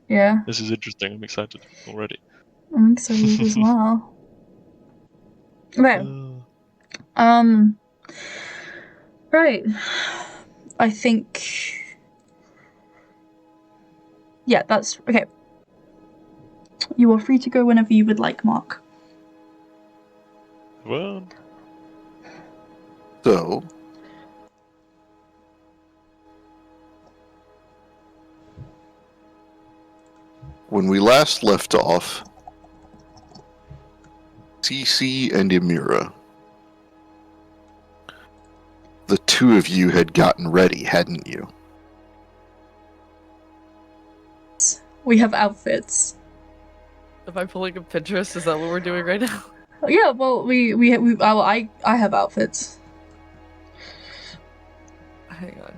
Yeah, This is interesting. I'm excited already. I'm excited as well. Okay. Um. Right. I think. Yeah, that's okay. You are free to go whenever you would like, Mark. Well, So, when we last left off, Cece and Emiera, the two of you had gotten ready, hadn't you? We have outfits. Am I pulling a Pinterest? Is that what we're doing right now? Yeah, well, I have outfits. Hang on.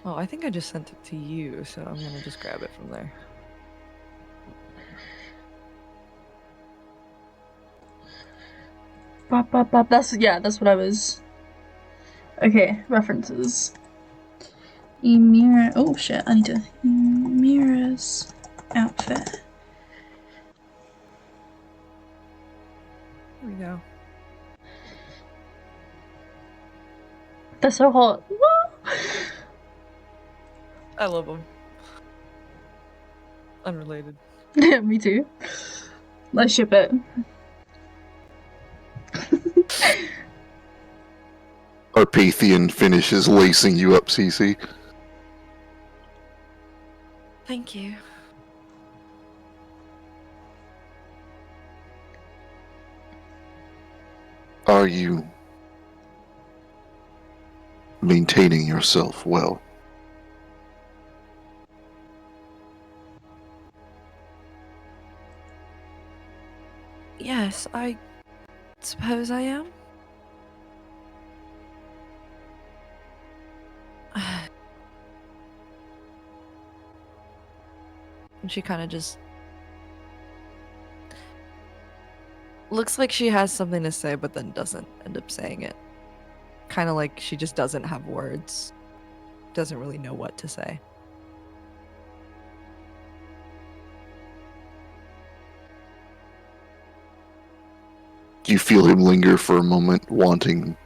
Oh, I think I just sent it to you, so I'm gonna just grab it from there. That's what I was. Okay, references. Emiera. Oh shit! I need to. Emiera's outfit. Here we go. They're so hot. I love them. Unrelated. Me too. Let's ship it. Carpathian finishes lacing you up, Cece. Thank you. Are you maintaining yourself well? Yes, I suppose I am. And she kind of just looks like she has something to say, but then doesn't end up saying it. Kind of like she just doesn't have words. Doesn't really know what to say. You feel him linger for a moment, wanting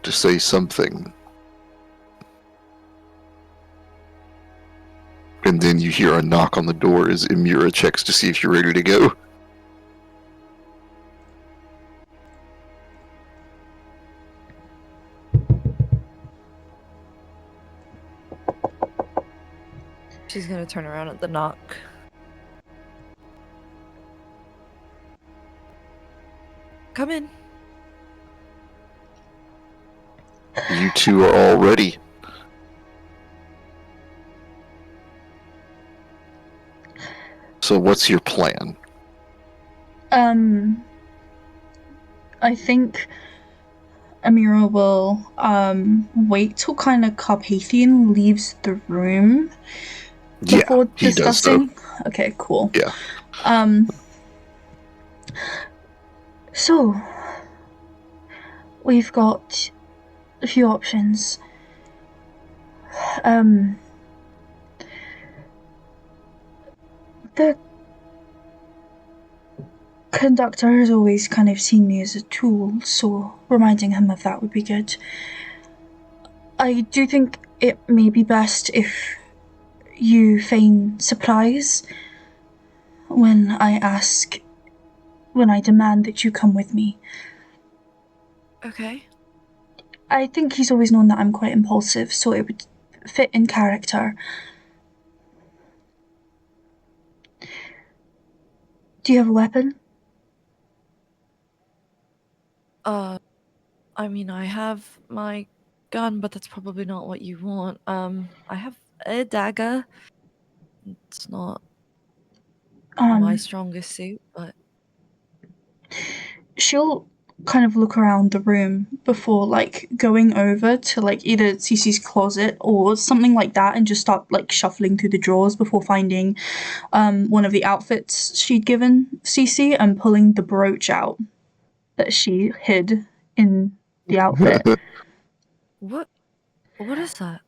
to say something. And then you hear a knock on the door as Emiera checks to see if you're ready to go. She's gonna turn around at the knock. Come in. You two are all ready. So what's your plan? I think Emiera will wait till kind of Carpathian leaves the room before he discussing. does Okay, cool. Yeah. So we've got a few options. The conductor has always kind of seen me as a tool, so reminding him of that would be good. I do think it may be best if you feign surprise when I demand that you come with me. Okay. I think he's always known that I'm quite impulsive, so it would fit in character. Do you have a weapon? I mean, I have my gun, but that's probably not what you want. I have a dagger. It's not my strongest suit, but She'll kind of look around the room before like going over to like either Cece's closet or something like that and just start like shuffling through the drawers before finding one of the outfits she'd given Cece and pulling the brooch out that she hid in the outfit. what is that?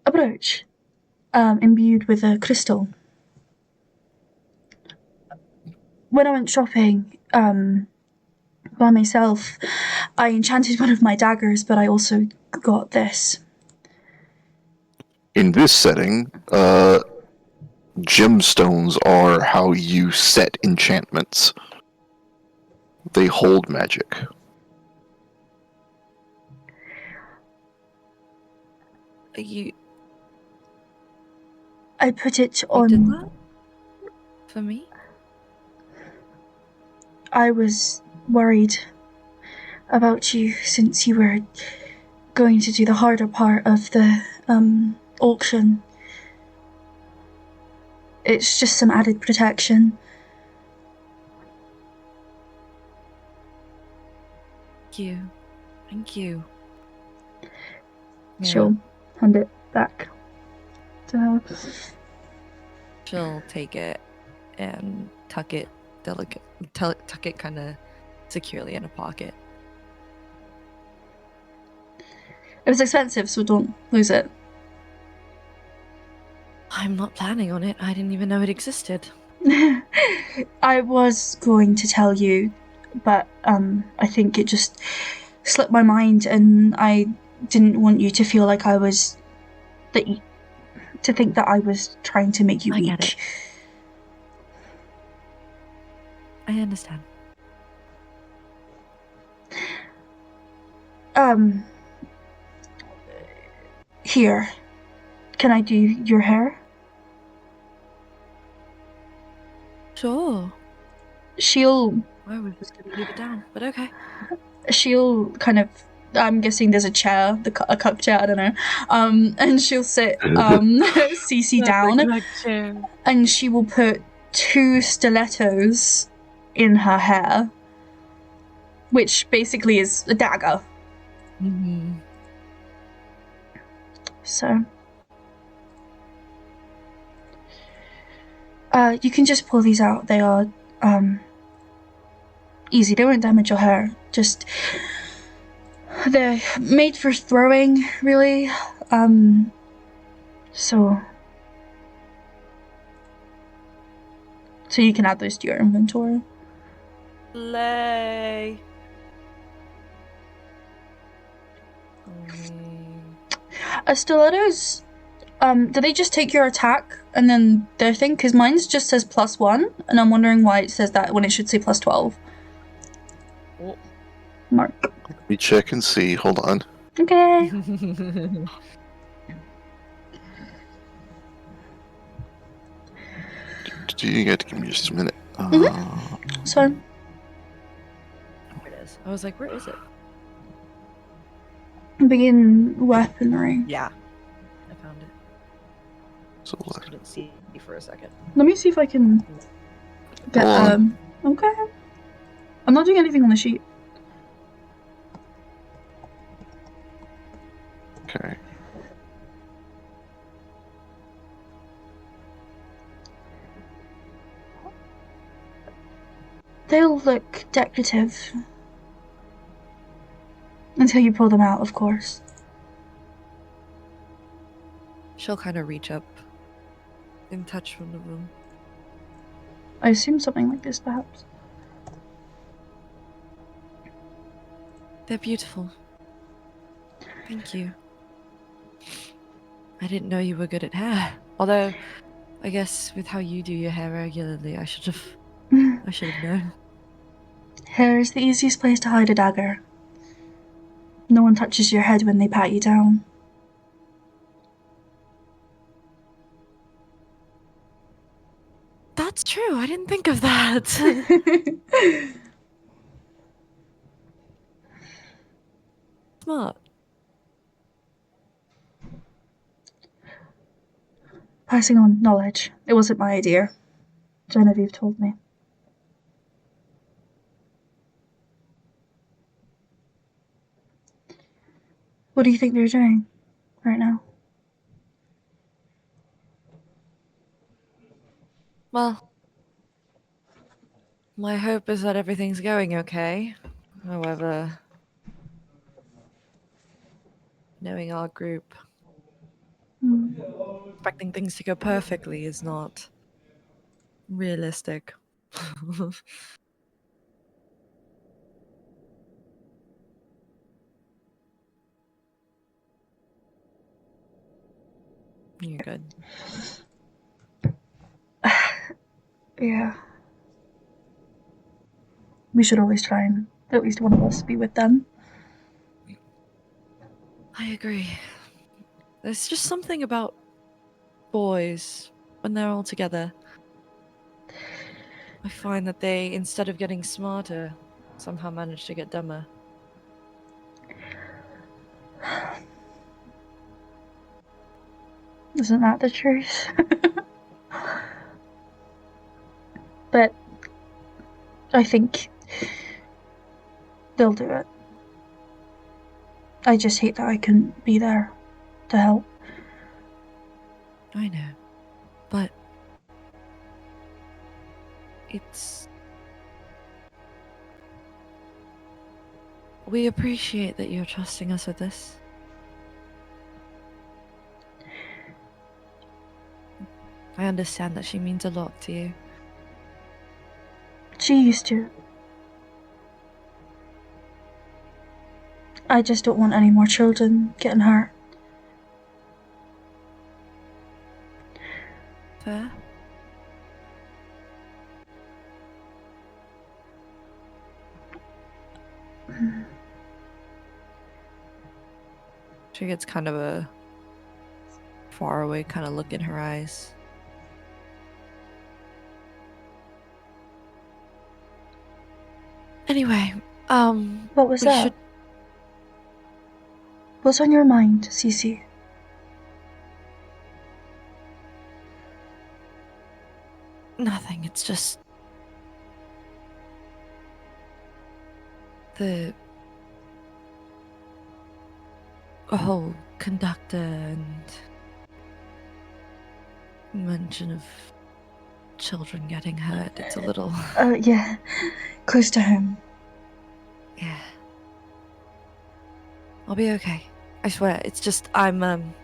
A brooch. imbued with a crystal. When I went shopping, by myself, I enchanted one of my daggers, but I also got this. In this setting, gemstones are how you set enchantments. They hold magic. I put it You on. did that? For me? I was worried about you since you were going to do the harder part of the auction. It's just some added protection. Thank you. She'll hand it back to her. She'll take it and tuck it kind of securely in a pocket. It was expensive, so don't lose it. I'm not planning on it. I didn't even know it existed. I was going to tell you, but I think it just slipped my mind, and I didn't want you to feel like I was to think that I was trying to make you weak. I get it. I understand. Here. Can I do your hair? Sure. I was just gonna leave it down, but okay. She'll kind of, I'm guessing there's a chair, a cup chair, I don't know. And she'll sit Cece down, and she will put 2 stilettos in her hair, which basically is a dagger. Mm-hmm. So, you can just pull these out. They are easy. They won't damage your hair. Just, they're made for throwing, really. So you can add those to your inventory. Slay. Stilettos, do they just take your attack and then their thing? Because mine's just says +1, and I'm wondering why it says that when it should say +12. Oh. Mark. Let me check and see. Hold on. Okay. You got to give me just a minute. So. There it is. I was like, where is it? Begin weaponry. Yeah. I found it. So I didn't see it for a second. Let me see if I can get okay. I'm not doing anything on the sheet. Okay. They'll look decorative. Until you pull them out, of course. She'll kind of reach up and touch one of them. I assume something like this, perhaps. They're beautiful. Thank you. I didn't know you were good at hair. Although, I guess with how you do your hair regularly, I should have known. Hair is the easiest place to hide a dagger. No one touches your head when they pat you down. That's true. I didn't think of that. Smart. Passing on knowledge. It wasn't my idea. Genevieve told me. What do you think they're doing right now? Well, my hope is that everything's going okay. However, knowing our group, Expecting things to go perfectly is not realistic. You're good. Yeah. We should always try and at least one of us be with them. I agree. There's just something about boys when they're all together. I find that they, instead of getting smarter, somehow manage to get dumber. Isn't that the truth? But I think they'll do it. I just hate that I couldn't be there to help. I know, but it's... We appreciate that you're trusting us with this. I understand that she means a lot to you. She used to. I just don't want any more children getting hurt. Fair? She gets kind of a faraway kind of look in her eyes. Anyway, What was that? What's on your mind, Cece? Nothing, it's just... the whole conductor and mention of children getting hurt. It's a little... Yeah. Close to home. Yeah. I'll be okay. I swear, it's just I'm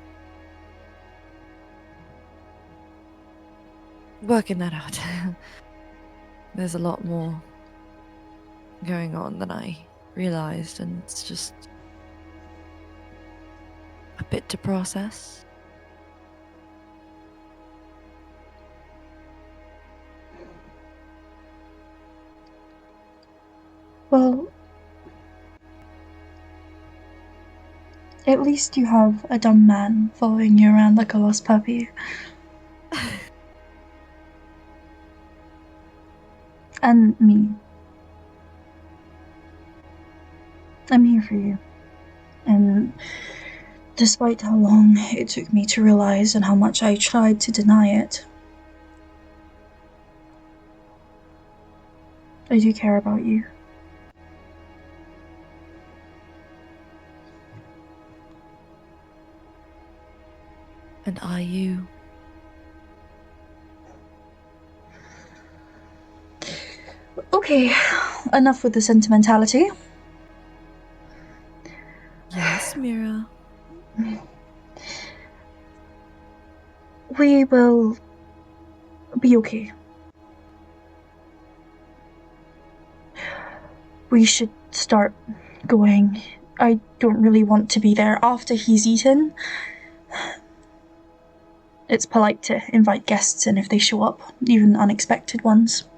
working that out. There's a lot more going on than I realized, and it's just a bit to process. Well, at least you have a dumb man following you around like a lost puppy. And me. I'm here for you. And despite how long it took me to realize and how much I tried to deny it, I do care about you. And are you? Okay, enough with the sentimentality. Yes, Mira. We will be okay. We should start going. I don't really want to be there after he's eaten. It's polite to invite guests in if they show up, even unexpected ones.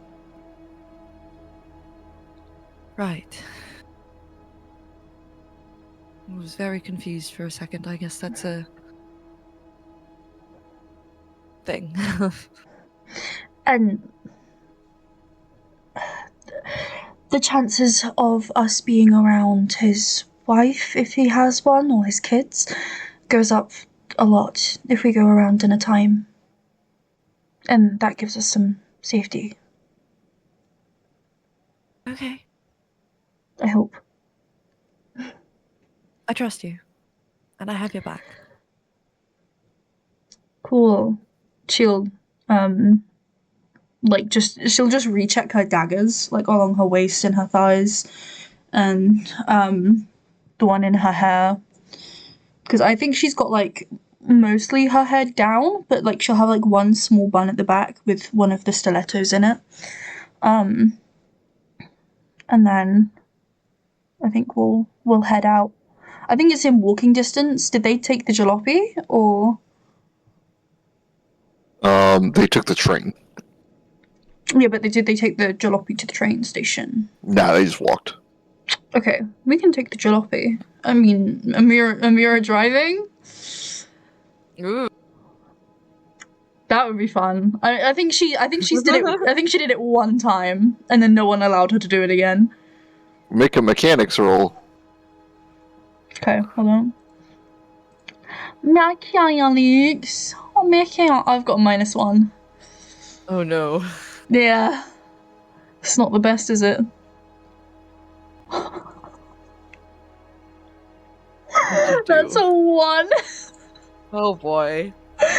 Right. I was very confused for a second. I guess that's a thing. And the chances of us being around his wife, if he has one, or his kids, goes up a lot if we go around dinner time. And that gives us some safety. Okay. I hope. I trust you. And I have your back. Cool. She'll, she'll just recheck her daggers, like, along her waist and her thighs, and, the one in her hair. Because I think she's got, like, mostly her head down, but like she'll have like one small bun at the back with one of the stilettos in it. And then I think we'll head out. I think it's in walking distance. Did they take the jalopy or? They took the train. Yeah, but did they take the jalopy to the train station? Nah, they just walked. Okay, we can take the jalopy. I mean, Emiera driving? Ooh. That would be fun. I think she did it. I think she did it one time, and then no one allowed her to do it again. Make a mechanics roll. Okay, hold on. Mechanics. Oh, mechanics. I've got a -1. Oh no. Yeah. It's not the best, is it? That's a 1. Oh boy.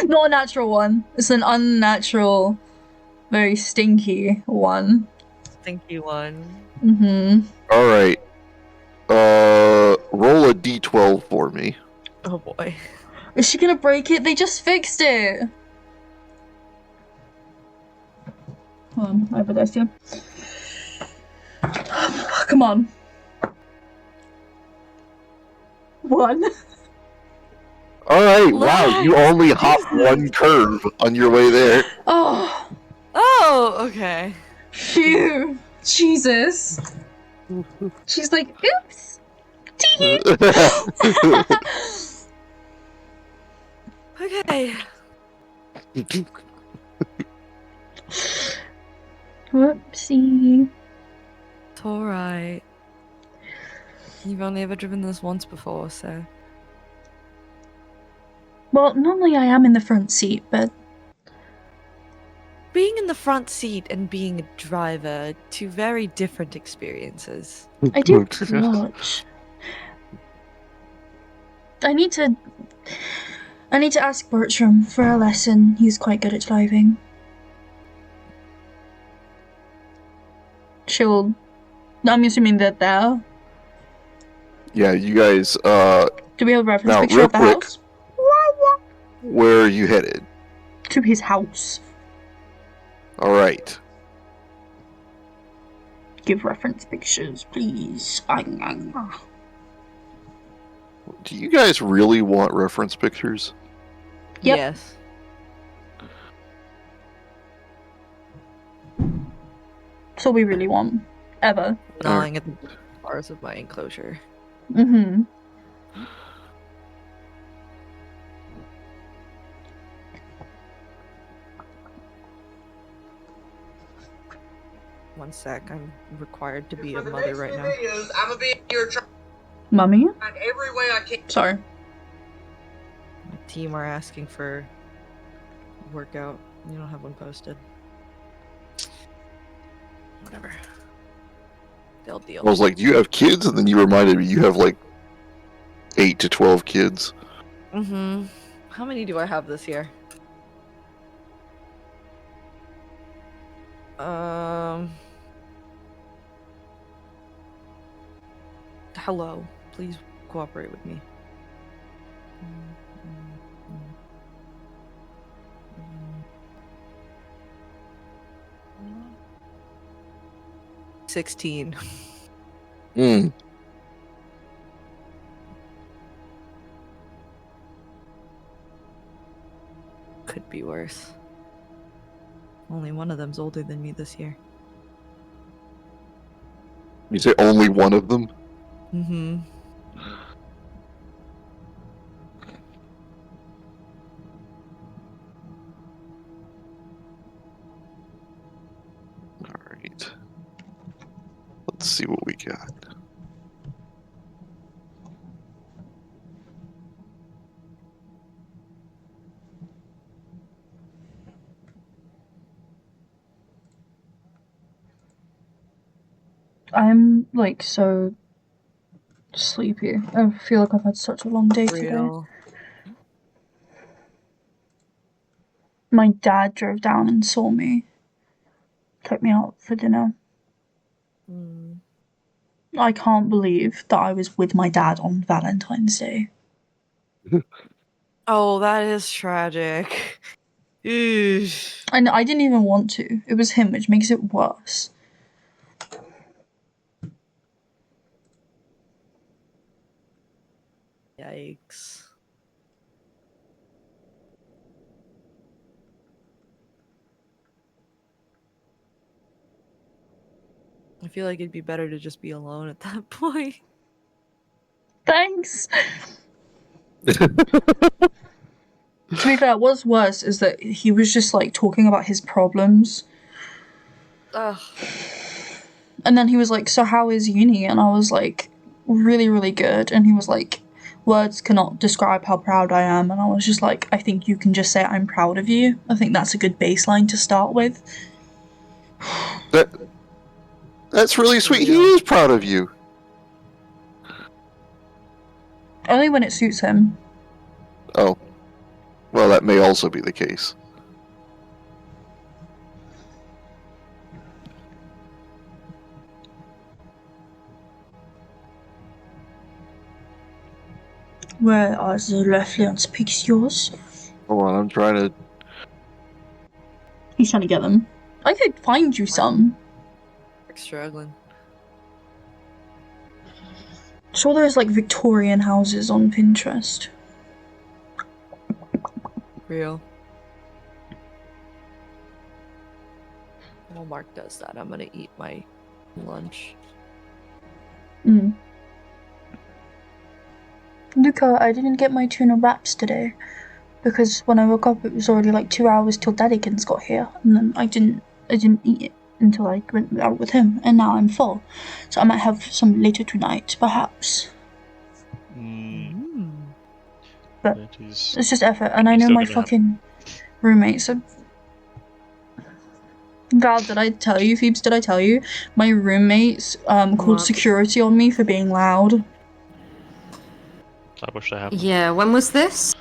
Not a natural 1. It's an unnatural, very stinky 1. Stinky one. Mm-hmm. Alright. Roll a d12 for me. Oh boy. Is she gonna break it? They just fixed it. Hold on, I have a dice here. Come on. 1. Alright, wow, you only hopped one curve on your way there. Oh, Oh, okay. phew. Jesus. She's like, oops. Tee. Okay. Whoopsie. It's alright. You've only ever driven this once before, so. Well, normally I am in the front seat, but Being in the front seat and being a driver, two very different experiences. I do watch. I need to ask Bertram for a lesson. He's quite good at driving. I'm assuming that there. Yeah, you guys, Do we have a reference now, picture real of the quick. house? Where are you headed? To his house. Alright. Give reference pictures, please. Do you guys really want reference pictures? Yep. Yes. So we really want. Ever. Gnawing at the bars of my enclosure. Mm-hmm. One sec, I'm required to be a mother right now. Videos, I'm gonna be here trying Mummy? every way I can. Sorry. My team are asking for workout. You don't have one posted. Whatever. They'll deal. I was like, do you have kids? And then you reminded me you have like 8 to 12 kids. Mm-hmm. How many do I have this year? Hello. Please cooperate with me. 16. Hmm. Could be worse. Only one of them's older than me this year. You say only one of them? Mm-hmm. Alright. Let's see what we got. I'm like so sleepy. I feel like I've had such a long day today. Real. My dad drove down and saw me. Took me out for dinner. Mm. I can't believe that I was with my dad on Valentine's Day. Oh, that is tragic. Eesh. And I didn't even want to. It was him, which makes it worse. Yikes. I feel like it'd be better to just be alone at that point. Thanks. To be fair, what's worse is that he was just like talking about his problems. Ugh. And then he was like, so how is uni? And I was like, really, really good. And he was like, words cannot describe how proud I am. And I was just like, I think you can just say I'm proud of you. I think that's a good baseline to start with. That's really sweet. He Real. is proud of you. Only when it suits him. Oh. Well, that may also be the case. Where are the reference pictures? Hold on, I'm trying to... He's trying to get them. I could find you some. Struggling. Sure there's like Victorian houses on Pinterest. Real. Well, Mark does that. I'm gonna eat my lunch. Luca, I didn't get my tuna wraps today because when I woke up it was already like 2 hours till Daddykins got here, and then I didn't eat it until I went out with him, and now I'm full. So I might have some later tonight, perhaps. But It is. it's just effort, and I It's know still my gonna happen. fucking roommates are... Val, did I tell you? Phoebes, did I tell you? My roommates called What? security on me for being loud. I wish that happened. Yeah, when was this?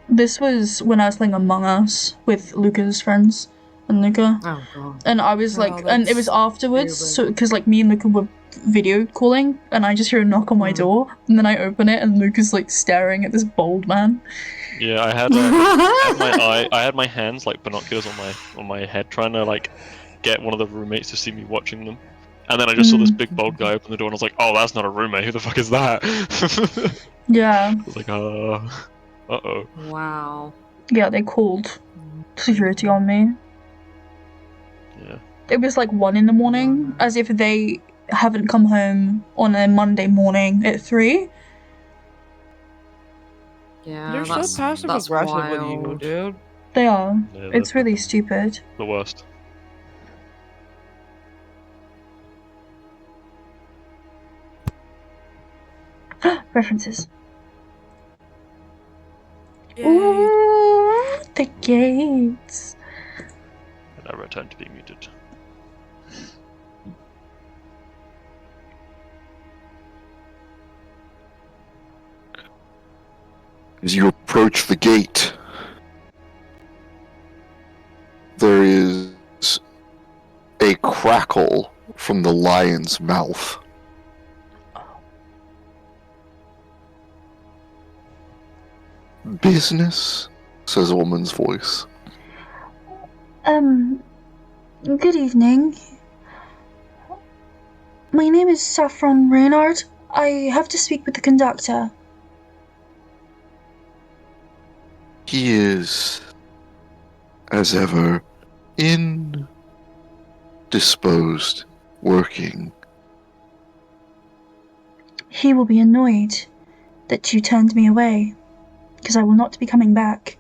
This was when I was playing Among Us with Luca's friends and Luca. Oh god. And I was Oh, like, and it was that's afterwards, stupid. so because like me and Luca were video calling, and I just hear a knock on my door, and then I open it, and Luca's like staring at this bald man. Yeah, I had my hands like binoculars on my head, trying to like get one of the roommates to see me watching them. And then I just saw this big bald guy open the door, and I was like, "Oh, that's not a roommate. Who the fuck is that?" Yeah, I was like, uh-oh. Wow. yeah, they called security on me. Yeah. It was like 1 a.m, as if they haven't come home on a Monday morning at 3. Yeah, They're so passive that's aggressive with you, wild. dude. They are. Yeah, It's that's really fucking stupid. the worst. References. Yay. Ooh, the gates. And I return to being muted. As you approach the gate, there is a crackle from the lion's mouth. Business? Says a woman's voice. Good evening. My name is Saffron Reynard. I have to speak with the conductor. He is, as ever, indisposed, working. He will be annoyed that you turned me away, because I will not be coming back.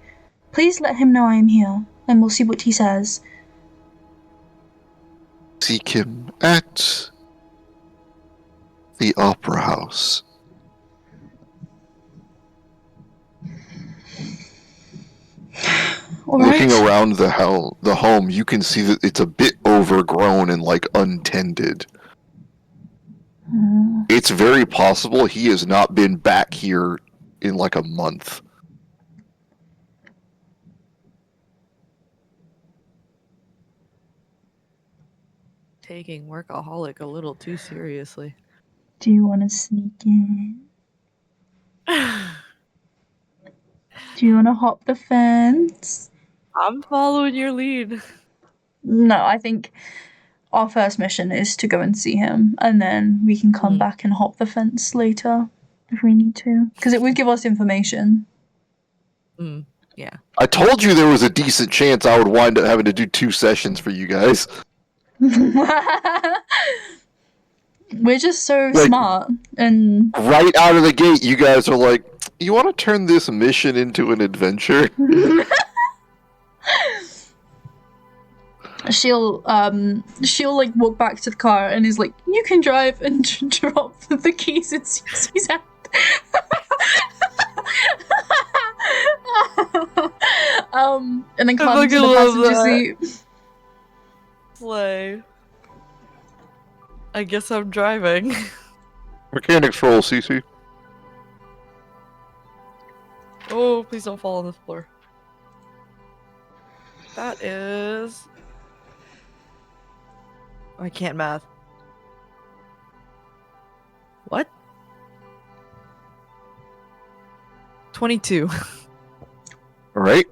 Please let him know I am here, and we'll see what he says. Seek him at the Opera House. All right. Looking around the home, you can see that it's a bit overgrown and like untended. It's very possible he has not been back here in like a month. Taking workaholic a little too seriously. Do you want to sneak in? Do you want to hop the fence? I'm following your lead. No, I think our first mission is to go and see him, and then we can come back and hop the fence later if we need to, because it would give us information. Yeah. I told you there was a decent chance I would wind up having to do 2 sessions for you guys. We're just so Like- smart, and Right out of the gate, you guys are like, you want to turn this mission into an adventure? she'll like walk back to the car and is like, you can drive, and drop the keys in Cece's hand. And then climb into the passenger seat. Slay. I guess I'm driving. Mechanics roll, Cece. Oh, please don't fall on the floor. That is... I can't math. What? 22. Alright.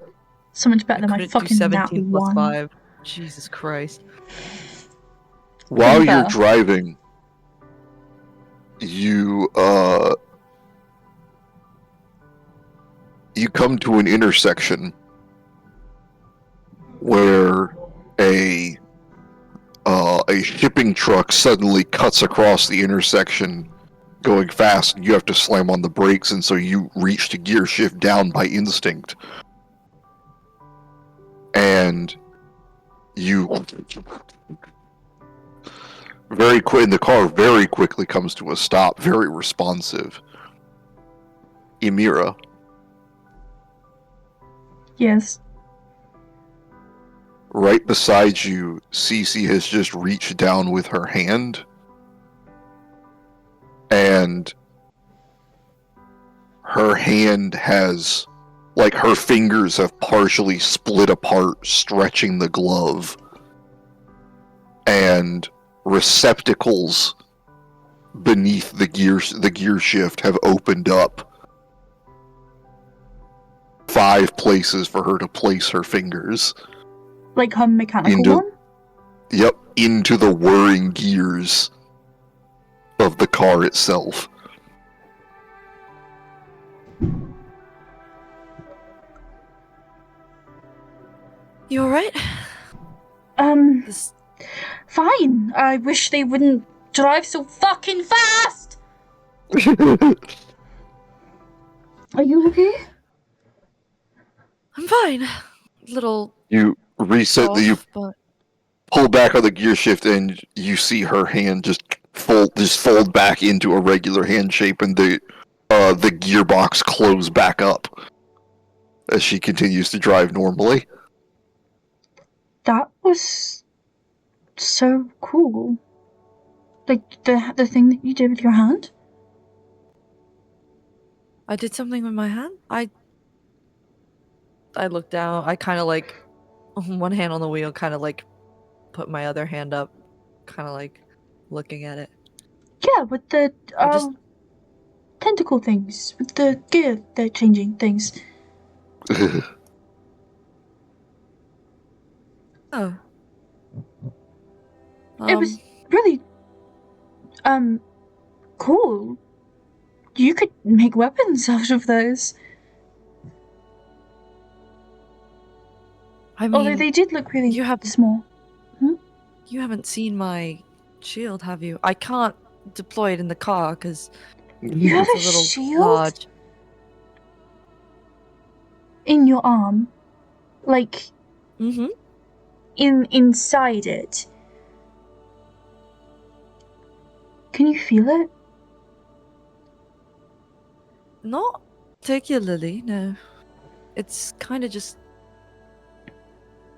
So much better than my Couldn't do fucking nat 17 plus 1. 5. Jesus Christ. While you're better. driving, you come to an intersection where a shipping truck suddenly cuts across the intersection going fast, and you have to slam on the brakes, and so you reach to gear shift down by instinct. And you the car very quickly comes to a stop, very responsive. Emiera, Yes. right beside you, Cece has just reached down with her hand, and her hand has, like, her fingers have partially split apart, stretching the glove, and receptacles beneath the gear shift have opened up. 5 places for her to place her fingers. Like her mechanical Into- one? Yep, into the whirring gears of the car itself. You alright? This... Fine. I wish they wouldn't drive so fucking fast! Are you okay? I'm fine. Little You reset off, you but pull back on the gear shift, and you see her hand just fold back into a regular hand shape, and the gearbox close back up as she continues to drive normally. That was so cool. Like the thing that you did with your hand? I did something with my hand. I looked down. I kind of like one hand on the wheel, kind of like put my other hand up, kind of like looking at it. Yeah, with the I just- tentacle things, with the gear they're changing things. Oh. It was really cool. You could make weapons out of those. I mean, Although they did look really you have- small. you haven't seen my shield, have you? I can't deploy it in the car because You have it's a a little shield large. in your arm, like Mm-hmm. inside it. Can you feel it? Not particularly, no. It's kind of just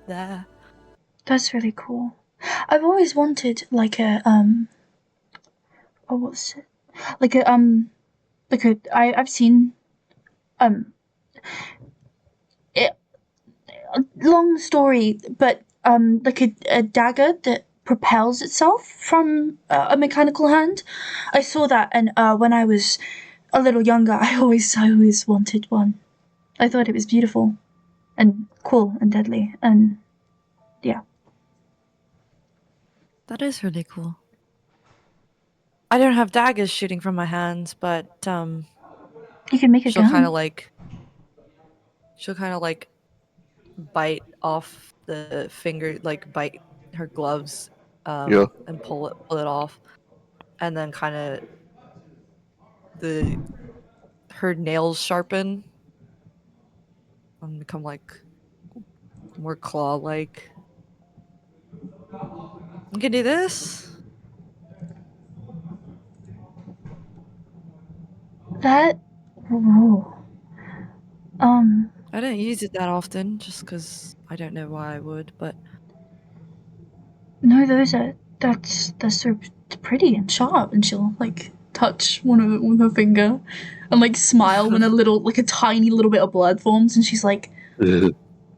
there. That's really cool. I've always wanted like a oh, what's it? Like a I've seen it, long story, but like a dagger that propels itself from a mechanical hand. I saw that, and when I was a little younger, I always wanted one. I thought it was beautiful and cool and deadly, and yeah. That is really cool. I don't have daggers shooting from my hands, but You can make a she'll gun. kind of like bite off the finger, like bite her gloves, Yeah. and pull it off, and then kind of her nails sharpen and become like more claw-like. You can do this. That. Whoa. I don't use it that often, just because I don't know why I would, but No, that's so pretty and sharp, and she'll like touch one of it with her finger, and like smile when a tiny little bit of blood forms, and she's like,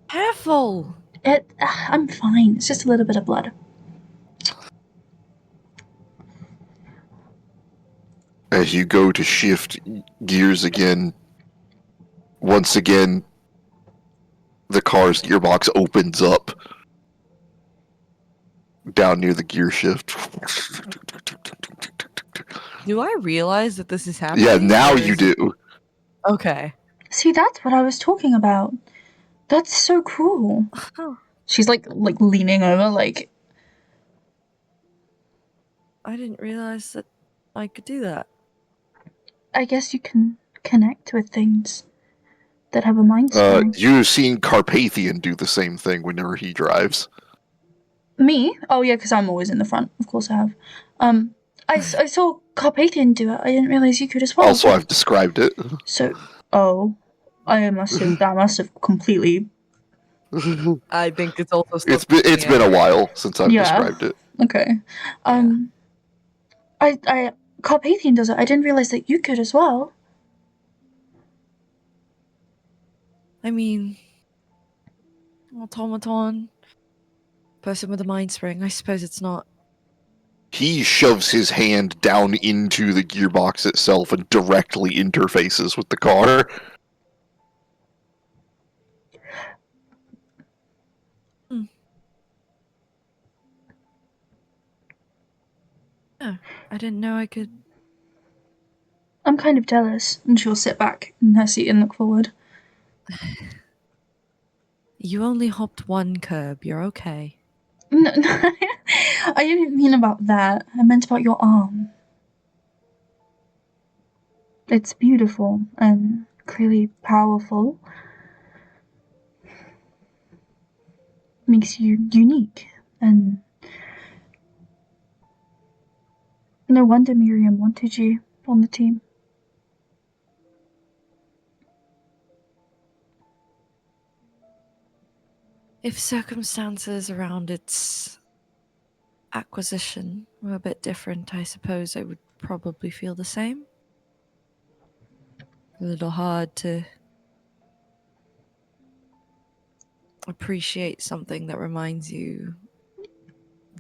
careful. I'm fine. It's just a little bit of blood. As you go to shift gears again, once again, the car's gearbox opens up down near the gear shift. Do I realize that this is happening? Yeah, now or you is it- do. Okay. See, that's what I was talking about. That's so cool. Huh. She's like leaning over, like, I didn't realize that I could do that. I guess you can connect with things that have a mind story. You've seen Carpathian do the same thing whenever he drives. Me? Oh yeah, because I'm always in the front. Of course I have. I saw Carpathian do it. I didn't realize you could as well. Also, I've described it. So, oh, that must have completely. I think it's also still It's been a while since I've Yeah. described it. Okay. I Carpathian does it. I didn't realize that you could as well. I mean, automaton, person with a mind spring. I suppose it's not. He shoves his hand down into the gearbox itself and directly interfaces with the car. Oh, I didn't know I could. I'm kind of jealous. And she'll sit back in her seat and look forward. You only hopped one curb. You're okay. No, I didn't mean about that. I meant about your arm. It's beautiful and clearly powerful. Makes you unique. And no wonder Miriam wanted you on the team. If circumstances around its acquisition were a bit different, I suppose I would probably feel the same. A little hard to appreciate something that reminds you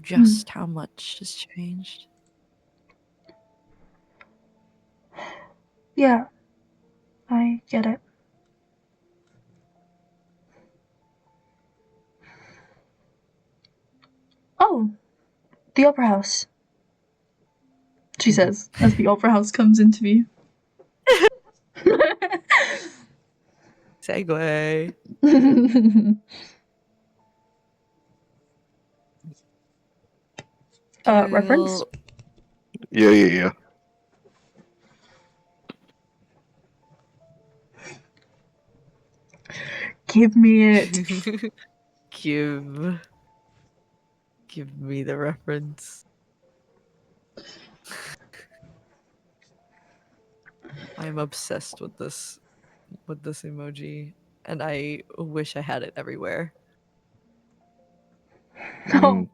just how much has changed. Yeah, I get it. Oh, the Opera House, she says, as the Opera House comes into view. Segway. Reference? Yeah. Give me it. Give me the reference. I'm obsessed with this emoji, and I wish I had it everywhere. Oh.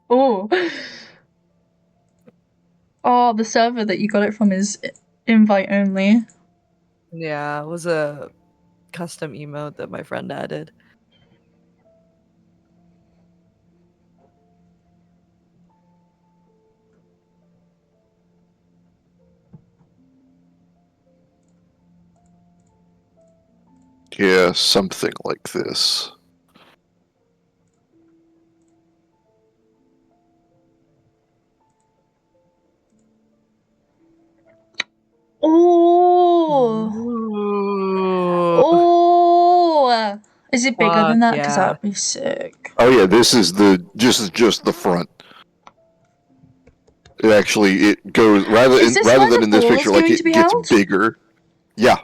Oh, the server that you got it from is invite only. Yeah, it was a custom emote that my friend added. Yeah, something like this. Oh, Ooh. oh. Is it bigger than Fuck that? Because yeah. that would be sick. Oh yeah, this is just the front. It goes Is this rather where than the in this ball's picture, like going to it be gets held? bigger. Yeah.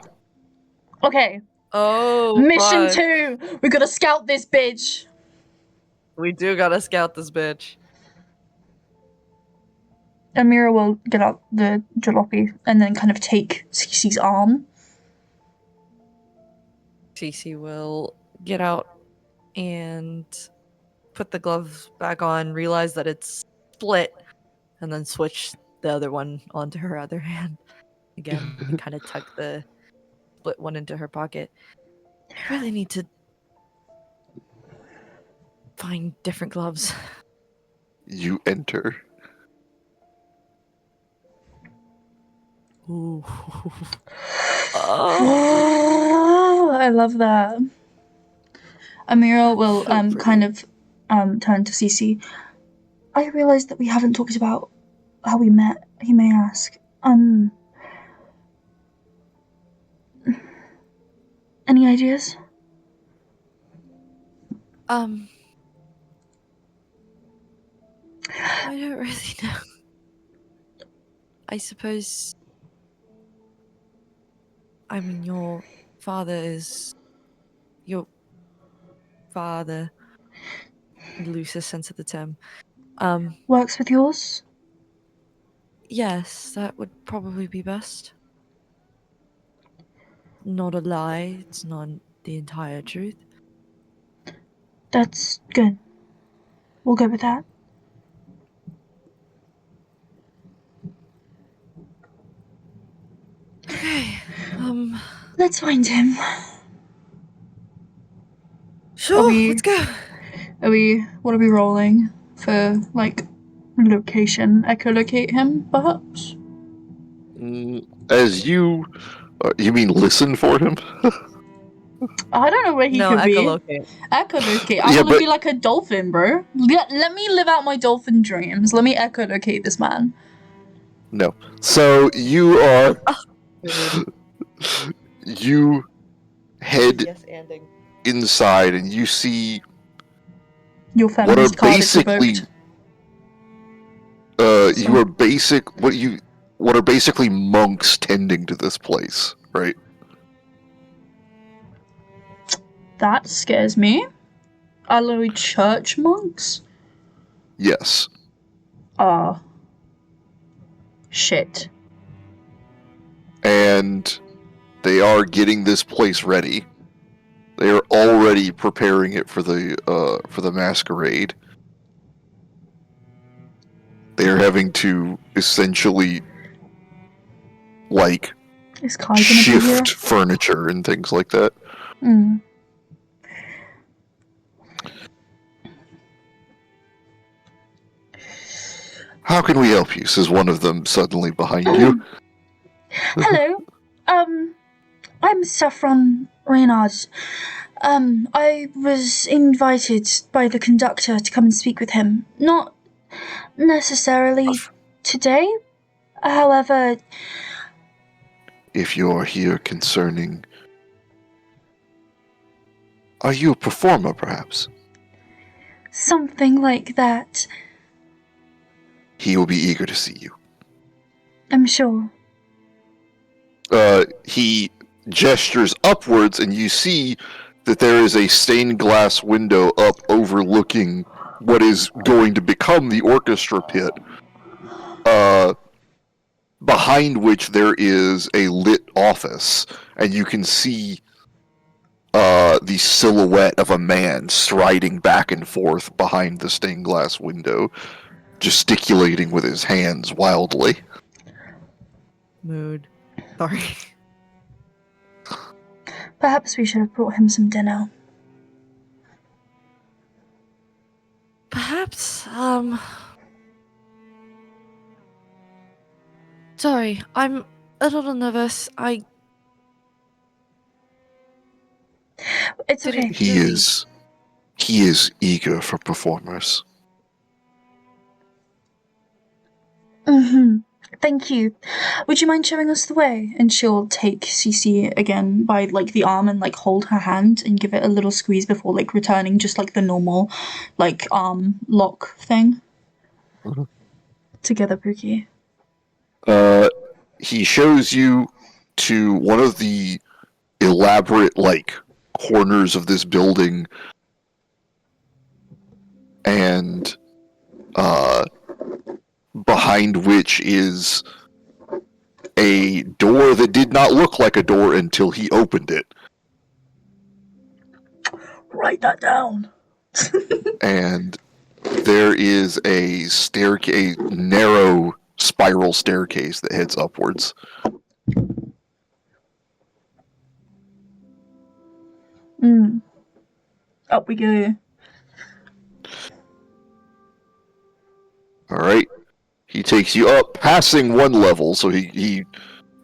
Okay. Oh, Mission fuck. 2. We gotta scout this bitch. We do gotta scout this bitch. Emiera will get out the jalopy and then kind of take Cece's arm. Cece will get out and put the glove back on, realize that it's split, and then switch the other one onto her other hand again and kind of tuck the split one into her pocket. I really need to find different gloves. You enter. Ooh. Oh, I love that. Emiera will So pretty. kind of turn to Cece. I realise that we haven't talked about how we met. He may ask. Any ideas? I don't really know. I suppose. I mean, your father is. Your father, in the loosest sense of the term. Works with yours? Yes, that would probably be best. Not a lie, it's not the entire truth. That's good. We'll go with that. Okay, Let's find him. sure, let's go. What are we rolling for, like, location? Echolocate him, perhaps? As you mean listen for him? I don't know where he No, could be. echolocate. Echolocate. I Yeah, want to but- be like a dolphin, bro. Let me live out my dolphin dreams. Let me echolocate this man. No. So you are you head Yes, ending. inside and you see Your what are feminist card is basically revoked. you are what are basically monks tending to this place, right? That scares me. Are we church monks? Yes. Ah. Shit. And they are getting this place ready. They are already preparing it for the masquerade. They are having to essentially like Is Kai gonna be here? shift furniture and things like that. Mm. How can we help you? Says one of them suddenly behind you. Hello. I'm Saffron Reynard. I was invited by the conductor to come and speak with him. Not necessarily today. However, If you're here concerning... Are you a performer, perhaps? something like that, He will be eager to see you. I'm sure. He gestures upwards, and you see that there is a stained glass window up overlooking what is going to become the orchestra pit. Behind which there is a lit office, and you can see the silhouette of a man striding back and forth behind the stained glass window, gesticulating with his hands wildly. Mood. Sorry. Perhaps we should have brought him some dinner. Perhaps, sorry, I'm a little nervous. It's Did okay. it- He is eager for performers. Thank you. Would you mind showing us the way? And she'll take Cece again by like the arm and like hold her hand and give it a little squeeze before like returning, just like the normal like arm lock thing. Mhm. Together, Pookie. He shows you to one of the elaborate like corners of this building, and behind which is a door that did not look like a door until he opened it. Write that down. And there is a staircase, a narrow spiral staircase that heads upwards. Up we go. All right. He takes you up, passing one level, so he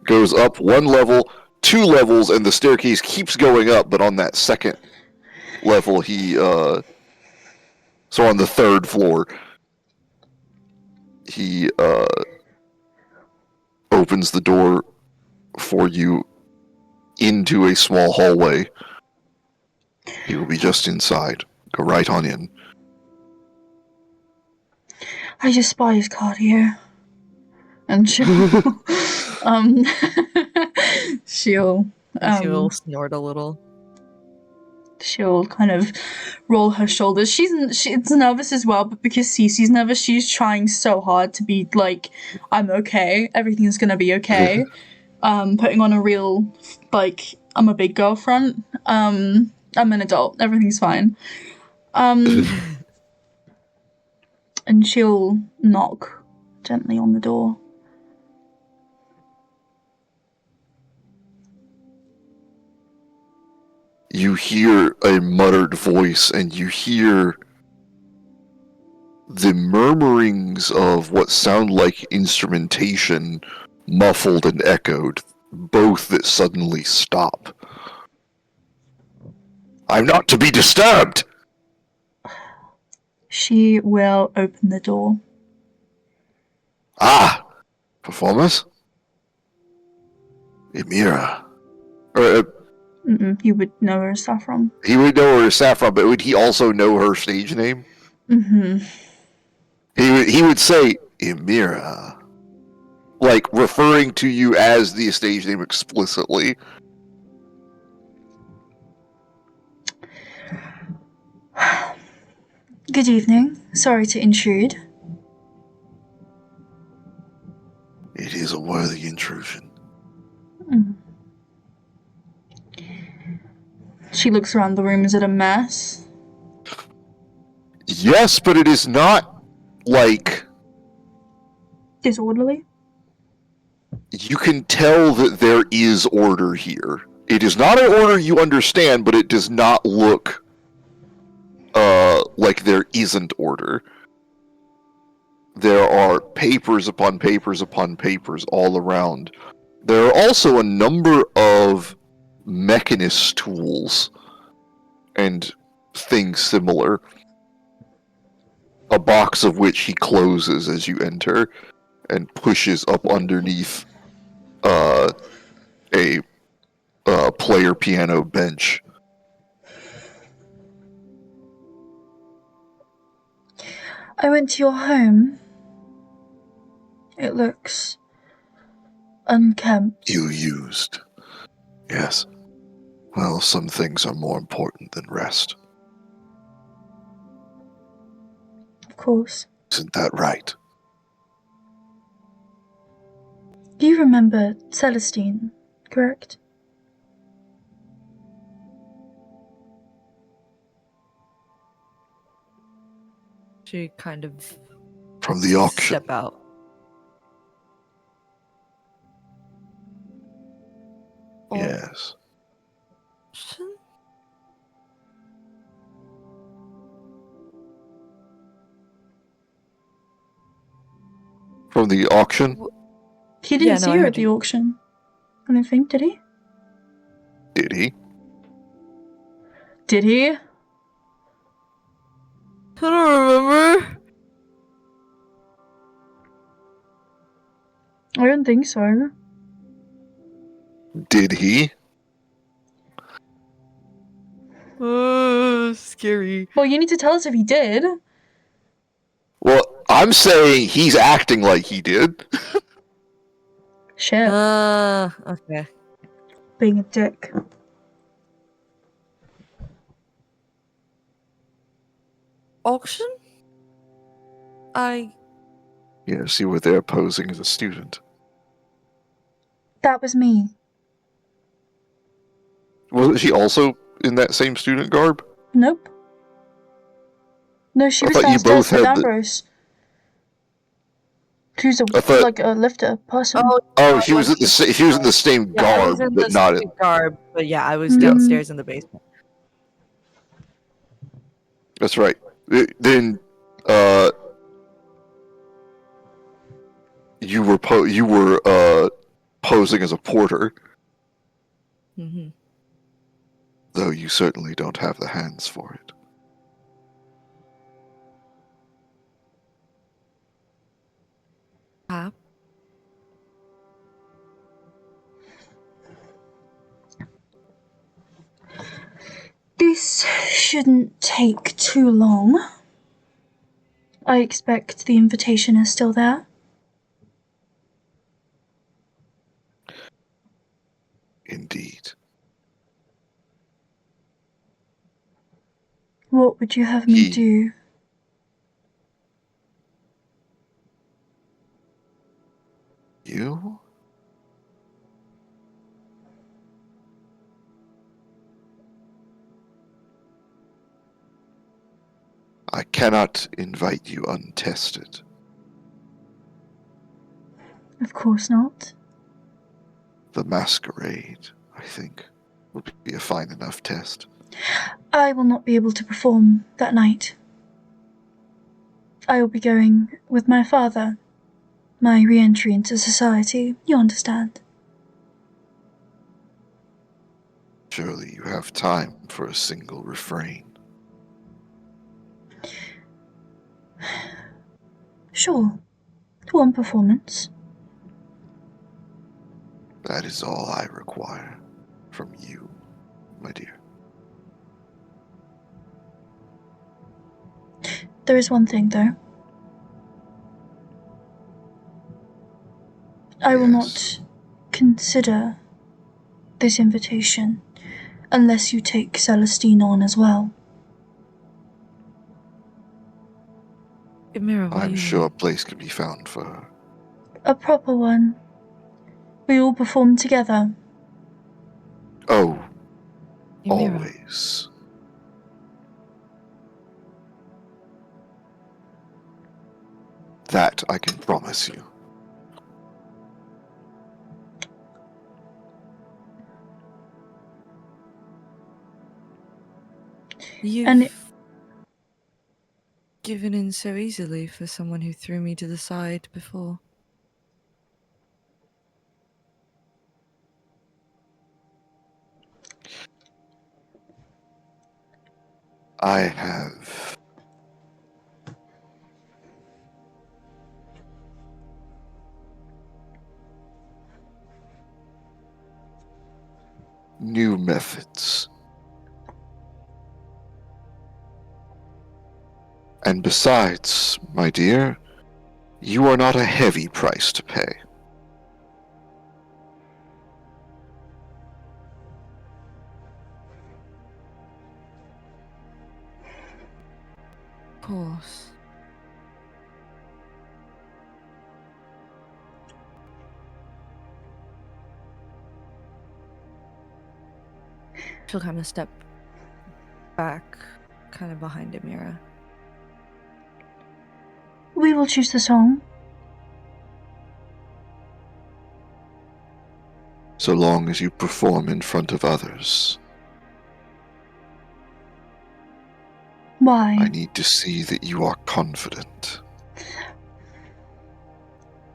goes up one level, 2 levels, and the staircase keeps going up, but on that second level, so on the 3rd floor, he opens the door for you into a small hallway. He will be just inside. Go right on in. I just spy his cardio. And she'll she'll She'll snort a little. she'll kind of roll her shoulders. She's nervous as well, but because Cece's nervous, she's trying so hard to be like, I'm okay, everything's gonna be okay. Putting on a real, like, I'm a big girl front. I'm an adult, everything's fine. And she'll knock gently on the door. You hear a muttered voice, and you hear the murmurings of what sound like instrumentation, muffled and echoed, both that suddenly stop. I'm not to be disturbed! She will open the door. Ah! Performers? Emiera. You would know her as Saffron. He would know her as Saffron, but would he also know her stage name? He would say, Emiera. Like, referring to you as the stage name explicitly. Good evening. Sorry to intrude. It is a worthy intrusion. She looks around the room. Is it a mess? Yes, but it is not, like... Disorderly? You can tell that there is order here. It is not an order you understand, but it does not look like there isn't order. There are papers upon papers upon papers all around. There are also a number of mechanist tools and things similar. A box of which he closes as you enter and pushes up underneath a player piano bench. I went to your home. It looks unkempt. You used. Yes. Well, some things are more important than rest. Of course. Isn't that right? Do you remember Celestine, correct? She kind of From the auction. step out. Yes. From the auction? He didn't Yeah, see no, I her heard at the you. auction. I don't think, did he? Did he? Did he? I don't remember. I don't think so. Did he? Scary. Well, you need to tell us if he did. Well, I'm saying he's acting like he did. Shit. Okay. Being a dick. Auction? Yes, you were there posing as a student. That was me. Wasn't she also in that same student garb? Nope. No, she I was thought you downstairs both with had the- Ambrose. Who's I thought- like a lifter person. Oh, I she was was at the she was in the same yeah, I garb, was in but the not in. student garb, but yeah, I was Mm. downstairs in the basement. That's right. Then, you were posing as a porter, Mm-hmm. though you certainly don't have the hands for it. This shouldn't take too long. I expect the invitation is still there. Indeed. What would you have me He- do? You? I cannot invite you untested. Of course not. The masquerade, I think, would be a fine enough test. I will not be able to perform that night. I will be going with my father. My re-entry into society, you understand. Surely you have time for a single refrain. Sure. One performance. That is all I require from you, my dear. There is one thing, though. I will Yes. not consider this invitation unless you take Celestine on as well. Emiera, what do I'm you sure a mean? place can be found for her. A proper one. We all perform together. Oh, Emiera. always. That I can promise you. You've And given in so easily for someone who threw me to the side before. I have new methods. And besides, my dear, you are not a heavy price to pay. Of course. She'll kind of step back, kind of behind Emiera. we will choose the song. So long as you perform in front of others. Why? I need to see that you are confident.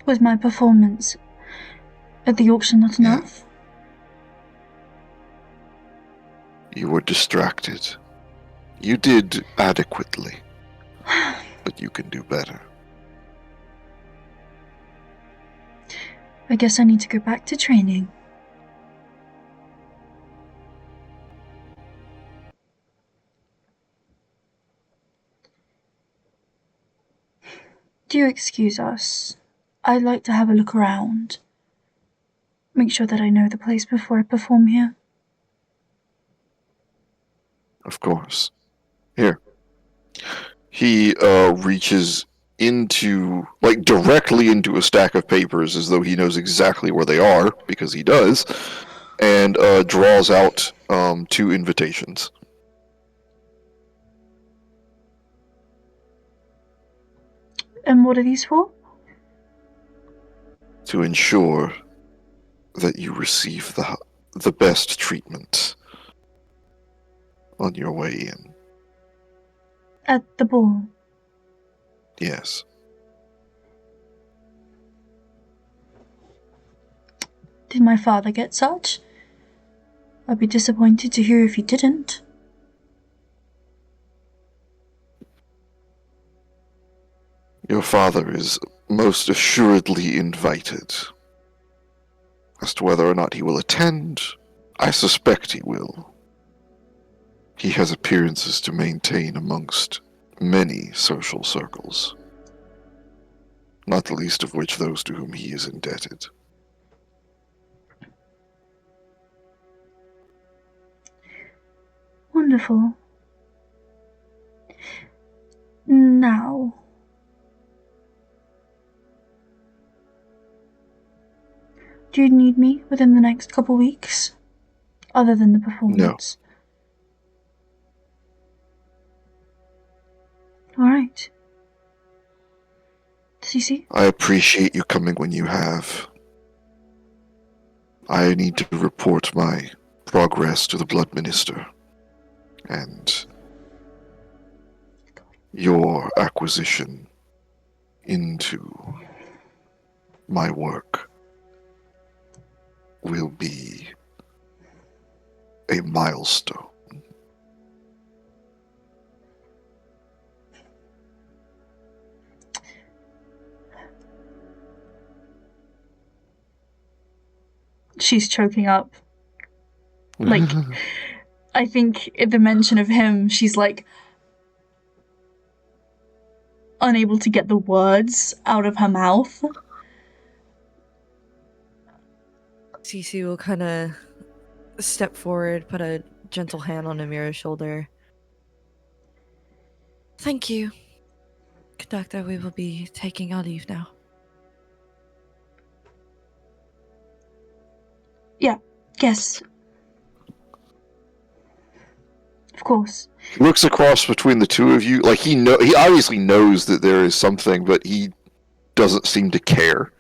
Was my performance at the auction not Yeah. enough? You were distracted. You did adequately, but you can do better. I guess I need to go back to training. Do you excuse us? I'd like to have a look around. Make sure that I know the place before I perform here. Of course. Here. He reaches into, like, directly into a stack of papers as though he knows exactly where they are, because he does, and draws out 2 invitations. And what are these for? To ensure that you receive the best treatment on your way in. At the ball. Yes. Did my father get such? I'd be disappointed to hear if he didn't. Your father is most assuredly invited. As to whether or not he will attend, I suspect he will. He has appearances to maintain amongst many social circles, not the least of which those to whom he is indebted. Wonderful. Now, do you need me within the next couple weeks? Other than the performance? No. Alright. Cece? I appreciate you coming when you have. I need to report my progress to the Blood Minister, and your acquisition into my work will be a milestone. She's choking up. Like, I think at the mention of him, she's like unable to get the words out of her mouth. Cece will kind of step forward, put a gentle hand on Emiera's shoulder. Thank you. Conductor, we will be taking our leave now. Yes. Of course. He looks across between the two of you, like he obviously knows that there is something, but he doesn't seem to care.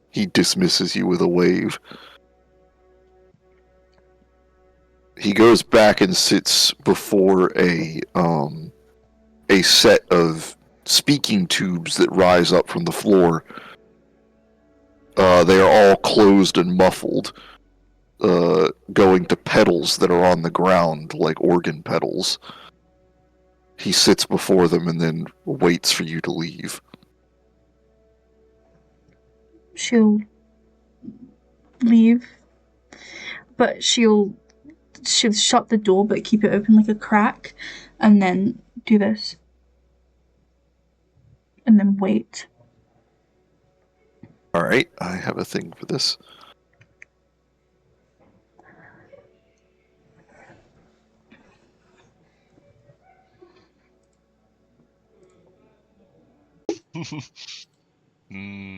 He dismisses you with a wave. He goes back and sits before a set of speaking tubes that rise up from the floor. They are all closed and muffled, going to pedals that are on the ground, like organ pedals. He sits before them and then waits for you to leave. She'll leave, but she'll shut the door but keep it open like a crack, and then do this. And then wait. Alright, I have a thing for this.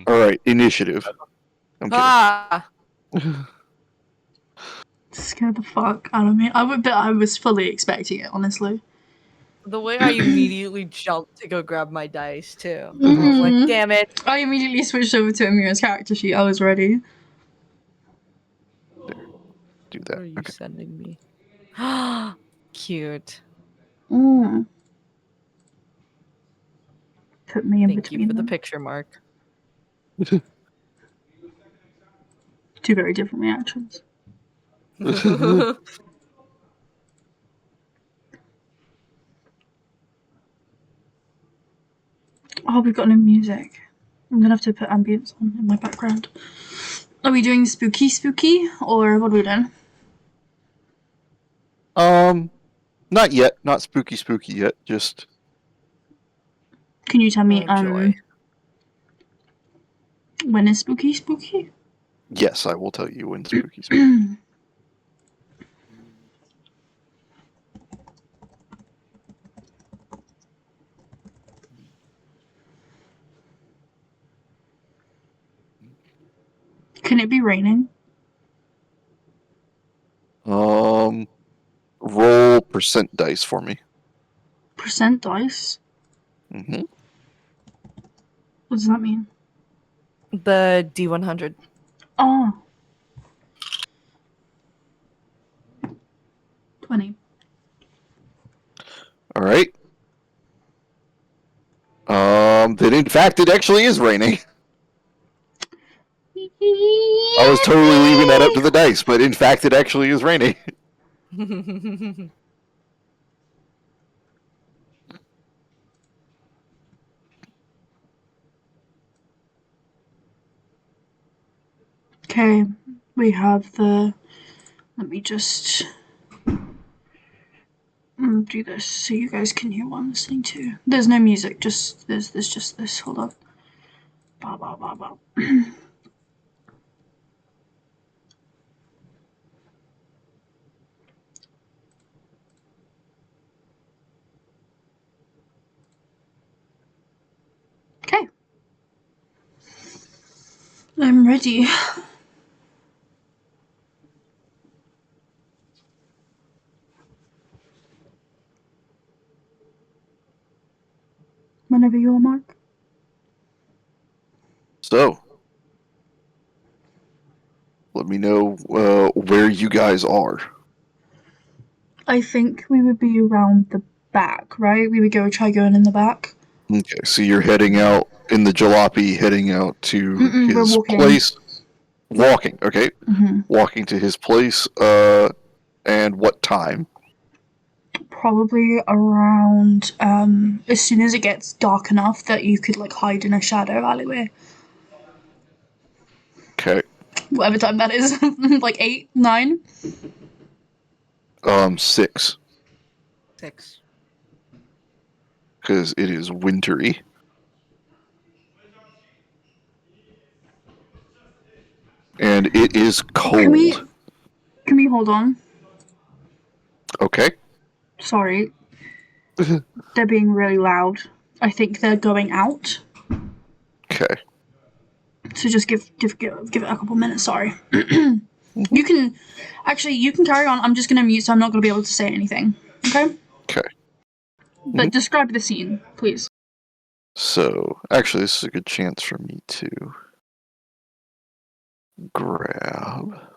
Alright, initiative. I'm kidding. Ah! Scared the fuck out of me. I was fully expecting it, honestly. The way I immediately jumped to go grab my dice, too. I was Mhm. like, damn it. I immediately switched over to Emiera's character sheet. I was ready. Do What that. are you Okay. sending me? Cute. Mm. Put me in Thank between you for the them. picture, Mark. Two very different reactions. Oh, we've got no music. I'm gonna have to put ambience on in my background. Are we doing spooky, or what are we doing? Not yet. Not spooky yet. Just Can you tell me, Oh, joy. when is spooky? yes, I will tell you when spooky. Can it be raining? Roll percent dice for me. Percent dice? Mm-hmm. What does that mean? The D100. Oh. 20. All right. Then in fact, it actually is raining. I was totally leaving that up to the dice, but in fact, it actually is raining. Okay, we have the. Let me just do this so you guys can hear what I'm listening to. There's no music, just there's just this. Hold on. Bah, bah, bah, bah. Okay. I'm ready. Whenever you are, Mark. So, let me know where you guys are. I think we would be around the back, right? We would try going in the back. Okay, so you're heading out in the jalopy, heading out to We're his walking. place. Walking, okay. Mm-hmm. Walking to his place, and what time? Probably around as soon as it gets dark enough that you could like hide in a shadow alleyway. Okay. Whatever time that is. Like 8, 9. 6. 6. Because it is wintry. And it is cold. Can we hold on? Okay. Sorry. They're being really loud. I think they're going out. Okay. So just give it a couple minutes, sorry. You can carry on. I'm just gonna mute so I'm not gonna be able to say anything. Okay? Okay. But describe the scene, please. So, actually, this is a good chance for me to grab.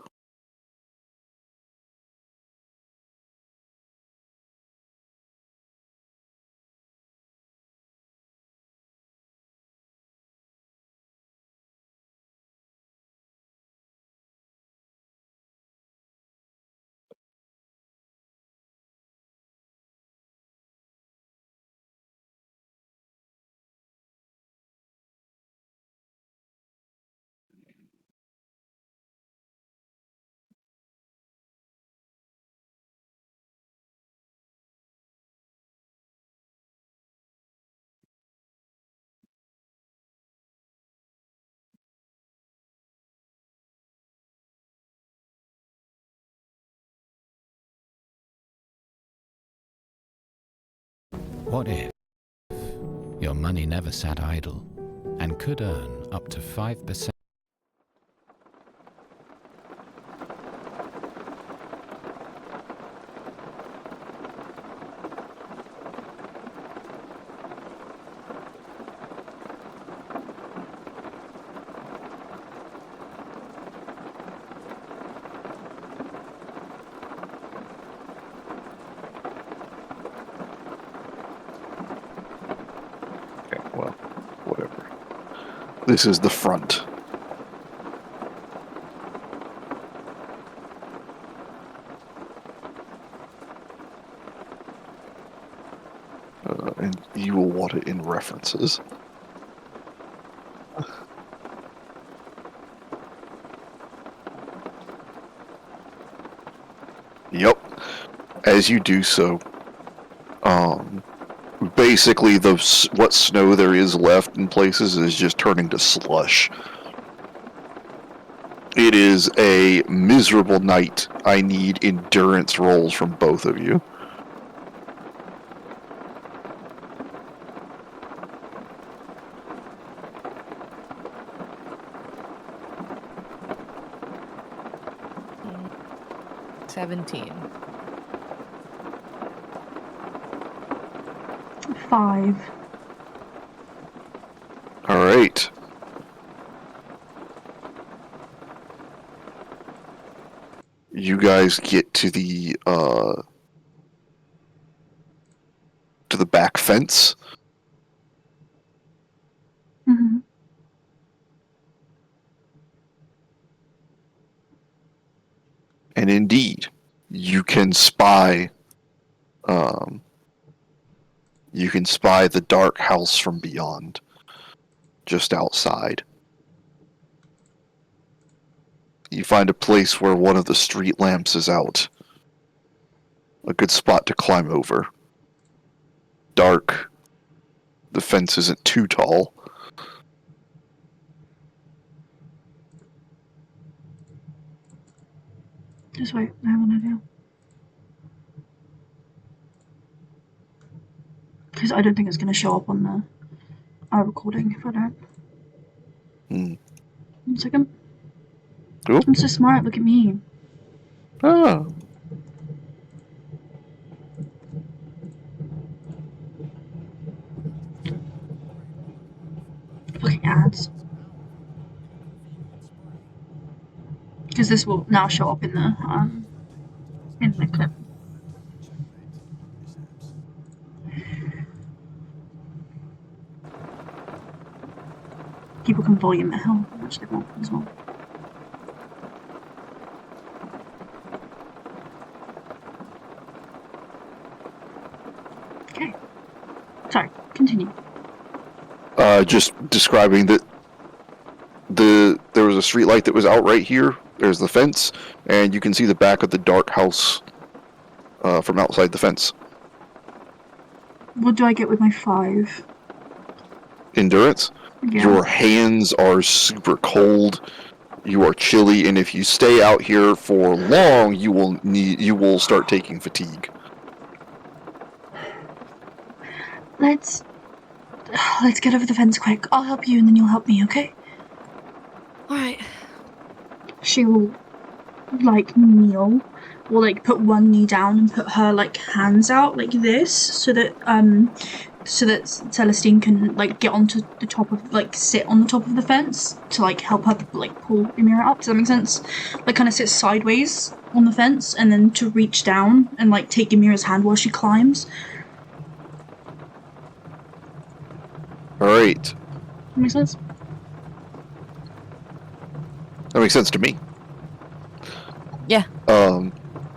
What if your money never sat idle and could earn up to 5%? Okay, well, whatever. This is the front. And you will want it in references. Yep. As you do so, basically what snow there is left in places is just turning to slush. It is a miserable night. I need endurance rolls from both of you. Mm, 17. 5. All right. You guys get to the back fence. Mm-hmm. And indeed, you can spy the dark house from beyond, just outside. You find a place where one of the street lamps is out. A good spot to climb over. Dark. The fence isn't too tall. Just wait, I have an idea. Because I don't think it's going to show up on the recording if I don't. Hmm. 1 second. Cool. I'm so smart, look at me. Ah. Fucking ads. Because this will now show up in the clip. People can volume it how much they want as well. Okay. Sorry, continue. Just describing that there was a street light that was out right here. There's the fence, and you can see the back of the dark house from outside the fence. What do I get with my 5? Endurance. Yeah. Your hands are super cold. You are chilly, and if you stay out here for long, you will start taking fatigue. Let's get over the fence quick. I'll help you and then you'll help me, okay? Alright. She will kneel, or put one knee down and put her hands out like this, so that Celestine can get onto the top of sit on the top of the fence to help her pull Emiera up. Does that make sense? Kind of sit sideways on the fence and then to reach down and take Emiera's hand while she climbs. All right. That makes sense? That makes sense to me. Yeah.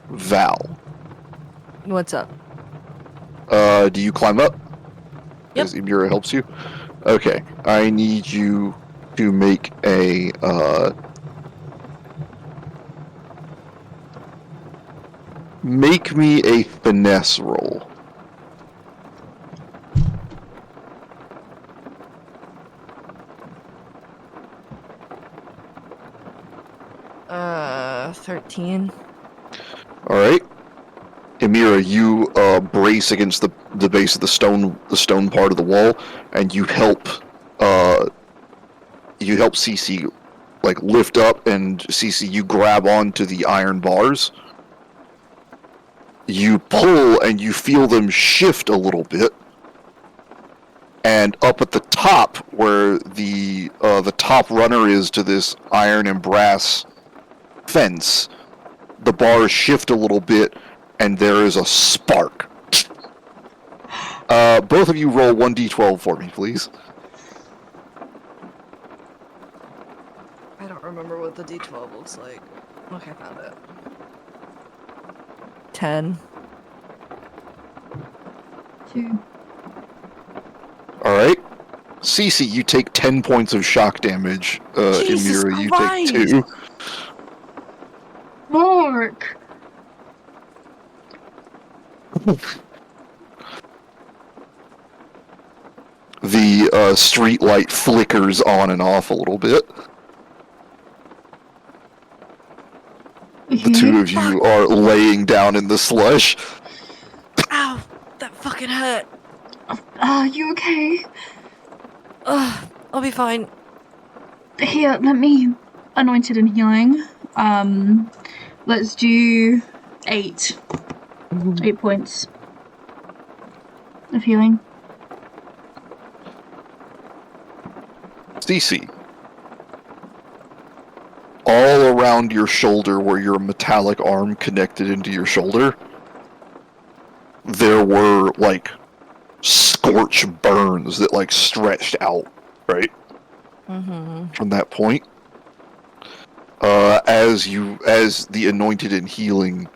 Val. What's up? Do you climb up? Yep. As Emiera helps you? Okay. I need you to make a, make me a finesse roll. 13. All right. Emiera, you brace against the base of the stone part of the wall, and you help Cece lift up, and Cece, you grab onto the iron bars. You pull, and you feel them shift a little bit, and up at the top, where the top runner is to this iron and brass fence, the bars shift a little bit, and there is a spark. Both of you roll 1d12 for me, please. I don't remember what the D12 looks like. Okay, I found it. 10. 2. Alright. Cece, you take 10 points of shock damage. Jesus Emiera, you Christ. take 2. Mark! The street light flickers on and off a little bit. The two of you are laying down in the slush. Ow! That fucking hurt. Are you okay? Ugh, I'll be fine. Here, let me anointed and healing. Let's do 8. 8 points of healing. Cece, all around your shoulder where your metallic arm connected into your shoulder, there were, like, scorch burns that, like, stretched out, right? From that point. As the anointed and healing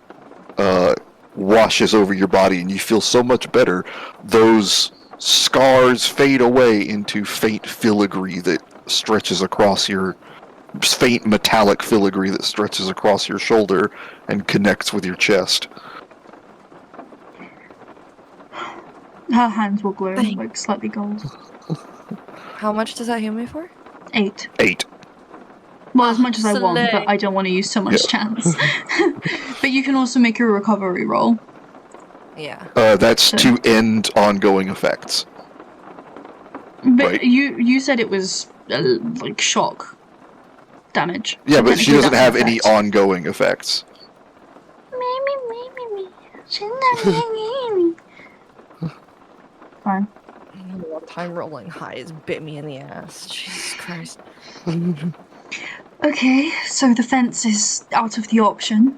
washes over your body and you feel so much better, those scars fade away into faint filigree that stretches across your faint metallic filigree that stretches across your shoulder and connects with your chest. Her hands will glow Thank- like slightly gold. How much does that heal me for? 8. 8. Well, as much as I want, Slay. but I don't want to use so much chance. But you can also make a recovery roll. Yeah. That's to end ongoing effects. But Right. you said it was like shock damage. Yeah, So but she technically doesn't that's have an any effect. ongoing effects. Fine. One time rolling highs bit me in the ass. Jesus Christ. Okay, so the fence is out of the option.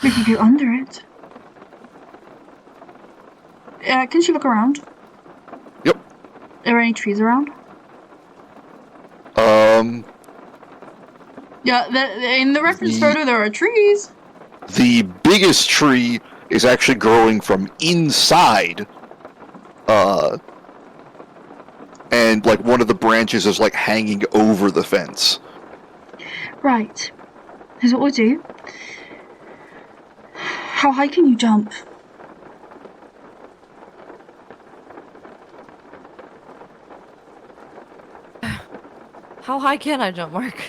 We could go under it. Can she look around? Yep. Are there any trees around? Yeah, in the reference photo there are trees. The biggest tree is actually growing from inside. And like one of the branches is like hanging over the fence. Right. Here's what we'll do. How high can you jump? How high can I jump, Mark?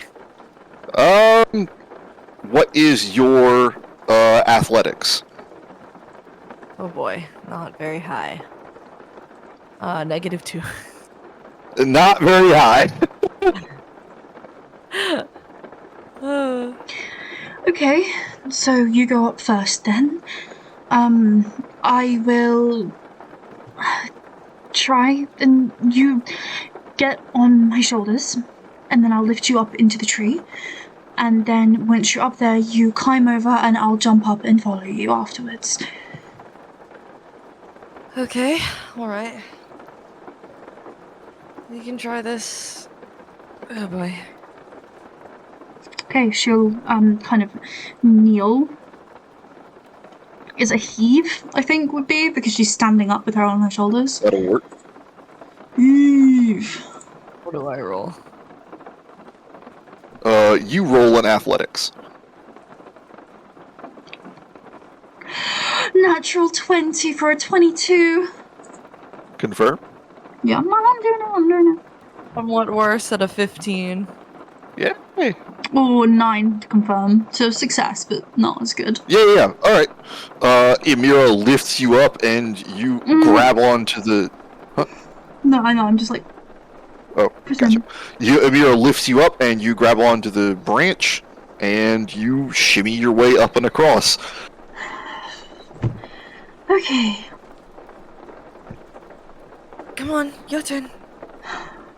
What is your athletics? Oh boy, not very high. -2. Not very high. Okay, so you go up first then. I will try and you get on my shoulders, and then I'll lift you up into the tree. And then once you're up there, you climb over and I'll jump up and follow you afterwards. Okay, alright. We can try this. Oh boy. Okay, she'll kind of kneel. Is a heave, I think, would be, because she's standing up with her on her shoulders. That'll work. Heave. What do I roll? You roll in athletics. Natural 20 for a 22. Confirm? Yeah, I'm doing it. Somewhat worse at a 15. Yeah. Hey. Oh, 9 to confirm. So success, but not as good. Yeah. All right. Emiera lifts you up, and you grab onto the. No, I know, I'm just like... Oh, gotcha. Emiera lifts you up, and you grab onto the branch, and you shimmy your way up and across. Okay, Come on, your turn.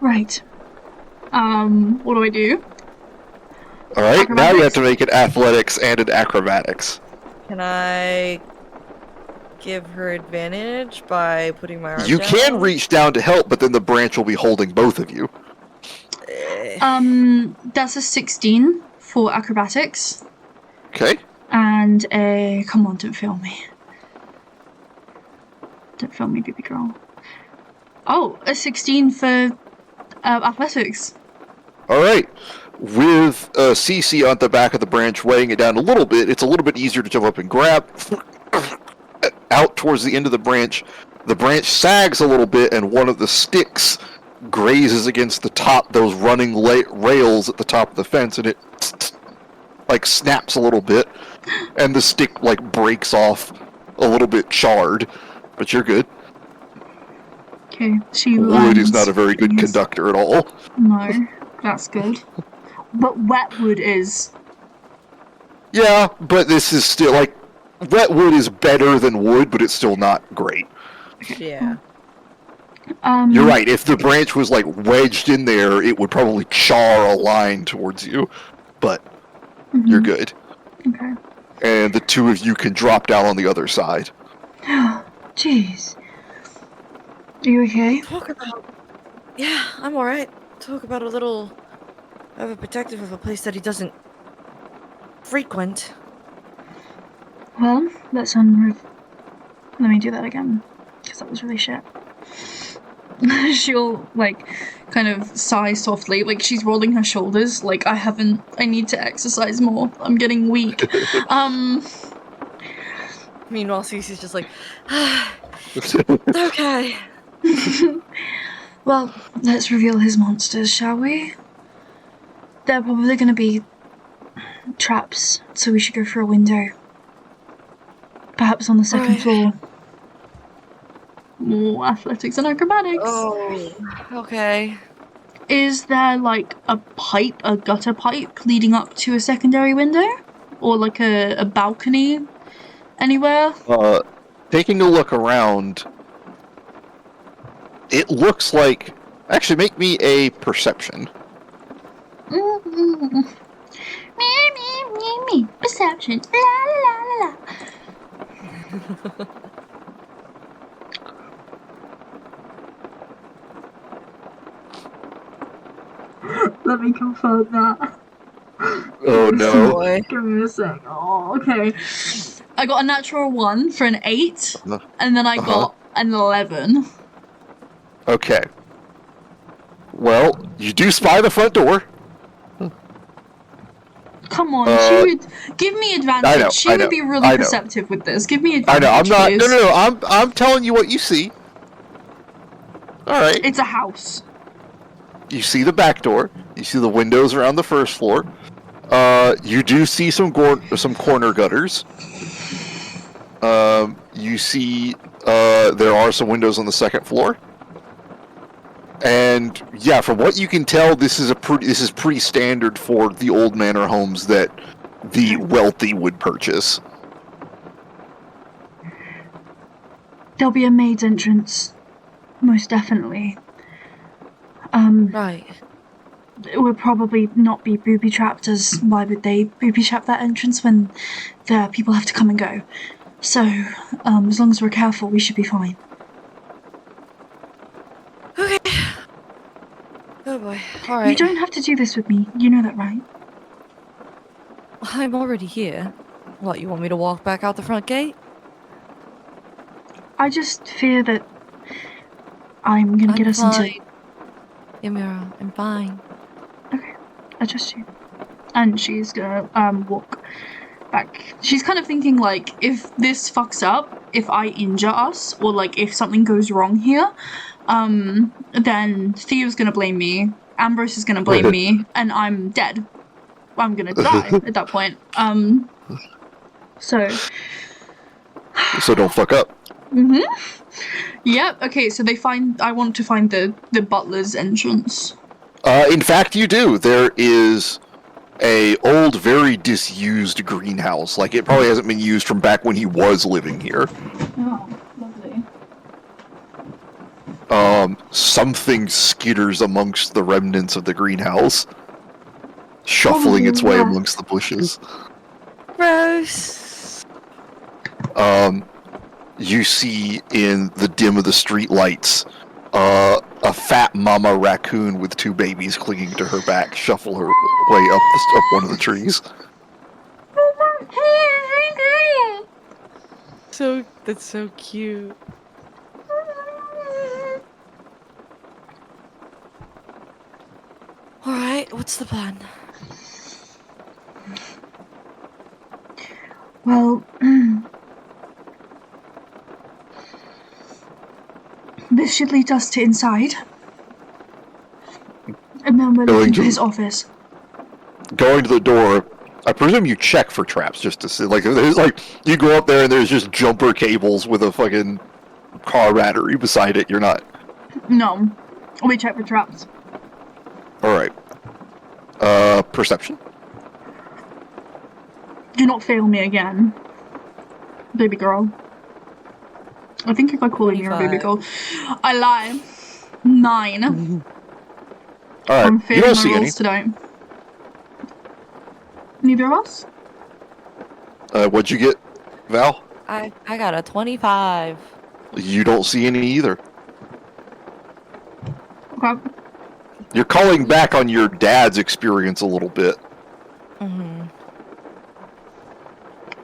right. What do I do? All right. Now you have Acrobatics? to make an athletics and an acrobatics. Can I give her advantage by putting my arm You down? can reach down to help, but then the branch will be holding both of you. That's a 16 for acrobatics. Okay. And a... Come on, don't fail me. Don't fail me, baby girl. Oh, a 16 for athletics. All right. With Cece on the back of the branch weighing it down a little bit, it's a little bit easier to jump up and grab. Out towards the end of the branch sags a little bit, and one of the sticks grazes against the top, those running rails at the top of the fence, and it like snaps a little bit, and the stick like breaks off a little bit charred, but you're good. Okay, she Wood lands. is not a very good conductor at all. No, that's good. But wet wood is. Yeah, but this is still like wet wood is better than wood, but it's still not great. Yeah. You're right. If the branch was like wedged in there, it would probably char a line towards you, but you're good. Okay. And the two of you can drop down on the other side. Jeez. Are you okay? Talk about. Yeah, I'm alright. Talk about a little overprotective of a place that he doesn't frequent. Well, let's Let me do that again, because that was really shit. She'll, like, kind of sigh softly, like she's rolling her shoulders, like, I need to exercise more. I'm getting weak. Meanwhile, Cece's just like, okay. Well, let's reveal his monsters, shall we? They're probably gonna be traps, so we should go through a window. Perhaps on the second floor. More athletics and acrobatics. Oh, okay. Is there like a gutter pipe leading up to a secondary window? Or like a balcony anywhere? Taking a look around, it looks like... Actually, make me a perception. Me. Perception. La la la la. Let me confirm that. Oh no. Boy. Give me a sec. Oh, okay. I got a natural 1 for an 8, and then I got an 11. Okay. Well, you do spy the front door. Come on, she would give me advantage. She would be really perceptive with this. Give me advantage. I know. I'm not. Please. No. I'm telling you what you see. All right. It's a house. You see the back door. You see the windows around the first floor. You do see some corner gutters. You see there are some windows on the second floor. And yeah, from what you can tell, this is pretty standard for the old manor homes that the wealthy would purchase. There'll be a maid's entrance, most definitely. Right. It would probably not be booby trapped, as why would they booby trap that entrance when the people have to come and go? So, as long as we're careful, we should be fine. Okay. Oh boy. Alright. You don't have to do this with me. You know that, right? I'm already here. What, you want me to walk back out the front gate? I just fear that I'm gonna get us into... Emiera, I'm fine. Okay, I trust you. And she's gonna walk back. She's kind of thinking, like, if this fucks up, if I injure us, or like if something goes wrong here, then Theo's gonna blame me, Ambrose is gonna blame me, and I'm dead. I'm gonna die at that point. So don't fuck up. Yep, okay, so I want to find the butler's entrance. In fact, you do. There is a old, very disused greenhouse. Like, it probably hasn't been used from back when he was living here. Oh, lovely. Something skitters amongst the remnants of the greenhouse, shuffling its way amongst the bushes. Gross. You see in the dim of the street lights, a fat mama raccoon with 2 babies clinging to her back shuffle her way up one of the trees. That's so cute. Alright, what's the plan? Well, this should lead us to inside. And then we're looking for his office. Going to the door, I presume you check for traps just to see. Like, there's like, you go up there and there's just jumper cables with a fucking car battery beside it. You're not. No. We check for traps. Alright. Perception? Do not fail me again. Baby girl. I think if I call you a baby 25. girl, I lie. 9. I'm Alright, you failing don't my see any. rules today. Neither of us? What'd you get, Val? I got a 25. You don't see any either. Okay. You're calling back on your dad's experience a little bit. Mm-hmm.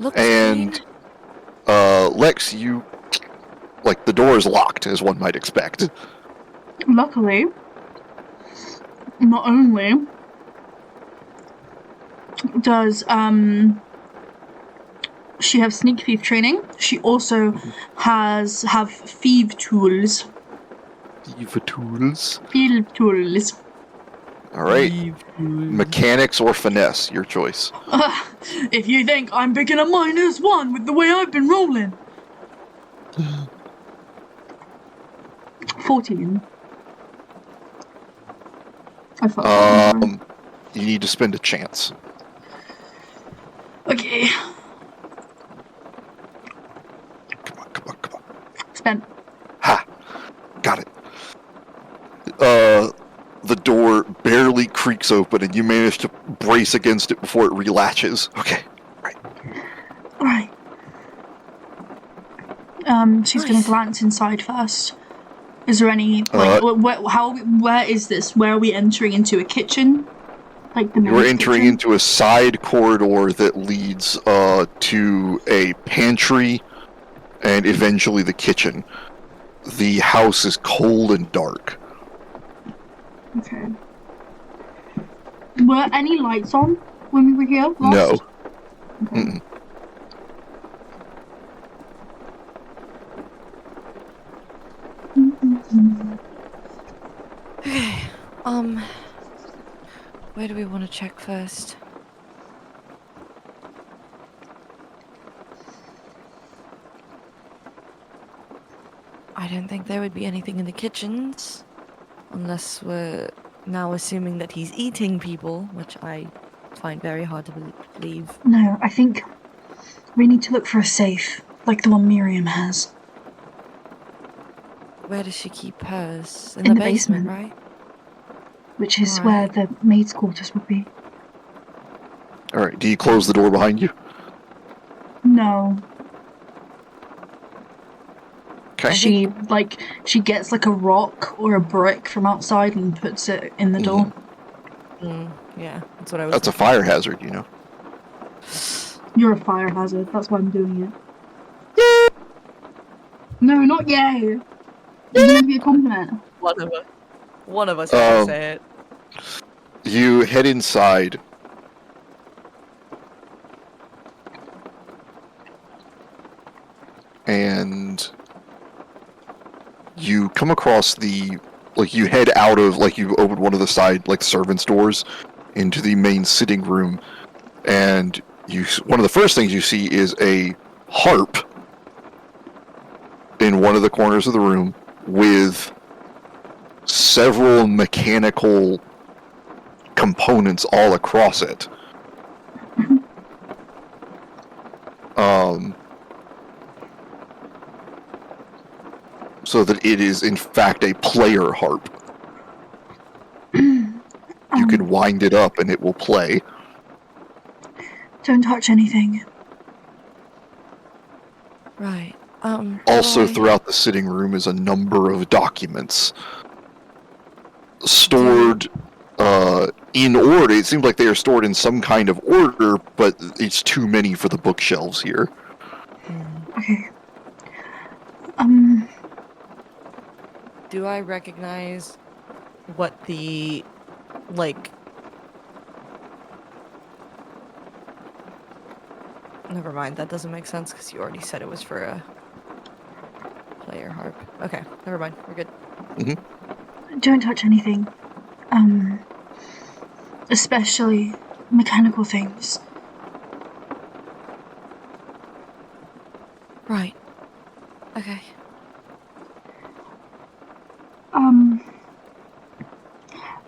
Looks And, clean. Lex, you... Like, the door is locked, as one might expect. Luckily, not only does she have sneak thief training, she also have thief tools. Eva tools. Thief tools. Alright. Mechanics or finesse, your choice. If you think I'm picking a -1 with the way I've been rolling. 14. I fucked up. You need to spend a chance. Okay. Come on, come on, come on. Spent. Ha! Got it. The door barely creaks open and you manage to brace against it before it relatches. Okay, right. Alright. She's gonna glance inside first. Is there any, like, where is this? Where are we entering into a kitchen? Like the You're main entering kitchen? into a side corridor that leads to a pantry and eventually the kitchen. The house is cold and dark. Okay. Were any lights on when we were here last? No. Okay. Mm-mm. Okay. Where do we want to check first? I don't think there would be anything in the kitchens. Unless we're now assuming that he's eating people, which I find very hard to believe. No, I think we need to look for a safe, like the one Miriam has. Where does she keep hers? In the basement. right? Which is where the maid's quarters would be. Alright, do you close the door behind you? No. Okay. She gets like a rock or a brick from outside and puts it in the door. Yeah, that's what I was That's a fire hazard, you know. You're a fire hazard, that's why I'm doing it. No, not yay! It's going to be a compliment. One of us has to say it. You head inside. And you come across you head out of, you open one of the side, servants' doors into the main sitting room. And one of the first things you see is a harp in one of the corners of the room with several mechanical components all across it. So that it is in fact a player harp. You can wind it up and it will play. Don't touch anything. Right. Also throughout the sitting room is a number of documents stored in order. It seems like they are stored in some kind of order, but it's too many for the bookshelves here. Okay. Do I recognize what the Never mind, that doesn't make sense because you already said it was for a player harp. Okay, never mind, we're good. Don't touch anything. Especially mechanical things. Right. Okay.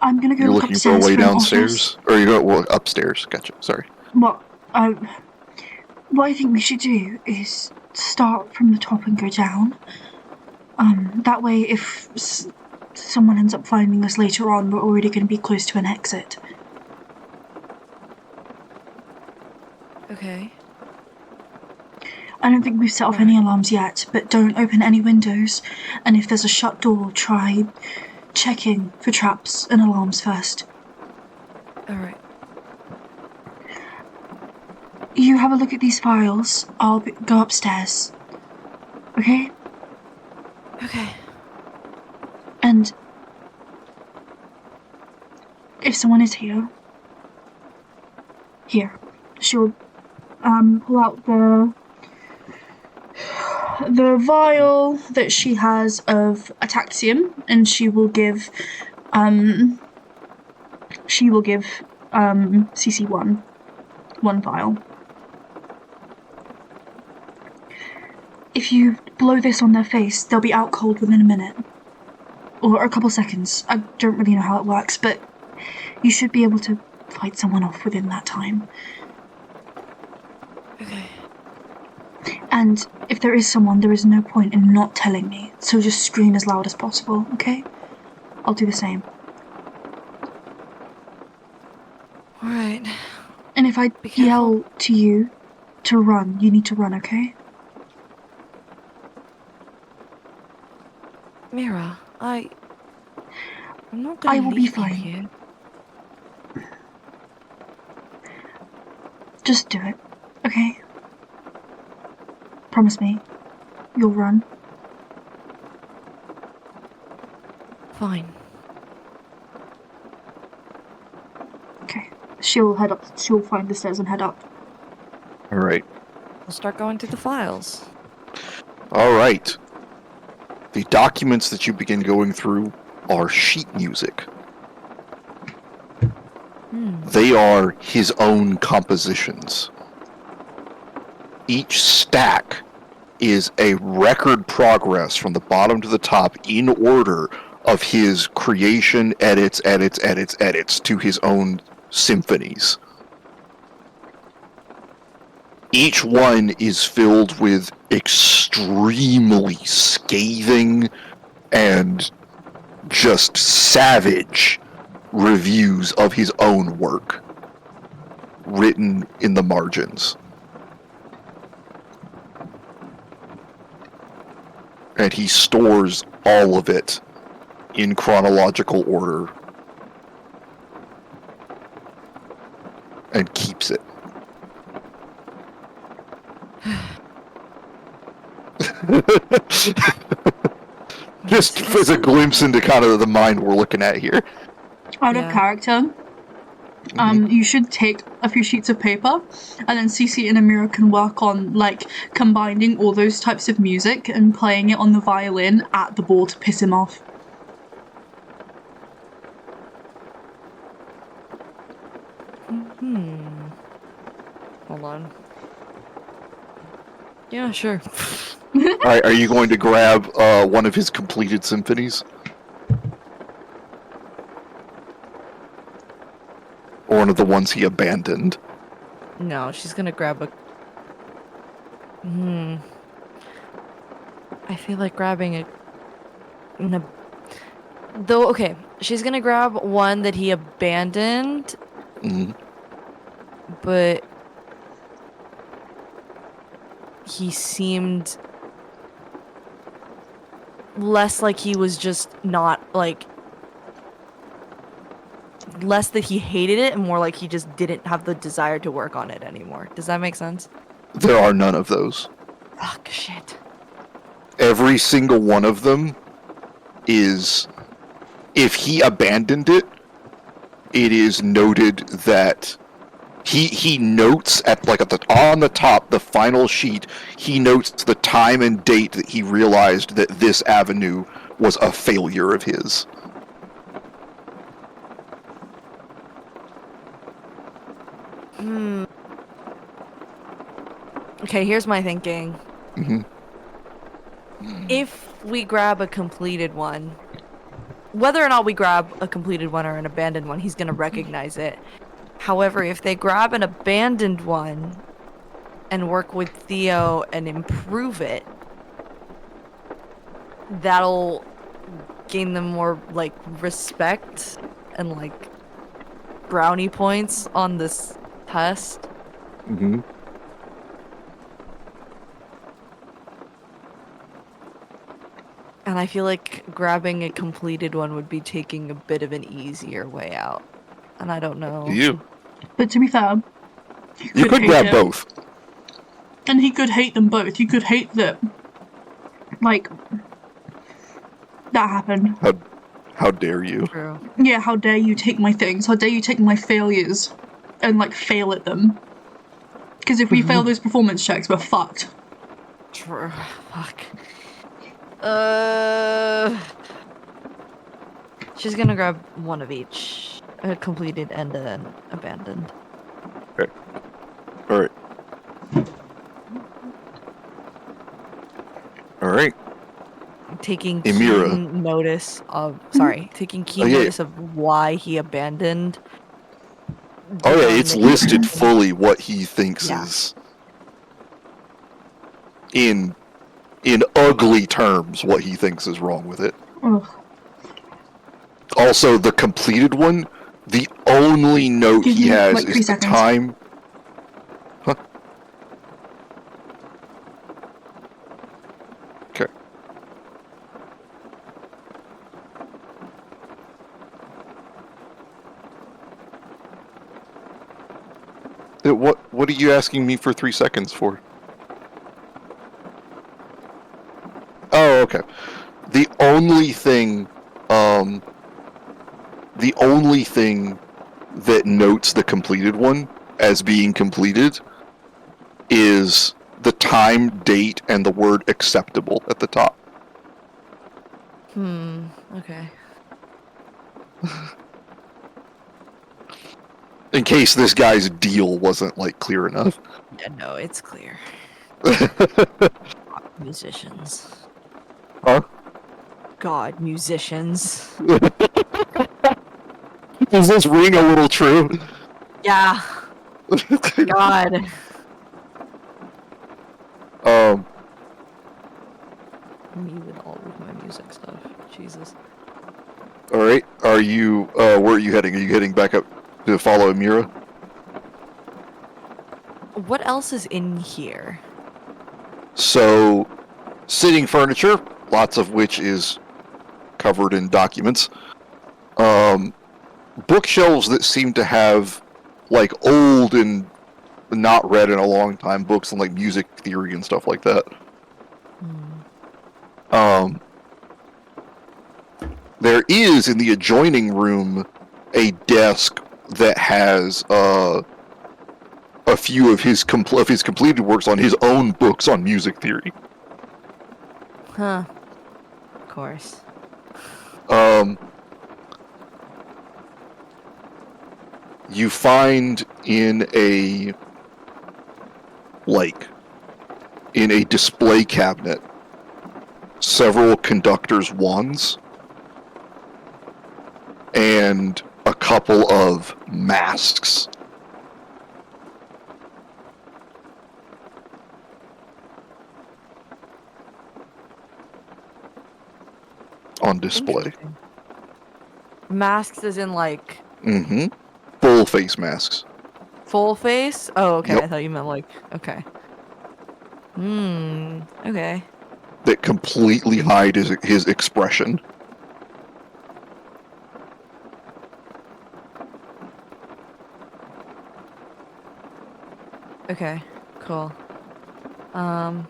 I'm gonna go You're look looking for a upstairs way for an downstairs? office. Or you go upstairs. Gotcha. Sorry. What I think we should do is start from the top and go down. That way if someone ends up finding us later on, we're already gonna be close to an exit. Okay. I don't think we've set off any alarms yet, but don't open any windows, and if there's a shut door, try checking for traps and alarms first. Alright. You have a look at these files, I'll go upstairs. Okay? Okay. And if someone is here, she'll pull out the vial that she has of ataxium, and she will give CC one vial. If you blow this on their face, they'll be out cold within a minute. Or a couple seconds. I don't really know how it works, but you should be able to fight someone off within that time. Okay. And if there is someone, there is no point in not telling me, so just scream as loud as possible, okay? I'll do the same. Alright. And if I yell to you to run, you need to run, okay? Mira, I'm not gonna I will be leave you fine. here. Just do it, okay? Promise me, you'll run. Fine. Okay. She'll find the stairs and head up. Alright. We'll start going through the files. Alright. The documents that you begin going through are sheet music. They are his own compositions. Each stack is a record progress from the bottom to the top in order of his creation, edits to his own symphonies. Each one is filled with extremely scathing and just savage reviews of his own work, written in the margins. And he stores all of it in chronological order and keeps it. Just as a glimpse into kind of the mind we're looking at here. Out of character, you should take a few sheets of paper, and then Cece and Emiera can work on, like, combining all those types of music and playing it on the violin at the ball to piss him off. Hold on. Yeah, sure. Alright, are you going to grab one of his completed symphonies? Or one of the ones he abandoned? No, she's gonna grab a... I feel like grabbing a... Though, okay, she's gonna grab one that he abandoned, but he seemed less like he was just not, like, less that he hated it and more like he just didn't have the desire to work on it anymore. Does that make sense? There are none of those. Fuck, shit. Every single one of them is, if he abandoned it, it is noted that he notes on the top, the final sheet, he notes the time and date that he realized that this avenue was a failure of his. Okay, here's my thinking. Mm-hmm. If we grab a completed one, whether or not we grab a completed one or an abandoned one, he's gonna recognize it. However, if they grab an abandoned one and work with Theo and improve it, that'll gain them more like respect and like brownie points on this test. Mm-hmm. And I feel like grabbing a completed one would be taking a bit of an easier way out. And I don't know. You But to be fair, could hate grab it. both. And he could hate them both. You could hate that, like, that happened. How dare you? True. Yeah, how dare you take my things? How dare you take my failures and, like, fail at them? Because if we fail those performance checks, we're fucked. True. Fuck. She's gonna grab one of each. A completed and an abandoned. Okay. Alright. Alright. Taking Emiera. keen notice of notice of why he abandoned. Oh yeah, it's listed fully what he thinks Yeah. is in ugly terms what he thinks is wrong with it. Ugh. Also, the completed one, the only note Give he me, has like, 3 is the seconds. time. Huh? Okay. What are you asking me for 3 seconds for? Oh, okay. The only thing that notes the completed one as being completed is the time, date, and the word acceptable at the top. Okay. In case this guy's deal wasn't, like, clear enough. Yeah, no, it's clear. Musicians. Huh? God, musicians. Does this ring a little true? Yeah. God. Me with all of my music stuff. Jesus. Alright. Are you, where are you heading? Are you heading back up to follow Emiera? What else is in here? So, sitting furniture, lots of which is covered in documents. Bookshelves that seem to have, like, old and not read in a long time books on, like, music theory and stuff like that. There is, in the adjoining room, a desk that has, a few of his completed works on his own books on music theory. Huh. Of course. You find in a display cabinet several conductor's wands and a couple of masks. On display. Interesting. Masks as in like Mm-hmm. Full face masks. full face? Oh, okay. Yep. I thought you meant like okay. Okay. That completely hide his expression. Okay. Cool. I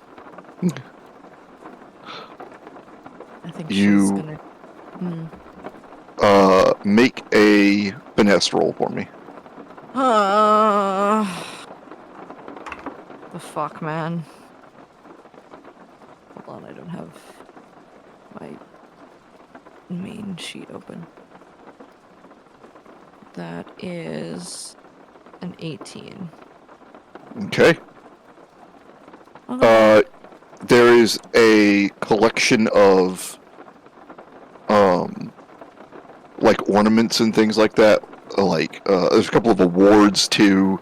think she's gonna. Make a finesse roll for me. The fuck, man? Hold on, I don't have my main sheet open. That is an 18. Okay. Okay. There is a collection of like ornaments and things like that. There's a couple of awards too.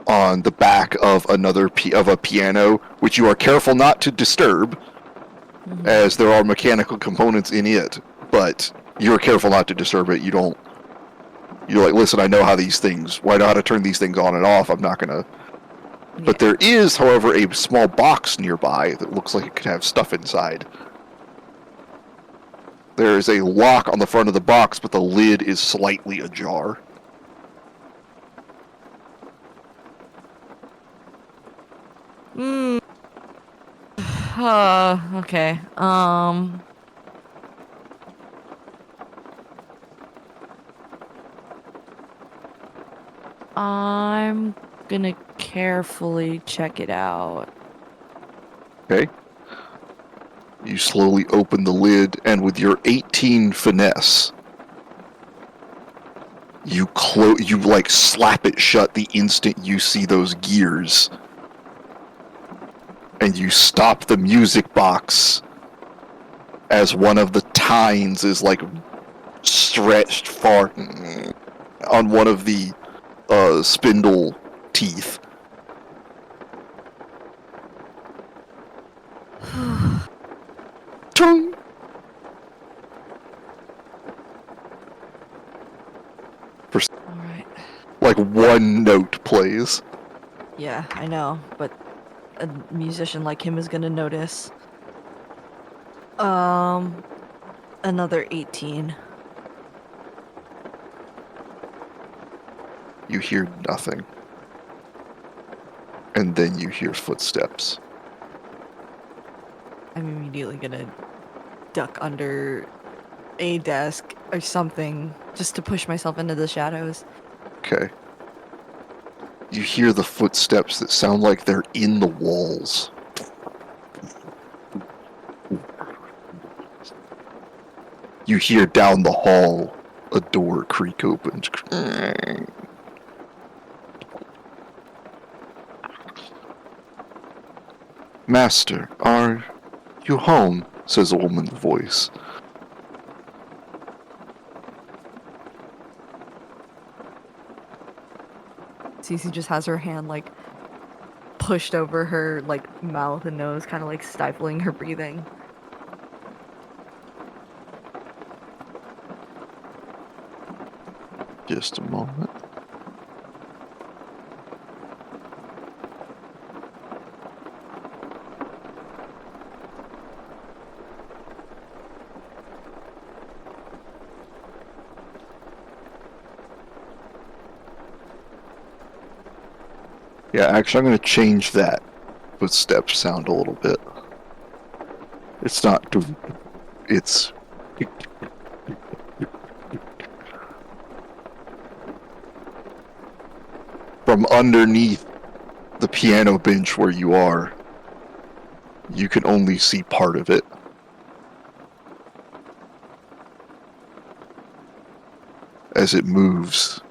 On the back of a piano, which you are careful not to disturb, as there are mechanical components in it. But you're careful not to disturb it. You're like, listen, I know how these things. Well, I know how to turn these things on and off. I'm not gonna. Yeah. But there is, however, a small box nearby that looks like it could have stuff inside. There is a lock on the front of the box, but the lid is slightly ajar. Okay. I'm gonna carefully check it out. Okay. You slowly open the lid, and with your 18 finesse, you like slap it shut the instant you see those gears. And you stop the music box as one of the tines is like stretched far on one of the spindle teeth. Chung! Alright. Like one note plays. Yeah, I know, but a musician like him is gonna notice. Another 18. You hear nothing. And then you hear footsteps. I'm immediately gonna duck under a desk or something just to push myself into the shadows. Okay. You hear the footsteps that sound like they're in the walls. You hear down the hall a door creak open. Master, are you home? Says a woman's voice. Cece just has her hand like pushed over her like mouth and nose, kind of like stifling her breathing. Just a moment. Yeah, actually, I'm going to change that footstep sound a little bit. It's not... It's... From underneath the piano bench where you are, you can only see part of it. As it moves.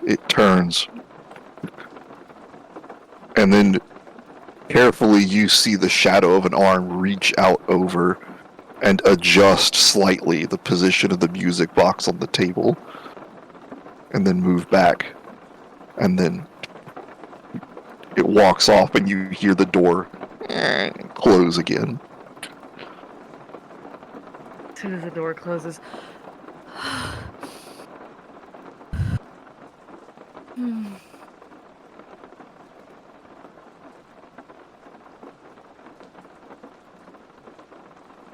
It turns. And then carefully you see the shadow of an arm reach out over and adjust slightly the position of the music box on the table. And then move back. And then it walks off and you hear the door close again. As soon as the door closes.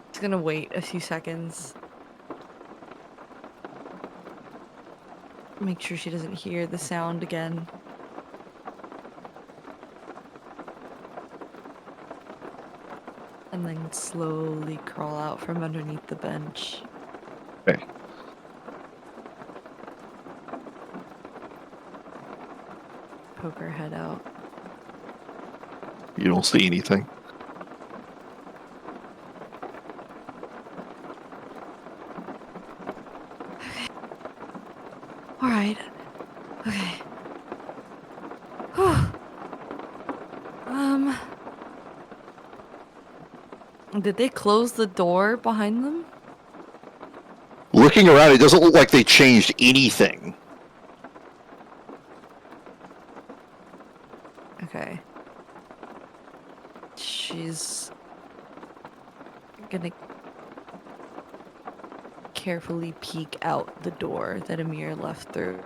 Just gonna wait a few seconds. Make sure she doesn't hear the sound again. And then slowly crawl out from underneath the bench. Okay. Poke her head out. You don't see anything. Alright. Okay. Whew. Did they close the door behind them? Looking around, it doesn't look like they changed anything. Okay. She's gonna carefully peek out the door that Emiera left through.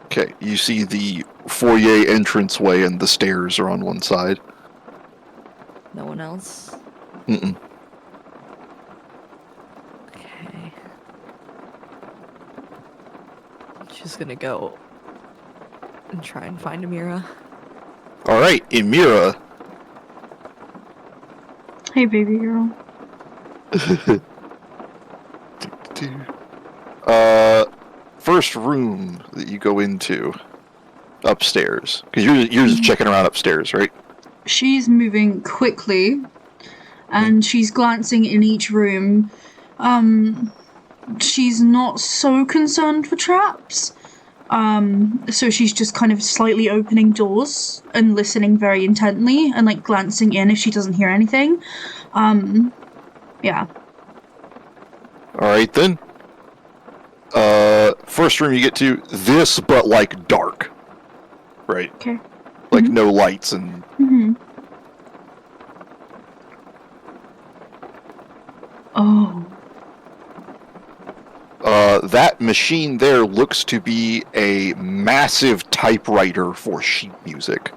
Okay, you see the foyer entranceway and the stairs are on one side. No one else? Mm-mm. Okay. She's gonna go and try and find Emiera. Alright, Emiera. Hey, baby girl. First room that you go into upstairs, because you're just checking around upstairs, right? She's moving quickly, and she's glancing in each room. She's not so concerned for traps. So she's just kind of slightly opening doors and listening very intently and like glancing in if she doesn't hear anything. Yeah. Alright then. First room you get to, this but like dark. Right? Okay. Like no lights and... Mm-hmm. Oh. That machine there looks to be a massive typewriter for sheet music.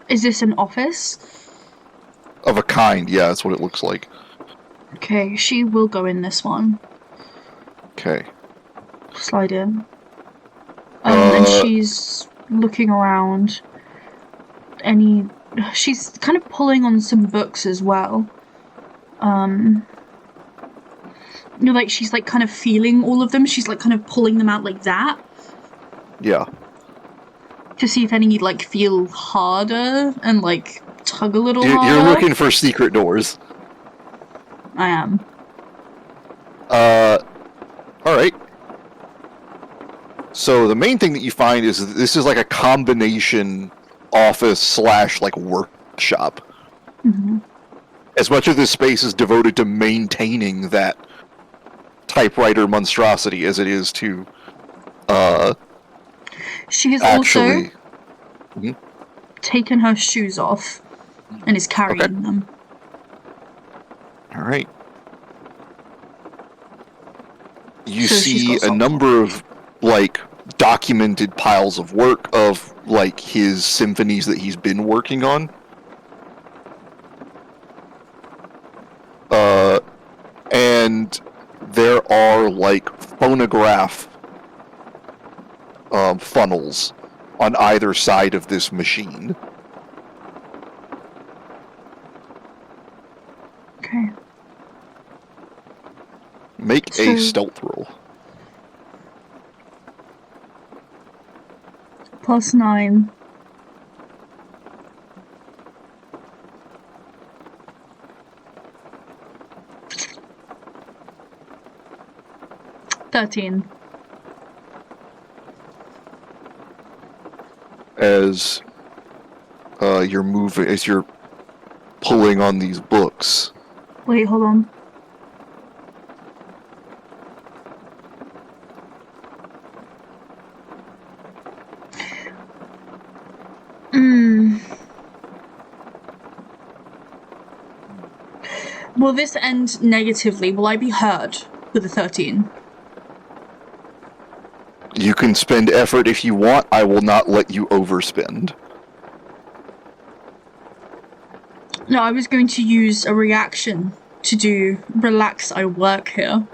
Is this an office? Of a kind, yeah, that's what it looks like. Okay, she will go in this one. Okay. Slide in. And she's looking around. She's kind of pulling on some books as well. Like she's like kind of feeling all of them. She's like kind of pulling them out like that. Yeah. To see if any like feel harder and like tug a little harder. You're looking for secret doors. I am. Alright. So the main thing that you find is that this is like a combination office slash like workshop. Mm-hmm. As much of this space is devoted to maintaining that typewriter monstrosity as it is to She has actually also taken her shoes off and is carrying them. Alright. You So she's see got a some- number of like documented piles of work of like his symphonies that he's been working on. And there are like phonograph funnels on either side of this machine. Okay. Make So- a stealth roll. +9. $13. As you're moving, as you're pulling on these books. Wait, hold on. Will this end negatively? Will I be heard with a 13? You can spend effort if you want. I will not let you overspend. No, I was going to use a reaction to do relax, I work here.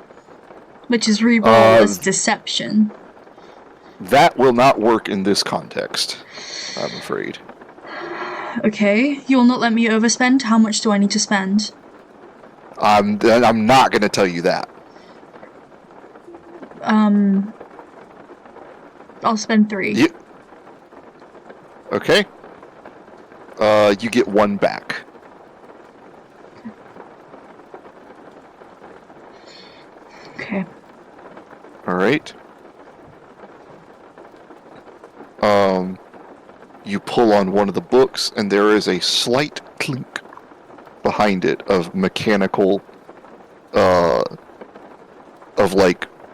Which is reroll as deception. That will not work in this context, I'm afraid. Okay, you'll not let me overspend? How much do I need to spend? I'm not going to tell you that. I'll spend 3. You, okay. You get 1 back. Okay. All right. You pull on one of the books, and there is a slight clink behind it of mechanical,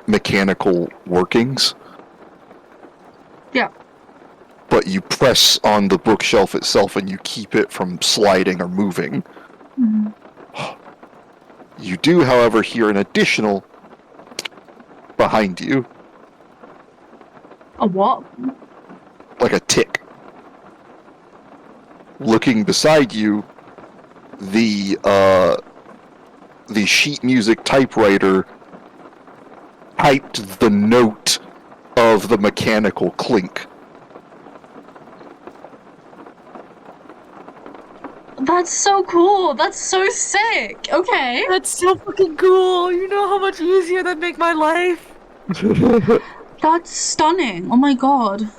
mechanical workings. Yeah. But you press on the bookshelf itself, and you keep it from sliding or moving. Mhm. You do, however, hear an additional behind you, A what? like a tick. Looking beside you, the sheet music typewriter typed the note of the mechanical clink. That's so cool. That's so sick. Okay. That's so fucking cool. You know how much easier that'd make my life? That's stunning. Oh my god.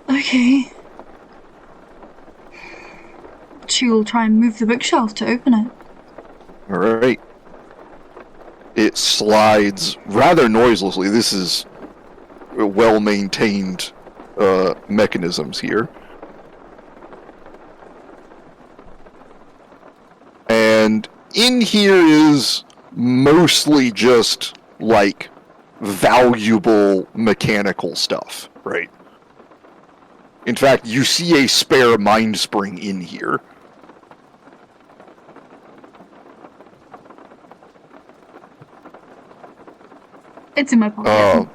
Okay. She'll try and move the bookshelf to open it. Alright. It slides rather noiselessly. This is well-maintained mechanisms here. And in here is mostly just, like, valuable mechanical stuff, right? In fact, you see a spare mind spring in here. It's in my pocket.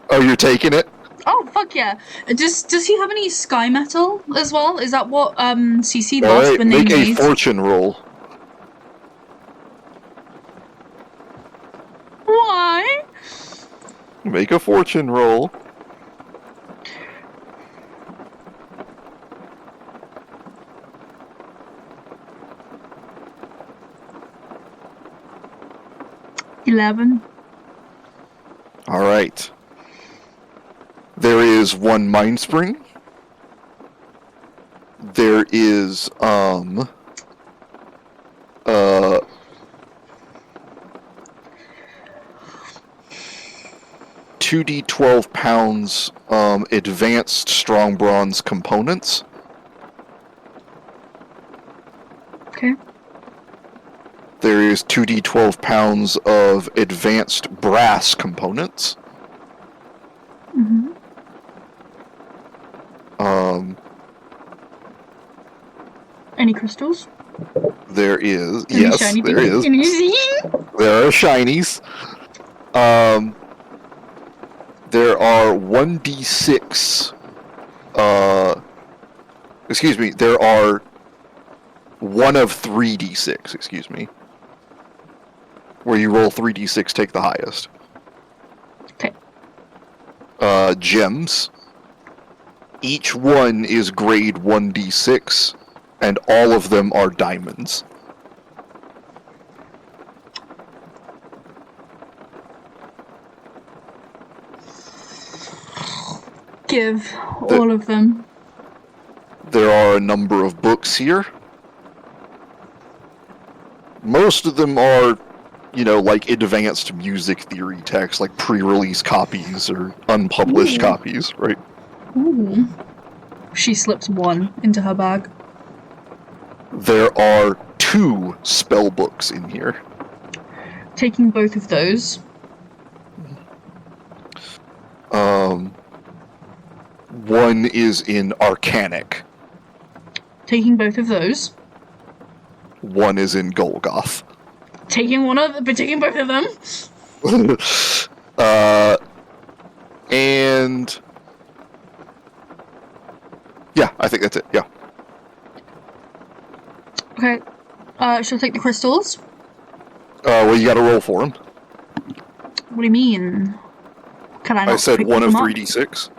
Oh, you're taking it? Oh, fuck yeah. Does he have any sky metal as well? Is that what Cece lost Alright, when they make a made? fortune roll. Why? Make a fortune roll. $11. Alright. There is 1 mind spring. There is, 2d12 pounds, advanced strong bronze components. Okay. There is 2d12 pounds of advanced brass components. Mm-hmm. Any crystals? There is, Any yes, shiny there things? is. There are shinies. There are 1d6. Excuse me. There are 1 of 3d6. Excuse me. Where you roll 3d6, take the highest. Okay. Gems. Each one is grade 1d6, and all of them are diamonds. Give all of them. There are a number of books here. Most of them are, like advanced music theory texts, like pre-release copies or unpublished copies, right? Ooh. She slips 1 into her bag. There are 2 spell books in here. Taking both of those. One is in Arcanic. Taking both of those. One is in Golgoth. Taking both of them. And yeah, I think that's it. Yeah. Okay. She'll take the crystals. Well, you got to roll for them. What do you mean? Can I not I said pick one of them up? 3d6.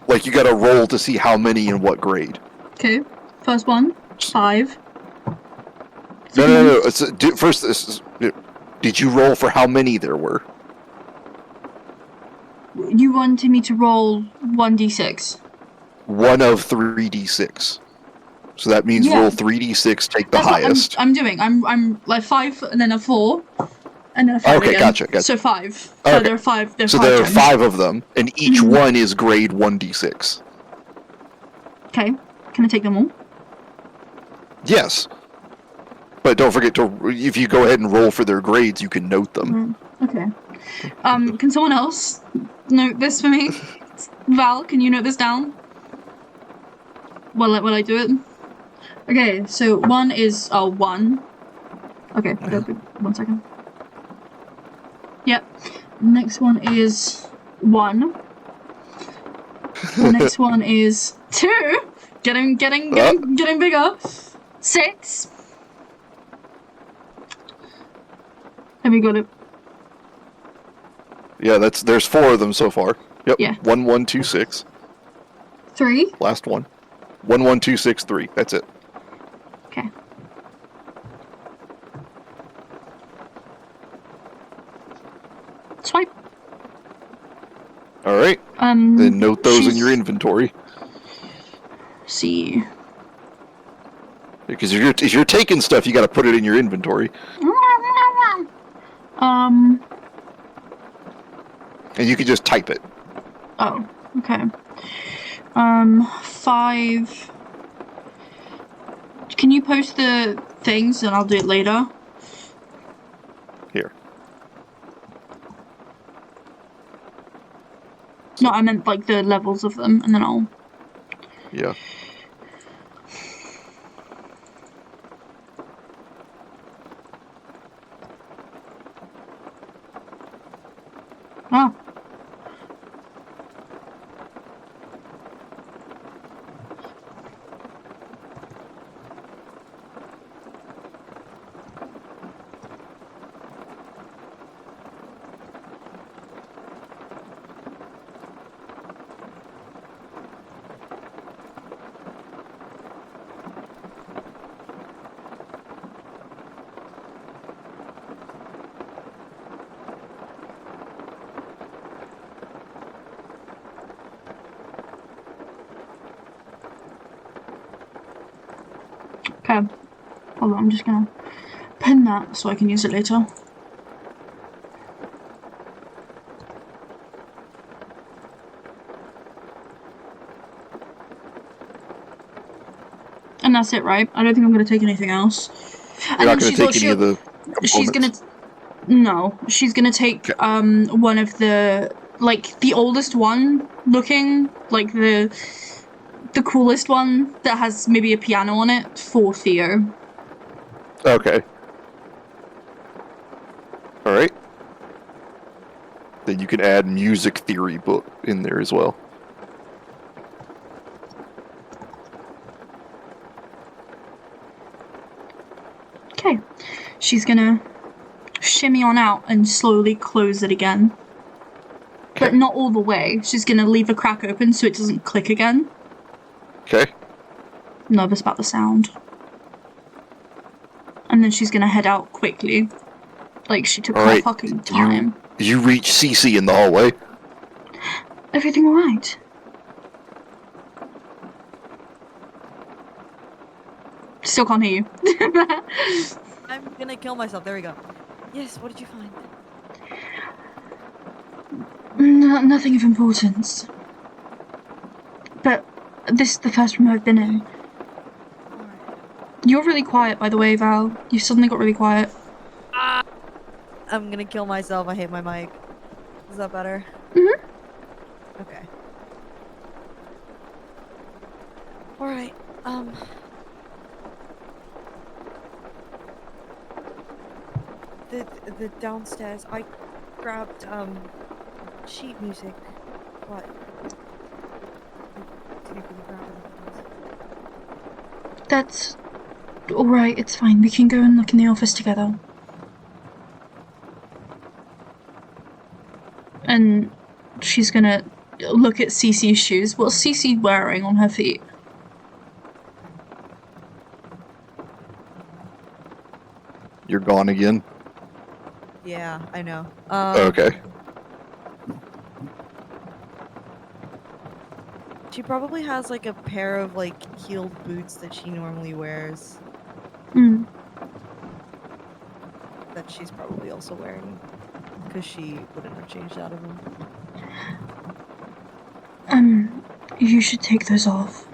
Like, you gotta roll to see how many and what grade. Okay. First one, 5. No. It's, first, did you roll for how many there were? You wanted me to roll 1d6. One of 3d6. So that means Yeah. roll 3d6, take the That's highest. what I'm doing. I'm like 5 and then a 4 and then a 5 Okay, again. gotcha. So 5. So Okay. there are 5. So 5 there are gems. 5 of them, and each Mhm. one is grade 1d6. Okay. Can I take them all? Yes. But don't forget to, if you go ahead and roll for their grades, you can note them. Okay. Can someone else note this for me? Val, can you note this down? While I do it? Okay, so 1 is 1. Okay, 1 second. Yep. Next one is 1. The next one is 2. Getting bigger. 6. Have you got it? Yeah, there's 4 of them so far. Yep. Yeah. 1, 1, 2, 6. 3. Last one. 1, 1, 2, 6, 3. That's it. Okay. Swipe. All right. Then note those in your she's- inventory. See. Because if you're taking stuff, you got to put it in your inventory, and you can just type it. Oh, okay. 5. Can you post the things and I'll do it later? Here. No, I meant like the levels of them, and then I'll. Yeah. Ah. Okay. Hold on, I'm just gonna pin that so I can use it later. And that's it, right? I don't think I'm gonna take anything else. You're not going to take any of the She's gonna. components? No, she's gonna take Okay. one of the the oldest one looking, like the coolest one that has maybe a piano on it for Theo. Okay. All right. Then you can add music theory book in there as well. Okay, she's gonna shimmy on out and slowly close it again. But not all the way. She's gonna leave a crack open so it doesn't click again. Okay. Nervous about the sound. And then she's gonna head out quickly. Like she took All her right. fucking time. You reach Cece in the hallway. Everything alright? Still can't hear you. I'm gonna kill myself. There we go. Yes, what did you find? Nothing of importance. But this is the first room I've been in. Alright. You're really quiet, by the way, Val. You suddenly got really quiet. I'm gonna kill myself. I hate my mic. Is that better? Mhm. Okay. Alright, the downstairs, I grabbed, sheet music. What? Did you grab anything else? That's alright, it's fine. We can go and look in the office together. she's gonna look at Cece's shoes. What's Cece wearing on her feet? You're gone again. Yeah, I know. Okay. She probably has like a pair of like heeled boots that she normally wears Hmm. that she's probably also wearing because she wouldn't have changed out of them. You should take those off.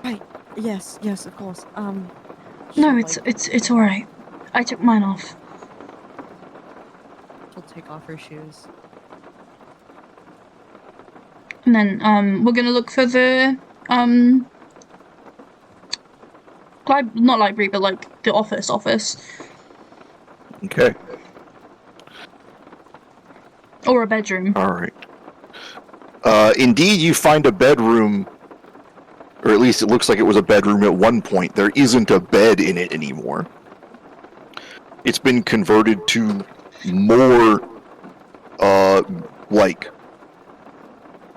Right. Yes, of course. No, she'll, it's alright. I took mine off. she'll take off her shoes. And then we're gonna look for the not library, but like the office. Okay. Or a bedroom. All right. Indeed, you find a bedroom, or at least it looks like it was a bedroom at one point. There isn't a bed in it anymore. It's been converted to more, like,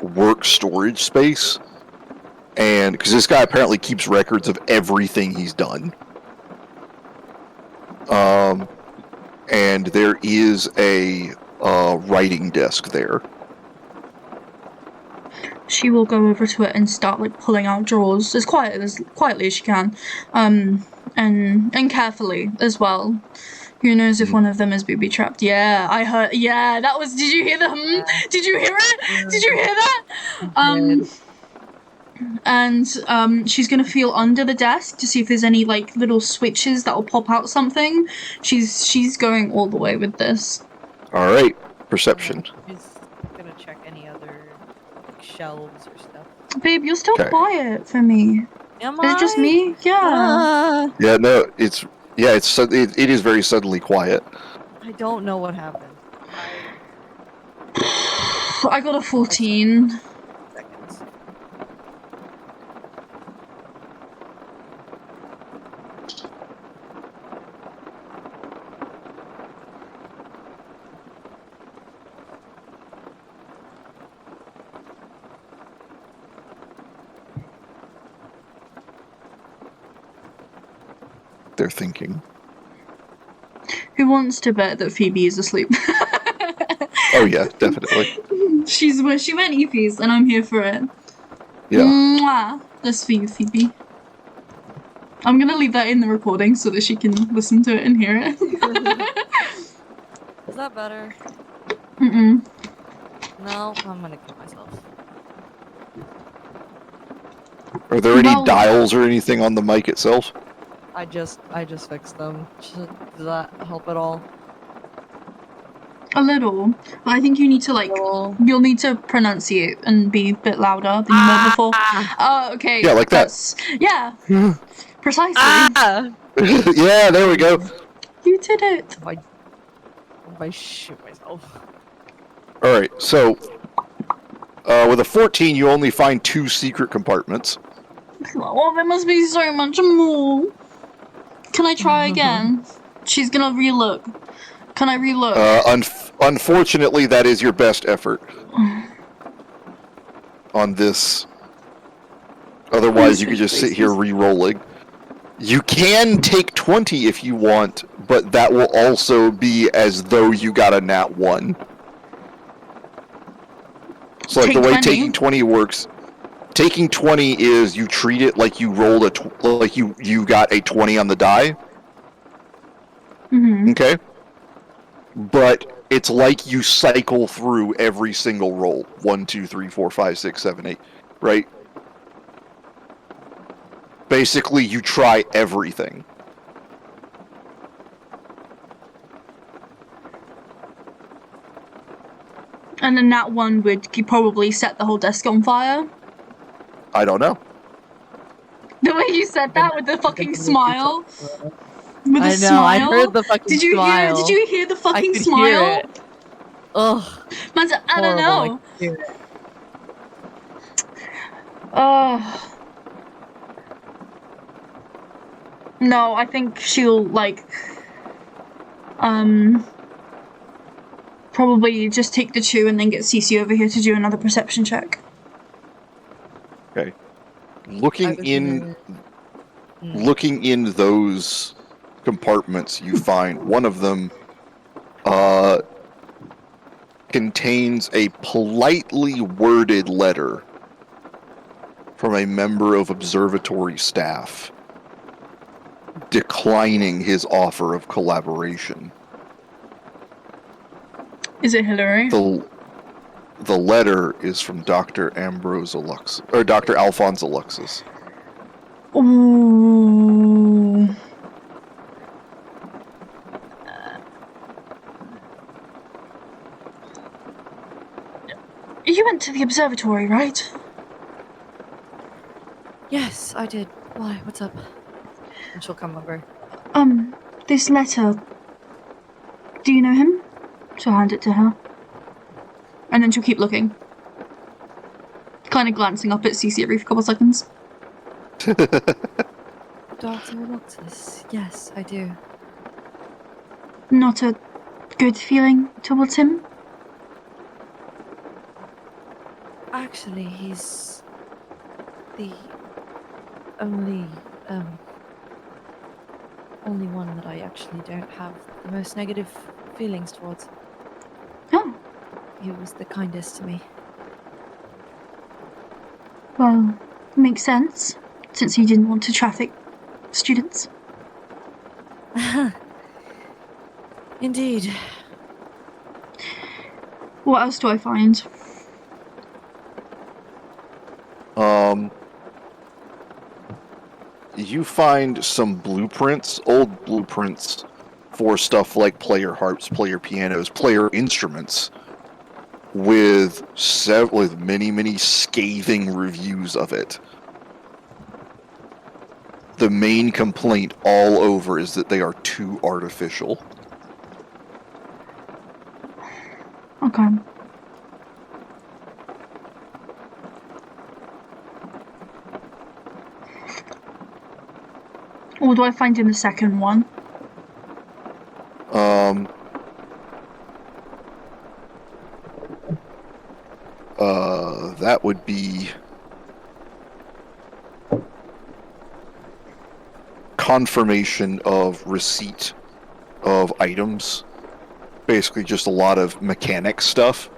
work storage space. And, because this guy apparently keeps records of everything he's done. And there is a, writing desk there. She will go over to it and start like pulling out drawers as quietly as she can, and carefully as well. Who knows if one of them is booby trapped? Yeah, I heard. Yeah, that was. Did you hear them? Did you hear it? Did you hear that? And she's gonna feel under the desk to see if there's any like little switches that will pop out something. She's going all the way with this. All right, perception. She's gonna check any other like, shelves or stuff. Babe, you're still Okay. quiet for me. Am Is it just me? Yeah. Yeah, no, it is very suddenly quiet. I don't know what happened. I got a 14. Seconds. They're thinking. Who wants to bet that Phoebe is asleep? Oh yeah, definitely. She went Eepees, and I'm here for it. Yeah. Mwah. That's for you, Phoebe. I'm gonna leave that in the recording so that she can listen to it and hear it. Is that better? Mm-mm. No, I'm gonna kill myself. Are there any Well- dials or anything on the mic itself? I just fixed them. Does that help at all? A little. But I think you need to, like, Little. you'll need to pronunciate and be a bit louder than you were before. Oh, okay. Yeah, like that. Yeah. Precisely. Yeah, there we go. You did it. If I shoot myself. All right, so with a 14, you only find 2 secret compartments. Oh, there must be so much more. Can I try again? She's gonna relook. Can I relook? Unfortunately, that is your best effort on this. Otherwise, you could just sit here re-rolling. You can take 20 if you want, but that will also be as though you got a nat 1. So, like, Take the way 20? taking 20 works, taking 20 is you treat it like you rolled like you got a 20 on the die. Mm-hmm. Okay? But it's like you cycle through every single roll. 1, 2, 3, 4, 5, 6, 7, 8. Right? Basically, you try everything. And then that one would probably set the whole desk on fire. I don't know. The way you said that with the fucking smile. With I a know. smile. I heard the fucking smile. Did you hear the fucking I could smile? hear it. Ugh. Man said, I don't Horrible. know. I could hear it. No, I think she'll like probably just take the 2 and then get Cece over here to do another perception check. Okay. I Looking was in gonna- looking in those compartments, you find one of them contains a politely worded letter from a member of observatory staff declining his offer of collaboration. Is it Hillary? The letter is from Dr. Ambrose Alux or Dr. Alphonse Alexis. Ooh. You went to the observatory, right? Yes, I did. Why? What's up? And she'll come over. This letter. Do you know him? She'll hand it to her. And then she'll keep looking. Kind of glancing up at Cece every couple seconds. Dr. Alexis. Yes, I do. Not a good feeling towards him? Actually, he's the only one that I actually don't have the most negative feelings towards. Oh, He was the kindest to me. well, makes sense, since he didn't want to traffic students. Indeed. What else do I find? You find some blueprints, old blueprints for stuff like player harps, player pianos, player instruments, with many scathing reviews of it. The main complaint all over is that they are too artificial. Okay. What do I find in the second one? That would be confirmation of receipt of items. Basically just a lot of mechanic stuff.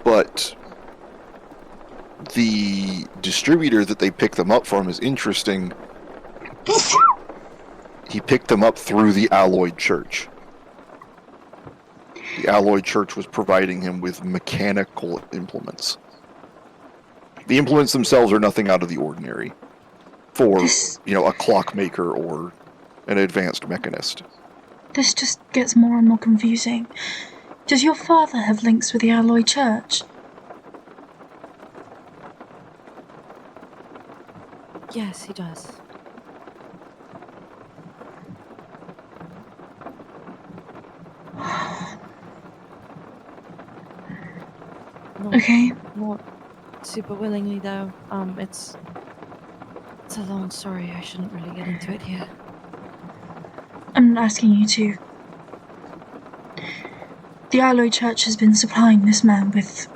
But the distributor that they picked them up from is interesting. He picked them up through the Alloyed Church. The Alloyed Church was providing him with mechanical implements. The implements themselves are nothing out of the ordinary for, a clockmaker or an advanced mechanist. This just gets more and more confusing. Does your father have links with the Alloy Church? Yes, he does. Okay. Not super willingly, though. It's a long story. I shouldn't really get into it here. I'm not asking you to. The Alloy Church has been supplying this man with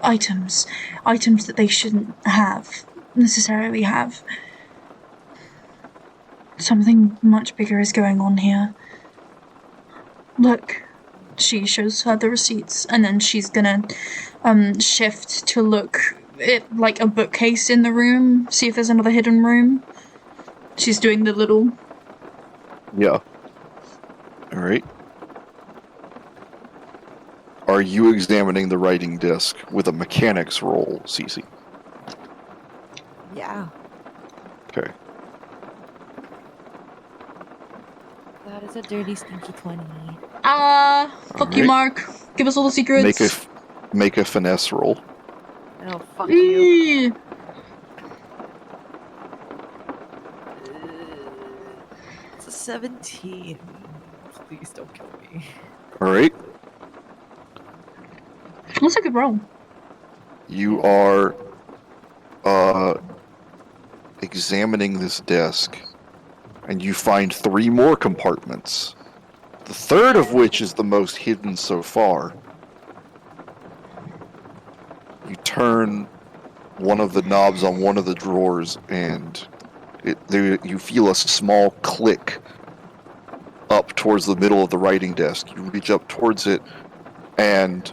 items that they shouldn't necessarily have. Something much bigger is going on here. Look, she shows her the receipts, and then she's gonna shift to look at like a bookcase in the room, see if there's another hidden room. She's doing the little. Yeah. Alright. Are you examining the writing disc with a mechanics roll, Cece? Yeah. Okay. That is a dirty, stinky 20. Fuck you, Alright. Mark. Give us all the secrets. Make a finesse roll. Oh, fuck you. Eee. It's a 17. Please don't kill me. Alright. That's a good roll. You are examining this desk, and you find 3 more compartments The third of which is the most hidden so far. You turn one of the knobs on one of the drawers, and you feel a small click up towards the middle of the writing desk. You reach up towards it, and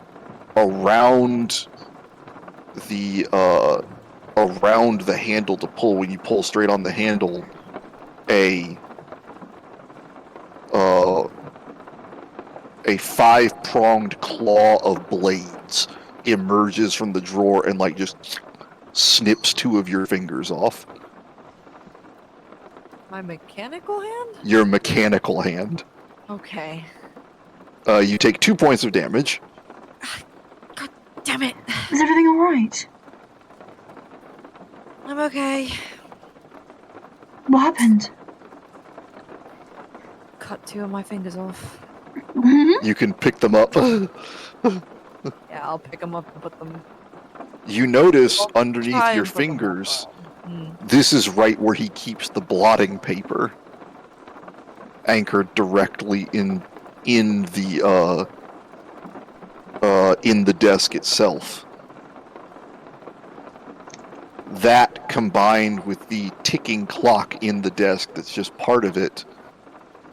around the handle to pull, when you pull straight on the handle, a 5-pronged claw of blades emerges from the drawer and just snips 2 of your fingers off. My mechanical hand? Your mechanical hand. Okay. You take 2 points of damage. God damn it. Is everything alright? I'm okay. What happened? Cut 2 of my fingers off. You can pick them up. Yeah, I'll pick them up and put them. You notice I'll underneath try your and put them back fingers, on. this is right where he keeps the blotting paper, anchored directly in the desk itself. That, combined with the ticking clock in the desk that's just part of it,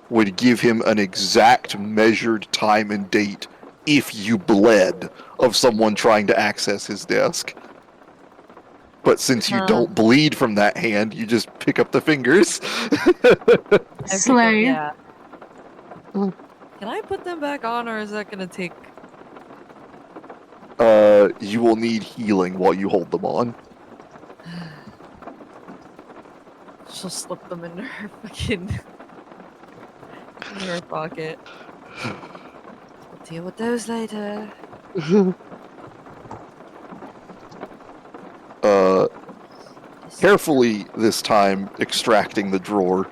would give him an exact measured time and date if you bled of someone trying to access his desk. But since you don't bleed from that hand, you just pick up the fingers. Slay. Yeah. Can I put them back on, or is that gonna take? You will need healing while you hold them on. She'll slip them into her fucking in her pocket. We'll deal with those later. Carefully this time extracting the drawer,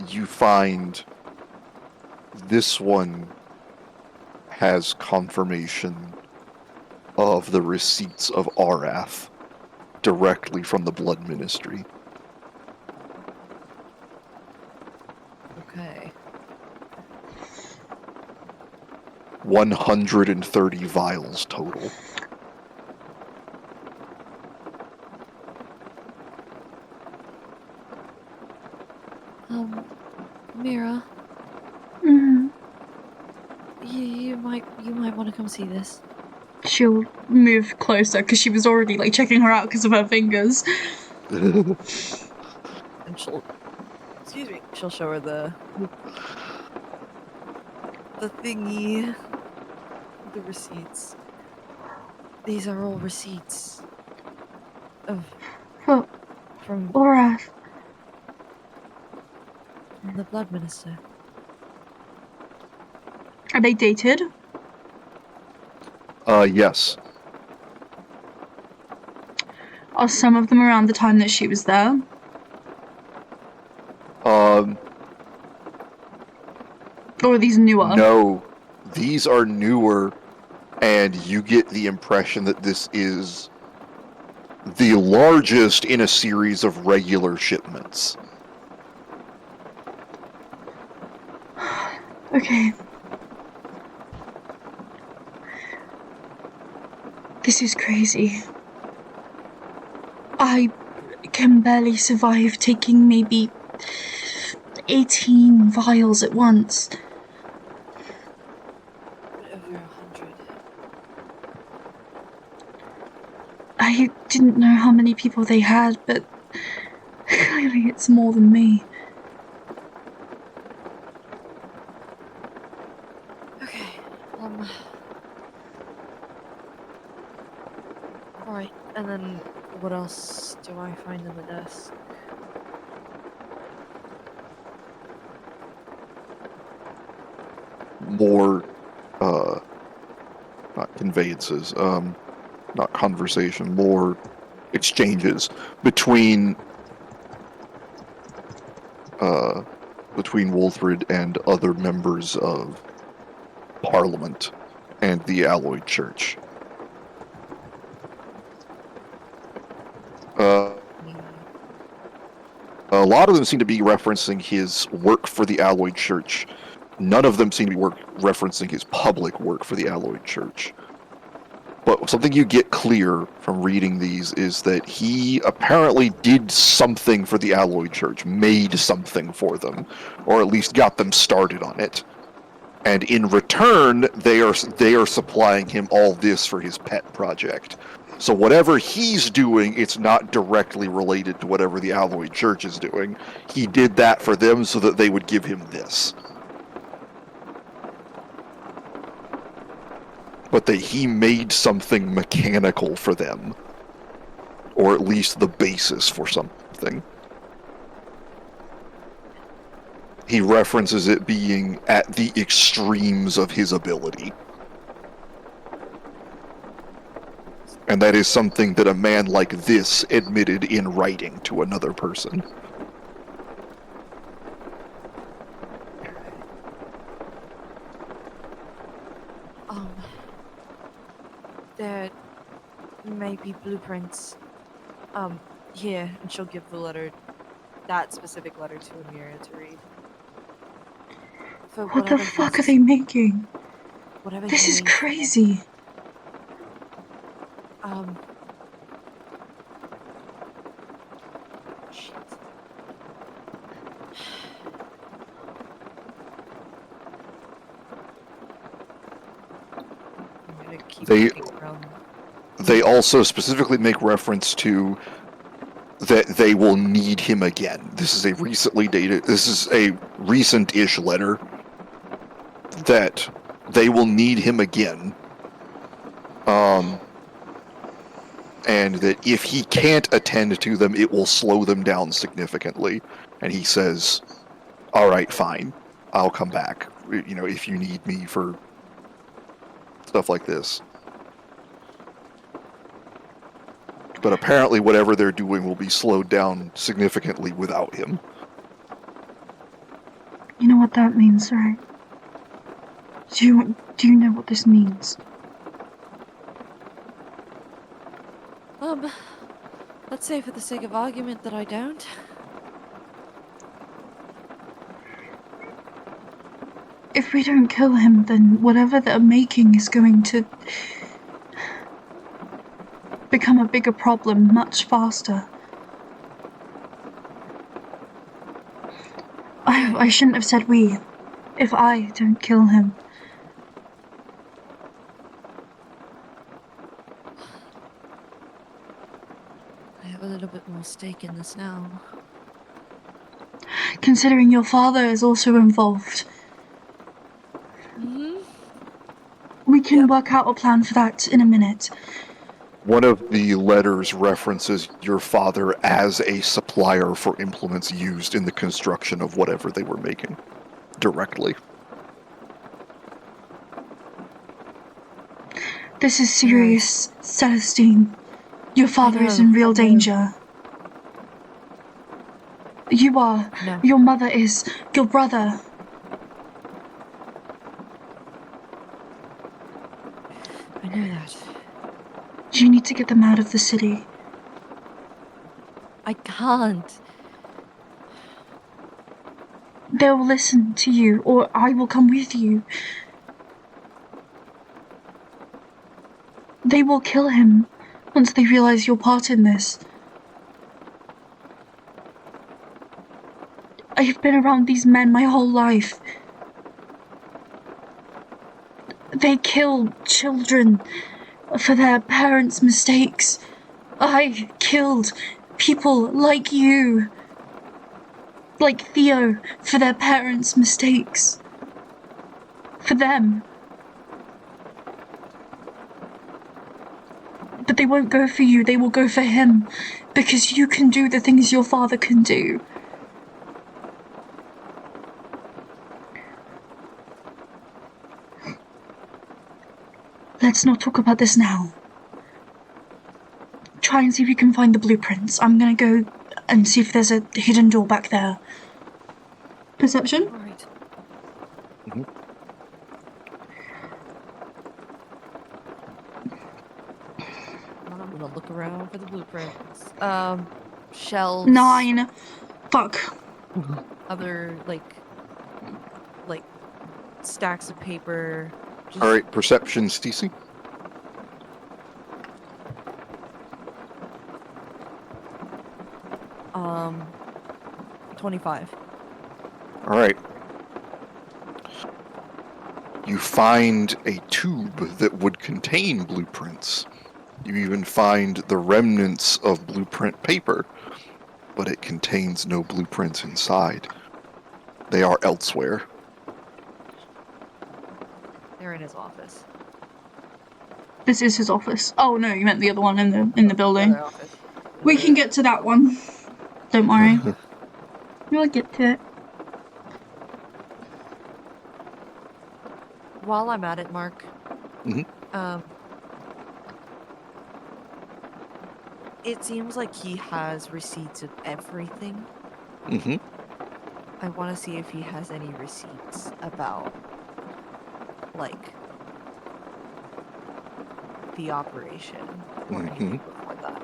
you find this one has confirmation of the receipts of Arath directly from the Blood Ministry. Okay. 130 vials total. Mira, Mm. you might want to come see this. She'll move closer because she was already checking her out because of her fingers. And she'll show her the thingy, the receipts. These are all receipts But from Orath, the Blood Minister. are they dated? Yes. Are some of them around the time that she was there? Or are these newer? No, these are newer, and you get the impression that this is the largest in a series of regular shipments. Okay. This is crazy. I can barely survive taking maybe 18 vials at once. Over 100. I didn't know how many people they had, but clearly it's more than me. Okay. Alright, and then what else do I find in the desk? More, not conveyances, not conversation, more exchanges between Wolfred and other members of Parliament and the Alloyed Church. lot of them seem to be referencing his work for the Alloyed Church. None of them seem to be referencing his public work for the Alloyed Church. But something you get clear from reading these is that he apparently did something for the Alloyed Church, made something for them, or at least got them started on it. And in return, they are supplying him all this for his pet project. So whatever he's doing, it's not directly related to whatever the Alloyed Church is doing. He did that for them so that they would give him this. But that he made something mechanical for them. Or at least the basis for something. He references it being at the extremes of his ability. And that is something that a man like this admitted in writing to another person. There may be blueprints. Here, and she'll give the letter, that specific letter to Emiera to read. For What the whatever fuck are he's- they making? Whatever This he is made for them. crazy. Shit. I'm gonna keep They- looking around. They also specifically make reference to that they will need him again. This is a recent-ish letter that they will need him again. And that if he can't attend to them, it will slow them down significantly. And he says, all right, fine, I'll come back, if you need me for stuff like this. But apparently whatever they're doing will be slowed down significantly without him. You know what that means, right? Do you know what this means? Let's say for the sake of argument that I don't. If we don't kill him, then whatever they're making is going to become a bigger problem much faster. I shouldn't have said we. If I don't kill him. I have a little bit more stake in this now. Considering your father is also involved. Mm-hmm. We can Yep. work out a plan for that in a minute. One of the letters references your father as a supplier for implements used in the construction of whatever they were making. Directly. This is serious, Celestine. Your father is know, in real I know. danger. You are. No. Your mother is. Your brother. I know that. You need to get them out of the city. I can't. They'll listen to you, or I will come with you. They will kill him once they realize your part in this. I have been around these men my whole life. They kill children for their parents' mistakes. I killed people like you, like Theo, for their parents' mistakes. For them. But they won't go for you, they will go for him, because you can do the things your father can do. Let's not talk about this now. Try and see if you can find the blueprints. I'm gonna go and see if there's a hidden door back there. Perception? Alright. I'm gonna look around for the blueprints. Shelves. 9. Fuck. Other like stacks of paper. Just, All right, perception, Cece. um, 25. All right. You find a tube that would contain blueprints. You even find the remnants of blueprint paper, but it contains no blueprints inside. They are elsewhere. They're in his office. This is his office. Oh no, you meant the other one in the building. Other office. We can get to that one. Don't worry. We'll get to it. While I'm at it, Mark. Mhm. It seems like he has receipts of everything. Mm-hmm. I want to see if he has any receipts about, like, the operation or anything before that.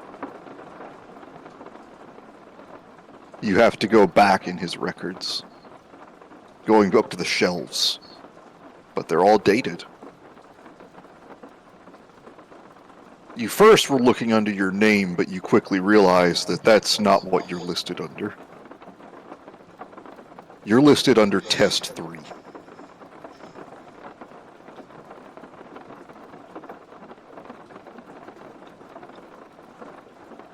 You have to go back in his records. Going up to the shelves. But they're all dated. You first were looking under your name, but you quickly realized that that's not what you're listed under. You're listed under Test 3.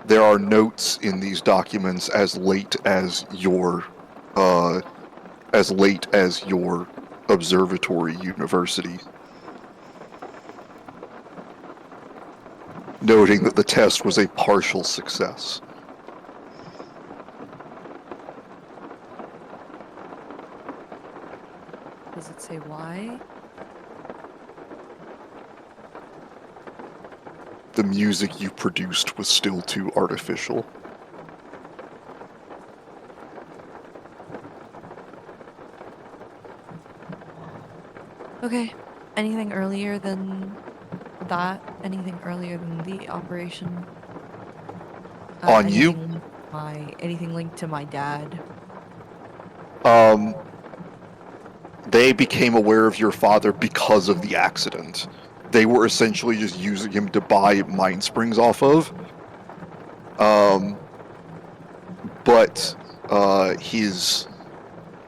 There are notes in these documents as late as your observatory university, noting that the test was a partial success. Does it say why? The music you produced was still too artificial. Okay. Anything earlier than that? Anything earlier than the operation? On you? Anything linked to my dad? They became aware of your father because of the accident. They were essentially just using him to buy mind springs off of. But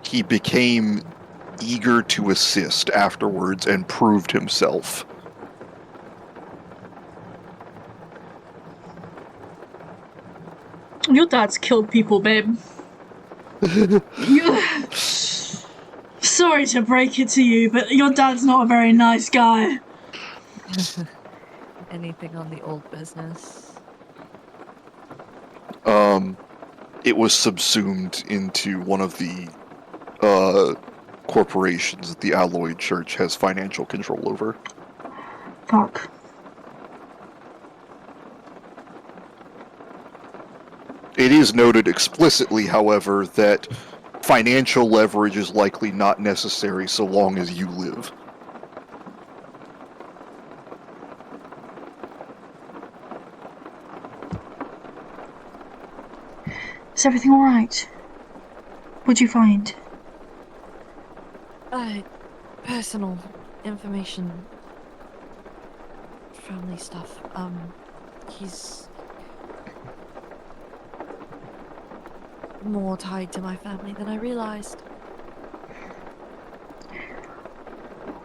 he became eager to assist afterwards and proved himself. Your dad's killed people, babe. Sorry to break it to you, but your dad's not a very nice guy. Anything on the old business? It was subsumed into one of the corporations that the Alloy Church has financial control over. Fuck. It is noted explicitly, however, that financial leverage is likely not necessary so long as you live. Is everything alright? What'd you find? Personal information. Family stuff. He's more tied to my family than I realized.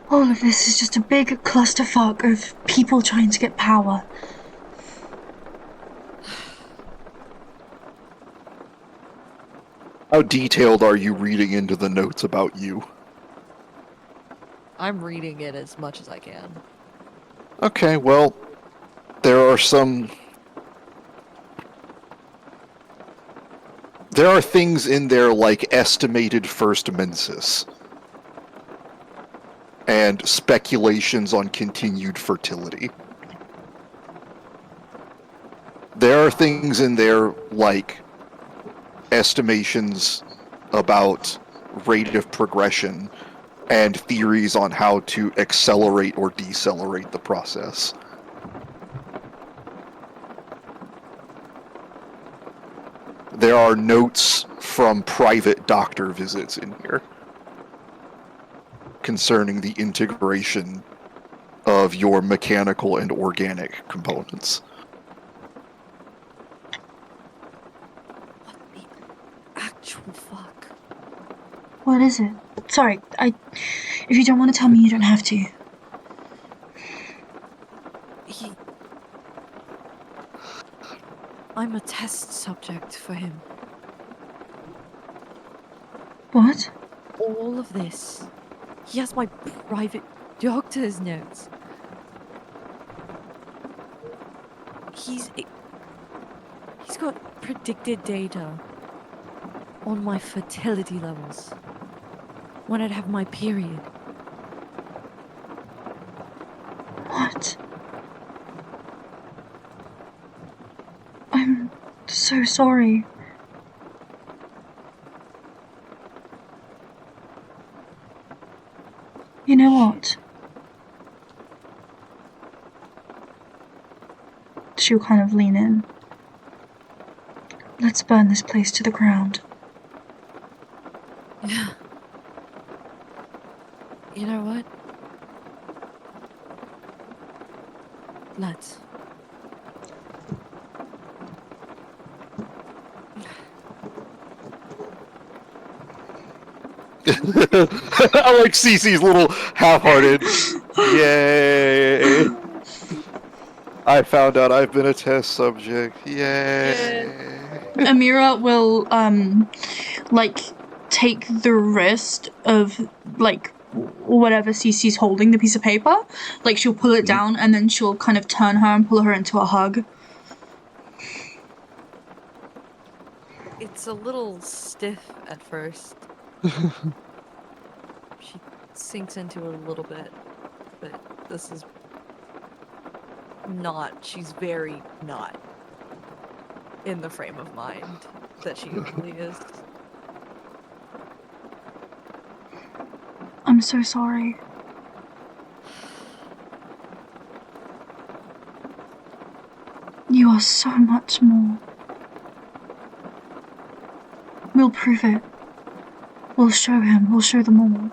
All of this is just a big clusterfuck of people trying to get power. How detailed are you reading into the notes about you? I'm reading it as much as I can. Okay, well, there are things in there like estimated first menses and speculations on continued fertility. There are things in there like estimations about rate of progression and theories on how to accelerate or decelerate the process. there are notes from private doctor visits in here concerning the integration of your mechanical and organic components. What the actual fuck? What is it? Sorry, if you don't want to tell me, you don't have to. I'm a test subject for him. What? All of this. He has my private doctor's notes. He's got predicted data on my fertility levels when I'd have my period. What? I'm so sorry. You know what? She'll kind of lean in. Let's burn this place to the ground. Yeah. You know what? Let's. I like Cece's little half-hearted, yay! I found out I've been a test subject, yay! Emiera will, like, take the wrist of, like, whatever Cece's holding, the piece of paper. Like, she'll pull it down, and then she'll kind of turn her and pull her into a hug. It's a little stiff at first. She sinks into it a little bit, but this is not. She's very not in the frame of mind that she usually is. I'm so sorry. You are so much more. We'll prove it. We'll show him. We'll show them all.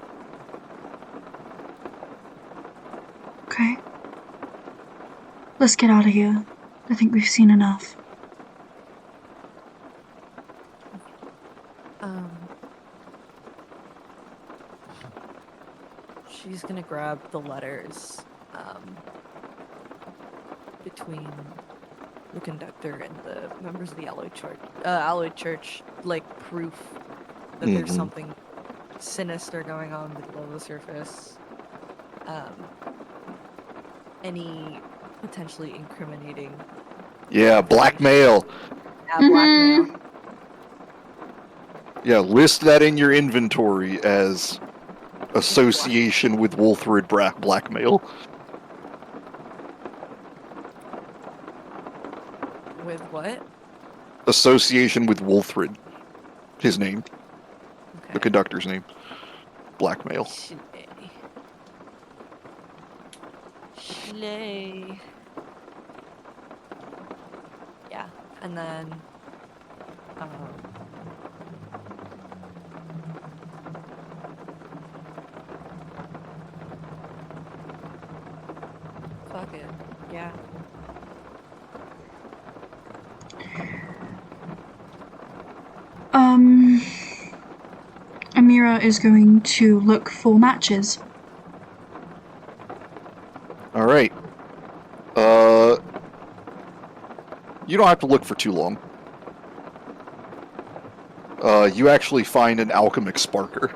Okay? Let's get out of here. I think we've seen enough. She's gonna grab the letters between the conductor and the members of the Alloy Church, like proof that there's something sinister going on below the surface. Any potentially incriminating. Yeah, blackmail. Yeah, blackmail. Yeah, list that in your inventory as association with Wolfred blackmail. With what? Association with Wolfred. His name. Okay. The conductor's name. Blackmail. Schley. Yeah, and then fuck it. Yeah. Emiera is going to look for matches. Alright. You don't have to look for too long. You actually find an alchemic sparker.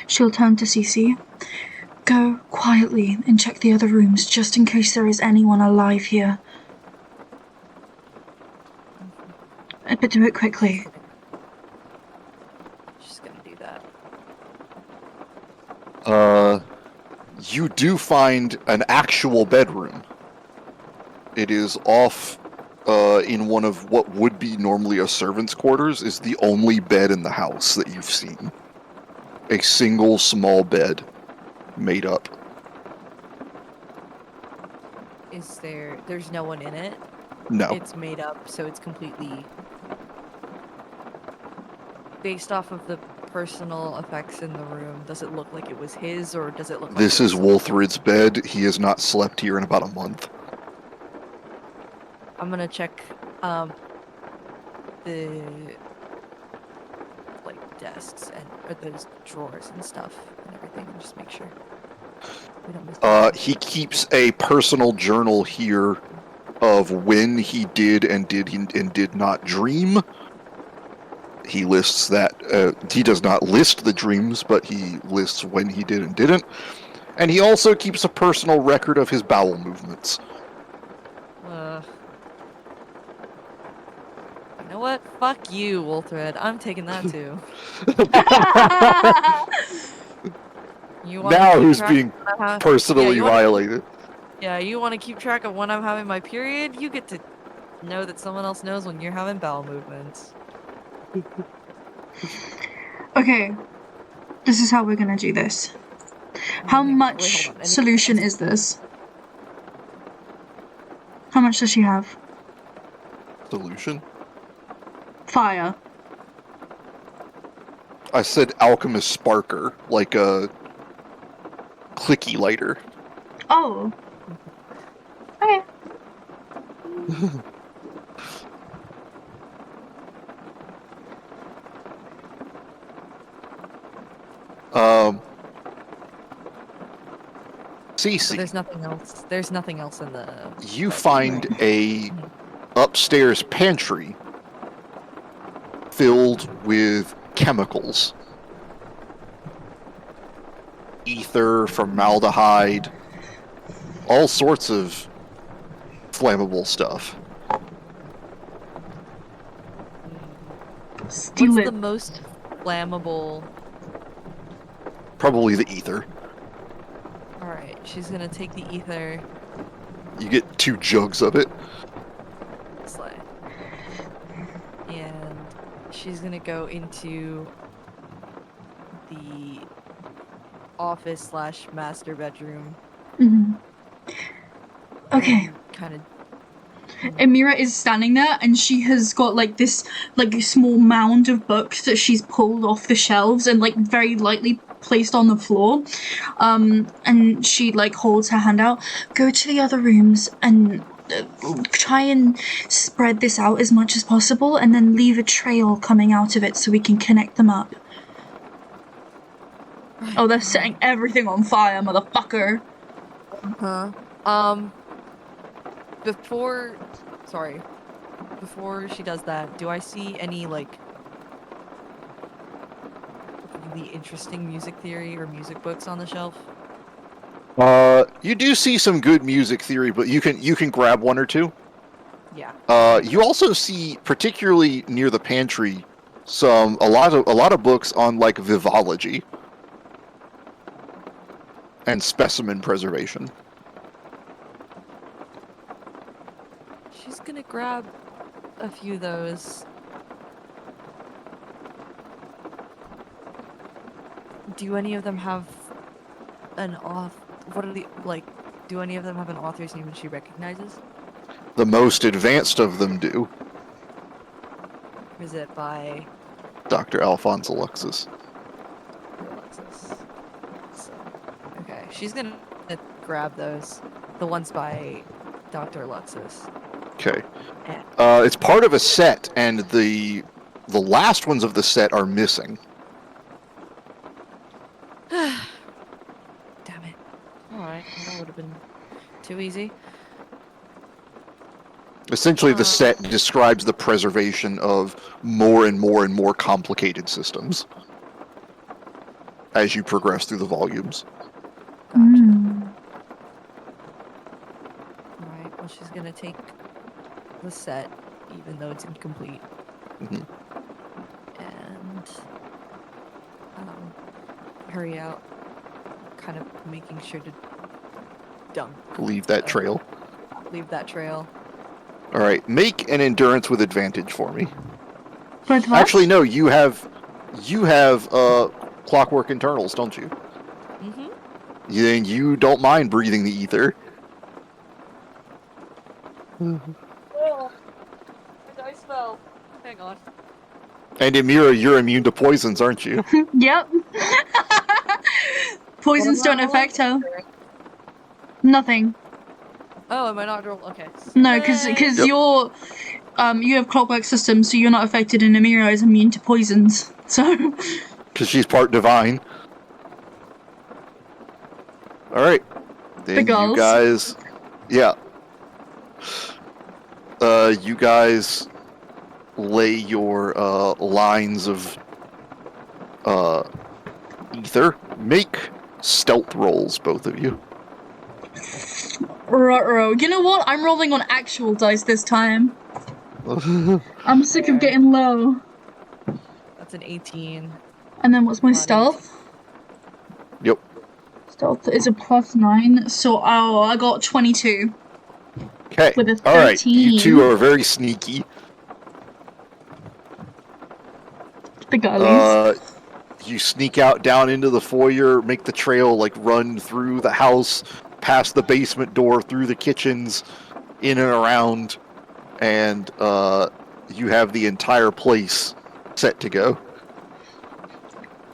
She'll turn to Cece. Go quietly and check the other rooms just in case there is anyone alive here. But do it quickly. She's gonna do that. You do find an actual bedroom. It is off, in one of what would be normally a servant's quarters, is the only bed in the house that you've seen. A single small bed made up. There's no one in it? No. it's made up, so it's completely based off of the personal effects in the room. Does it look like it was his, or does it look like This it is was Wolfrid's bed. He has not slept here in about a month. I'm gonna check the like desks and or those drawers and stuff and everything, and just make sure we don't miss anything. He keeps a personal journal here of when he did and did not dream. He lists that he does not list the dreams, but he lists when he did and didn't. And he also keeps a personal record of his bowel movements. You know what? Fuck you, Wolfred. I'm taking that too. You want Now to keep who's track being of when I have- personally you wanna keep- violated? Yeah, you want to keep track of when I'm having my period? You get to know that someone else knows when you're having bowel movements. Okay, this is how we're gonna do this. How Wait, much hold on. solution is this? How much does she have? Solution? Fire. I said alchemist sparker, like a clicky lighter. Oh. Okay. So Cece, there's nothing else. There's nothing else in the. you find a upstairs pantry filled with chemicals. Ether, formaldehyde, all sorts of flammable stuff. Steal What's it. the most flammable? Probably the ether. All right, she's gonna take the ether. You get 2 jugs of it. Slay. And she's gonna go into the office slash master bedroom. Mhm. Okay. Kind of. Emiera is standing there and she has got like this like small mound of books that she's pulled off the shelves and like very lightly placed on the floor. And she like holds her hand out. Go to the other rooms and try and spread this out as much as possible and then leave a trail coming out of it so we can connect them up. Oh, they're setting everything on fire, motherfucker. Before she does that, do I see any like really interesting music theory or music books on the shelf? You do see some good music theory, but you can grab 1 or 2. Yeah. You also see, particularly near the pantry, a lot of books on like vivology and specimen preservation. She's gonna grab a few of those. Do any of them have an what are the like? Do any of them have an author's name that she recognizes? The most advanced of them do. Is it by Dr. Alphonse Alexis. Alexis? So, okay, she's gonna grab those. The ones by Dr. Alexis. Okay. It's part of a set, and the last ones of the set are missing. Damn it. Alright, well, that would have been too easy. Essentially, the set describes the preservation of more and more and more complicated systems as you progress through the volumes. Gotcha. Mm. Alright, well, she's gonna take the set, even though it's incomplete. Mhm. And hurry out, kind of making sure to dump. Leave that trail. Leave that trail. All right, make an endurance with advantage for me. But what? Actually, no, you have clockwork internals, don't you? Mm-hmm. Then you don't mind breathing the ether. Hang on. And Emiera, you're immune to poisons, aren't you? Yep. Poisons What am I don't affect her. rolling? Nothing. Oh, am I not roll? Okay. No, because Yep. you're you have clockwork system, so you're not affected, and Emiera is immune to poisons. So Because she's part divine. Alright. Then you girls. guys... Yeah. You guys lay your lines of ether. Make stealth rolls, both of you. Ruh-roh. You know what? I'm rolling on actual dice this time. I'm sick of getting low. That's an 18. And then what's my Not stealth? Yep. Stealth is a +9, so I got 22. Okay. With a Alright. You 13. two are very sneaky. The girlies. You sneak out down into the foyer, make the trail like run through the house, past the basement door, through the kitchens, in and around, and you have the entire place set to go.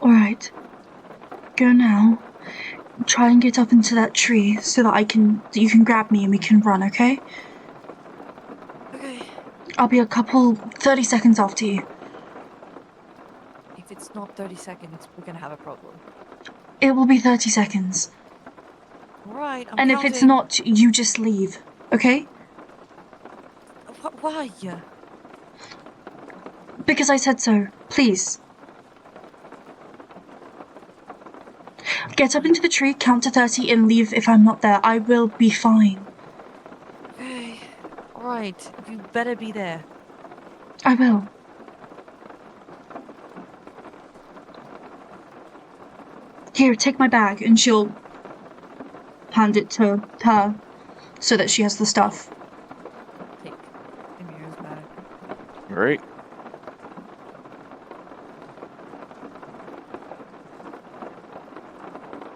Alright. Go now. Try and get up into that tree so that you can grab me and we can run, okay? Okay. I'll be 30 seconds after you. If it's not 30 seconds, we're gonna have a problem. It will be 30 seconds. Alright, I'm And counting. if it's not, you just leave, okay? Why? Because I said so. Please. Get up into the tree, count to 30, and leave if I'm not there. I will be fine. Okay. Alright, you better be there. I will. Here, take my bag, and she'll hand it to her so that she has the stuff. Take Emiera's bag. Alright.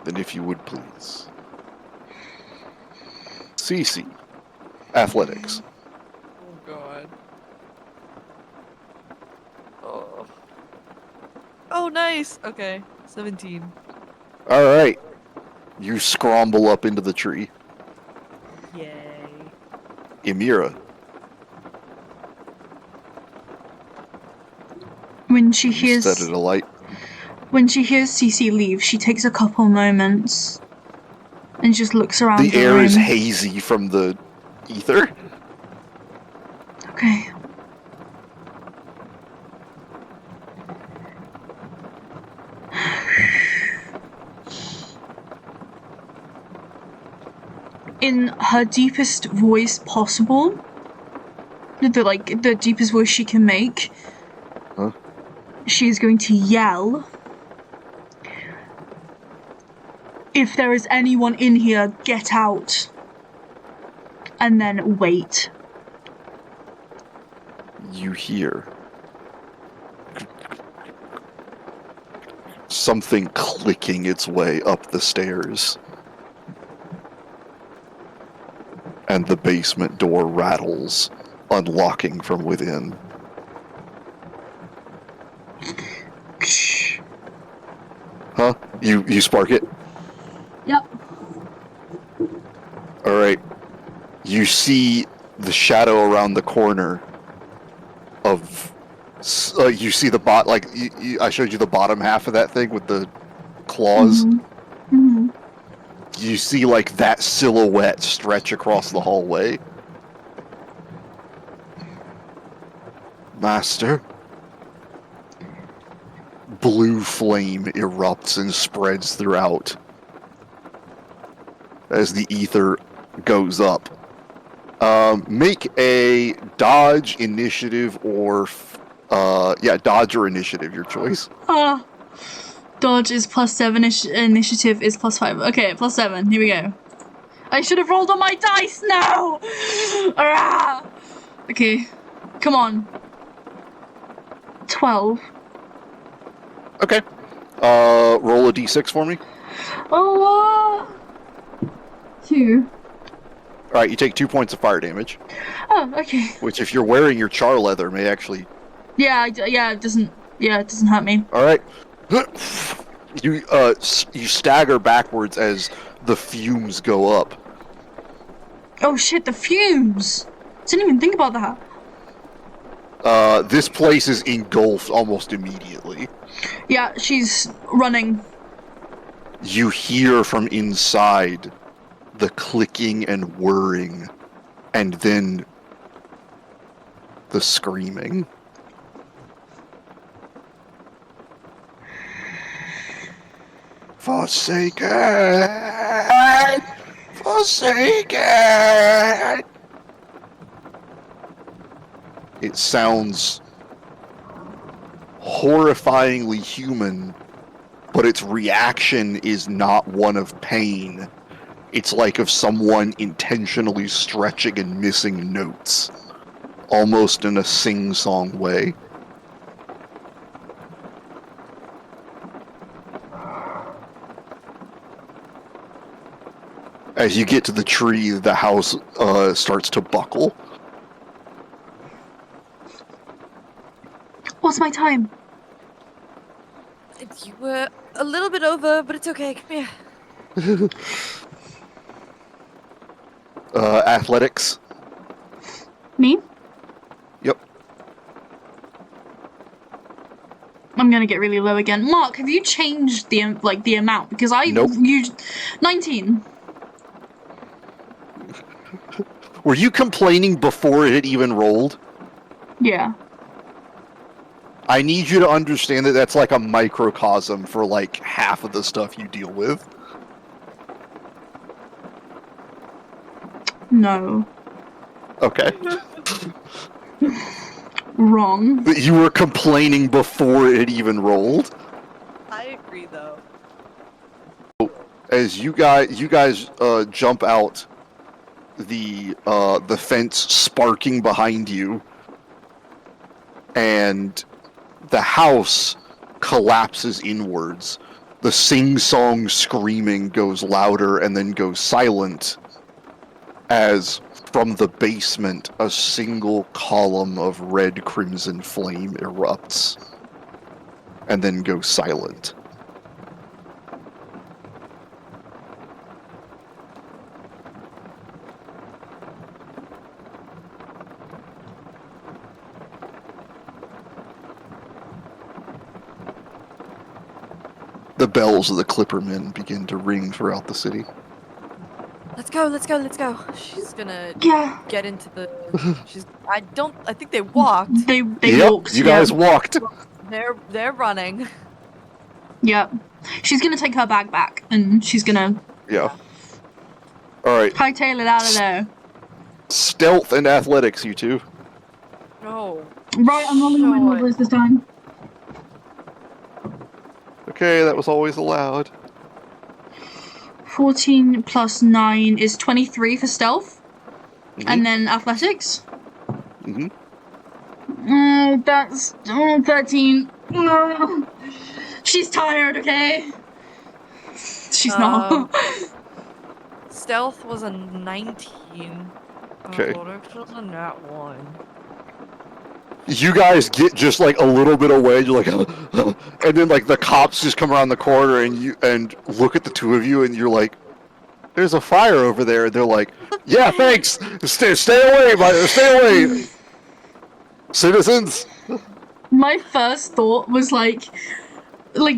Then if you would please. Cece. Athletics. Oh god. Oh. Oh, nice! Okay. 17. Alright. You scramble up into the tree. Yay. Emiera. When she You hears set it alight. Cece leave, she takes a couple moments and just looks around The the air room. is hazy from the ether. Okay. In her deepest voice possible, the deepest voice she can make, Huh? she is going to yell, "If there is anyone in here, get out." And then wait. You hear something clicking its way up the stairs. And the basement door rattles, unlocking from within. Huh? You spark it? Yep. Alright. You see the shadow around the corner of... you see the I showed you the bottom half of that thing with the claws. Mm-hmm. You see like that silhouette stretch across the hallway. Master. Blue flame erupts and spreads throughout as the ether goes up. Make a dodge, initiative, or dodge or initiative, your choice. Dodge is +7, initiative is +5. Okay, +7. Here we go. I should have rolled on my dice now! Arrgh! Okay, come on. 12. Okay. Roll a d6 for me. Oh, 2. Alright, you take 2 points of fire damage. Oh, okay. Which, if you're wearing your char leather, may actually Yeah, it doesn't. Yeah, it doesn't hurt me. All right. You you stagger backwards as the fumes go up. Oh shit, the fumes! Didn't even think about that. This place is engulfed almost immediately. Yeah, she's running. You hear from inside the clicking and whirring, and then the screaming. Forsaken! Forsaken! It sounds horrifyingly human, but its reaction is not one of pain. It's like of someone intentionally stretching and missing notes, almost in a sing-song way. As you get to the tree, the house starts to buckle. What's my time? You were a little bit over, but it's okay. Come here. Athletics. Me? Yep. I'm gonna get really low again. Mark, have you changed the amount? Because I Nope. used 19. Were you complaining before it had even rolled? Yeah. I need you to understand that that's like a microcosm for like half of the stuff you deal with. No. Okay. Wrong. But you were complaining before it had even rolled. I agree, though. As you guys jump out, the fence sparking behind you, and the house collapses inwards. The sing-song screaming goes louder and then goes silent, as from the basement a single column of red crimson flame erupts and then goes silent. The bells of the Clippermen begin to ring throughout the city. Let's go, let's go, let's go. She's gonna Yeah. get into the... I think they walked. They Yep, walked. you guys yeah. walked. They're running. Yep. She's gonna take her bag back and she's gonna Yeah. Alright. hightail it out of there. Stealth and athletics, you two. No. Right, I'm rolling my numbers this time. Okay, that was always allowed. 14 plus 9 is 23 for stealth. And then athletics. That's 13. She's tired, okay? She's not. Stealth was a 19. Okay. Athletics was a nat 1. You guys get just like a little bit away, you're like, and then like the cops just come around the corner and look at the two of you and you're like, there's a fire over there. And they're like, yeah, thanks. Stay away, stay away. Citizens. My first thought was like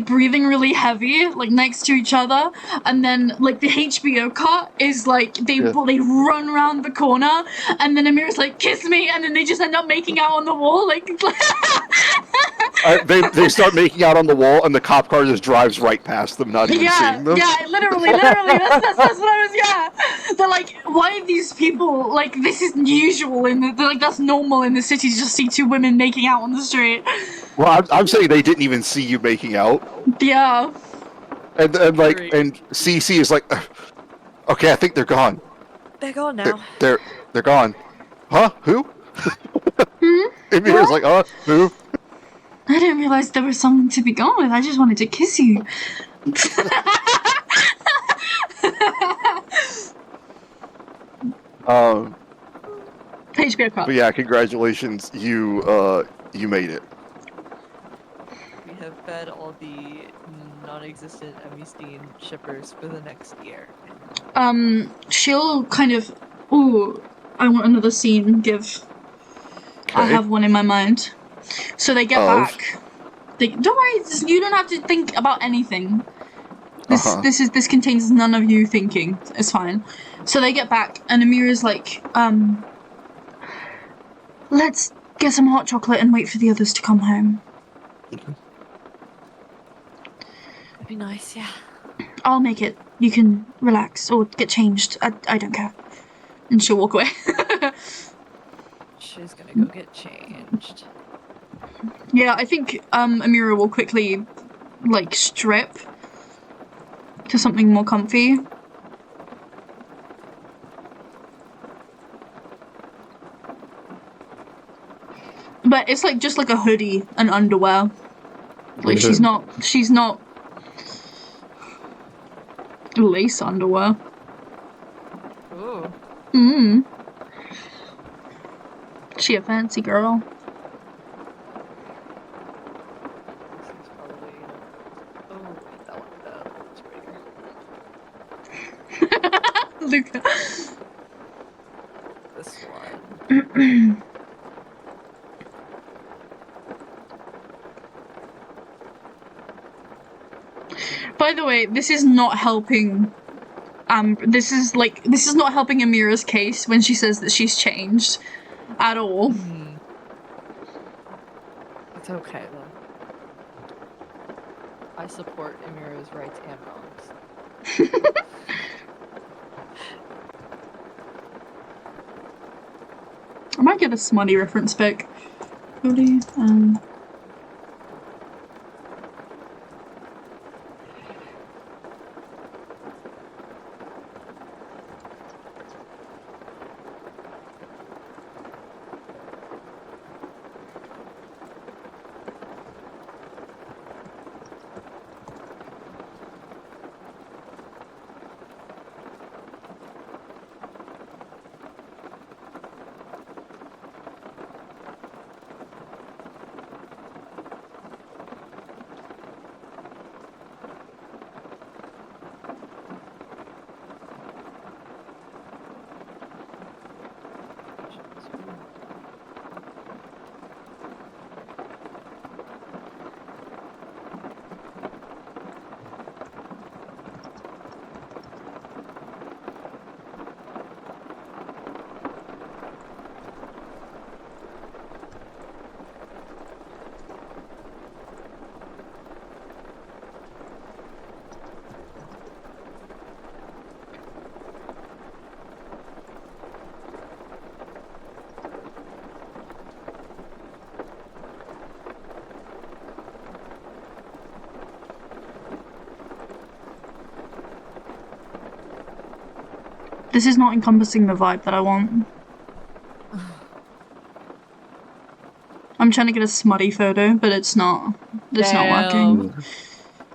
breathing really heavy, like next to each other, and then like the HBO cut is like they run around the corner, and then Emiera's like, kiss me, and then they just end up making out on the wall, like They start making out on the wall, and the cop car just drives right past them, not even seeing them. Yeah, literally, that's what I was, yeah. They're like, why are these people, like, this isn't usual, that's normal in the city to just see two women making out on the street. Well, I'm saying they didn't even see you making out. Yeah. And Cece is like, okay, I think they're gone. They're gone now. They're gone. Huh? Who? Emiera's like, who? I didn't realize there was something to be gone with. I just wanted to kiss you. HBO cut. But yeah, congratulations, you made it. the non-existent Emmystein shippers for the next year. She'll kind of, ooh, I want another scene, give. I Okay. have one in my mind. So they get Of. back. Don't worry, you don't have to think about anything. This Uh-huh. this contains none of you thinking. It's fine. So they get back, and Emiera's like, let's get some hot chocolate and wait for the others to come home. That'd be nice, yeah. I'll make it. You can relax or get changed. I don't care. And she'll walk away. She's gonna go get changed. Yeah, I think Emiera will quickly like strip to something more comfy. But it's like just like a hoodie and underwear. Like she's not lace underwear. Ooh. She a fancy girl. This is probably. Oh, wait, that one's bigger. Luca. This one. By the way, this is not helping. This is not helping Emiera's case when she says that she's changed, at all. It's okay though. I support Emiera's rights and wrongs. I might get a smutty reference pic. Really? This is not encompassing the vibe that I want. I'm trying to get a smutty photo, but it's not working.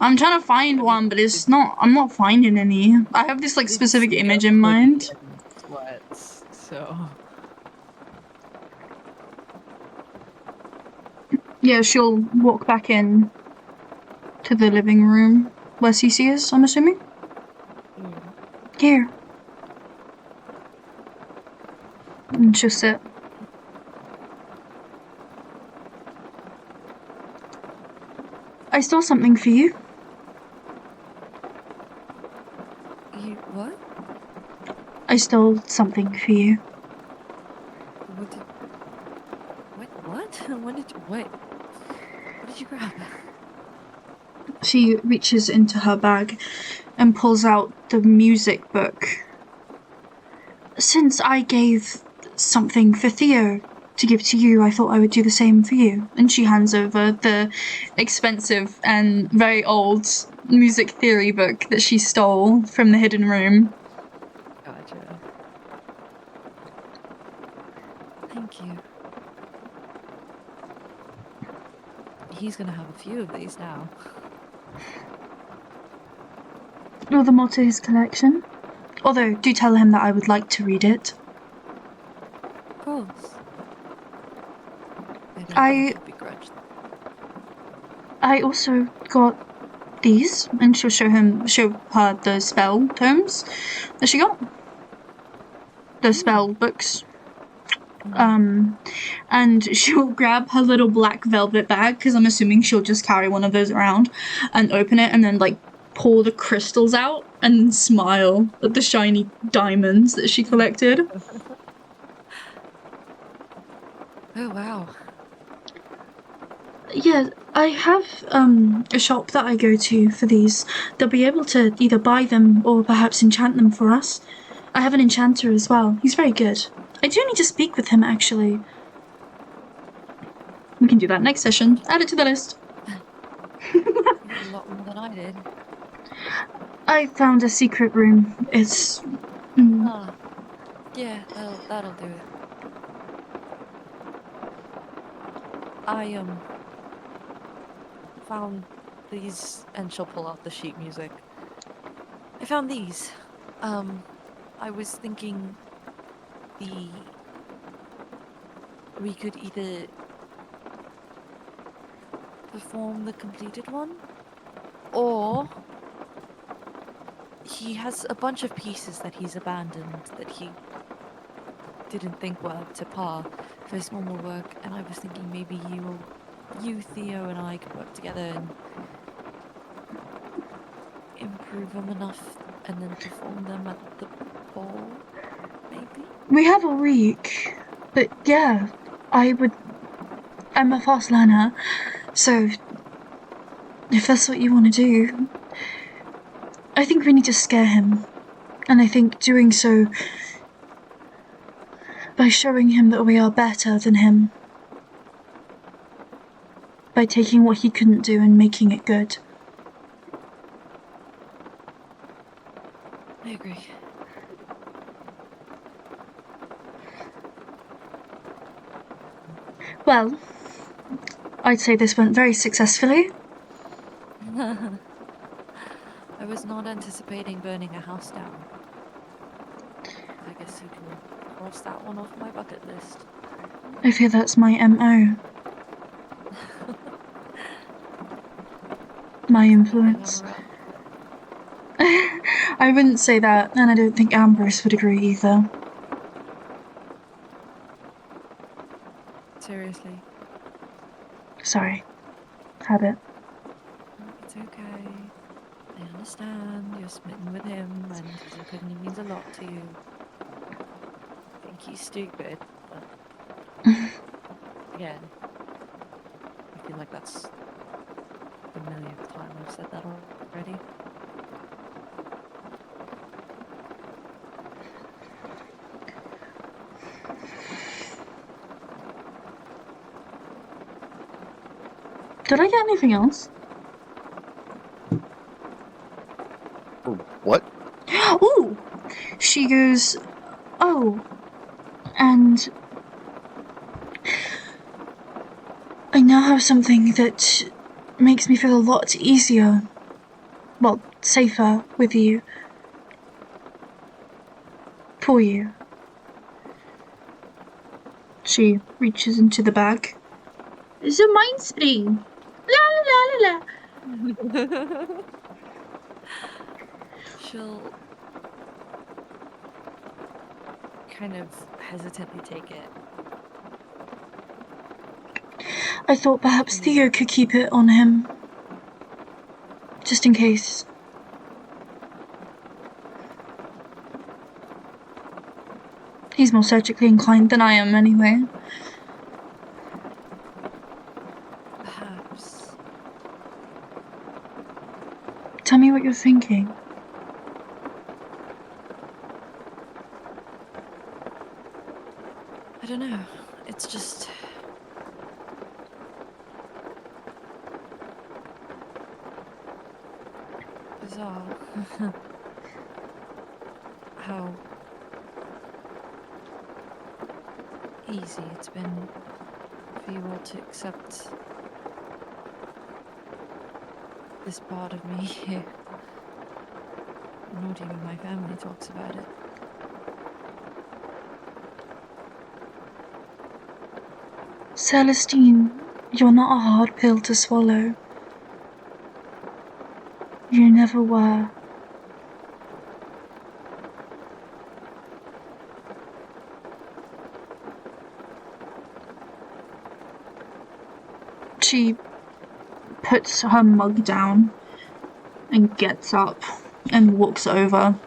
I'm trying to find one, but I'm not finding any. I have this like specific image in mind. Sweats, so. Yeah, she'll walk back in to the living room where Cece is, I'm assuming. Here. And she'll sit. I stole something for you. You what? I stole something for you. What did? What? What did you? What did you grab? She reaches into her bag and pulls out the music book. Since I gave something for Theo to give to you, I thought I would do the same for you. And she hands over the expensive and very old music theory book that she stole from the hidden room. Gotcha. Thank you. He's gonna have a few of these now. Or the more to his collection. Although, do tell him that I would like to read it. Of course. I begrudge them. I also got these, and she'll show her the spell tomes that she got. The spell books. And she'll grab her little black velvet bag, because I'm assuming she'll just carry one of those around, and open it, and then, like, pour the crystals out, and smile at the shiny diamonds that she collected. Oh, wow. Yeah, I have a shop that I go to for these. They'll be able to either buy them or perhaps enchant them for us. I have an enchanter as well. He's very good. I do need to speak with him, actually. We can do that next session. Add it to the list. You did a lot more than I did. I found a secret room. It's... Ah. Yeah, that'll do it. I found these, and she'll pull out the sheet music. I found these. I was thinking we could either perform the completed one, or he has a bunch of pieces that he's abandoned that he didn't think were up to par for his normal work, and I was thinking maybe you, Theo, and I could work together and improve them enough and then perform them at the ball, maybe? We have a week, but yeah, I'm a fast learner, so if that's what you want to do, I think we need to scare him, and I think doing so by showing him that we are better than him, by taking what he couldn't do and making it good. I agree. Well, I'd say this went very successfully. I was not anticipating burning a house down. I guess you can cross that one off my bucket list. I feel that's my MO. My influence. I wouldn't say that, and I don't think Ambrose would agree either. Seriously. Sorry. Habit. It's okay. I understand. You're smitten with him, and his opinion means a lot to you. I think he's stupid, but again, I feel like that's the millionth time I've said that already. Did I get anything else? What? Ooh! She goes, oh, and I now have something that makes me feel a lot easier, well, safer with you. For you. She reaches into the bag. It's a mind spring. La la la la la. She'll kind of hesitantly take it. I thought perhaps Theo could keep it on him. Just in case. He's more surgically inclined than I am anyway. Perhaps. Tell me what you're thinking. I don't know. It's just... bizarre. How easy it's been for you all to accept this part of me. Not even my family talks about it. Celestine, you're not a hard pill to swallow. never were. She puts her mug down and gets up and walks over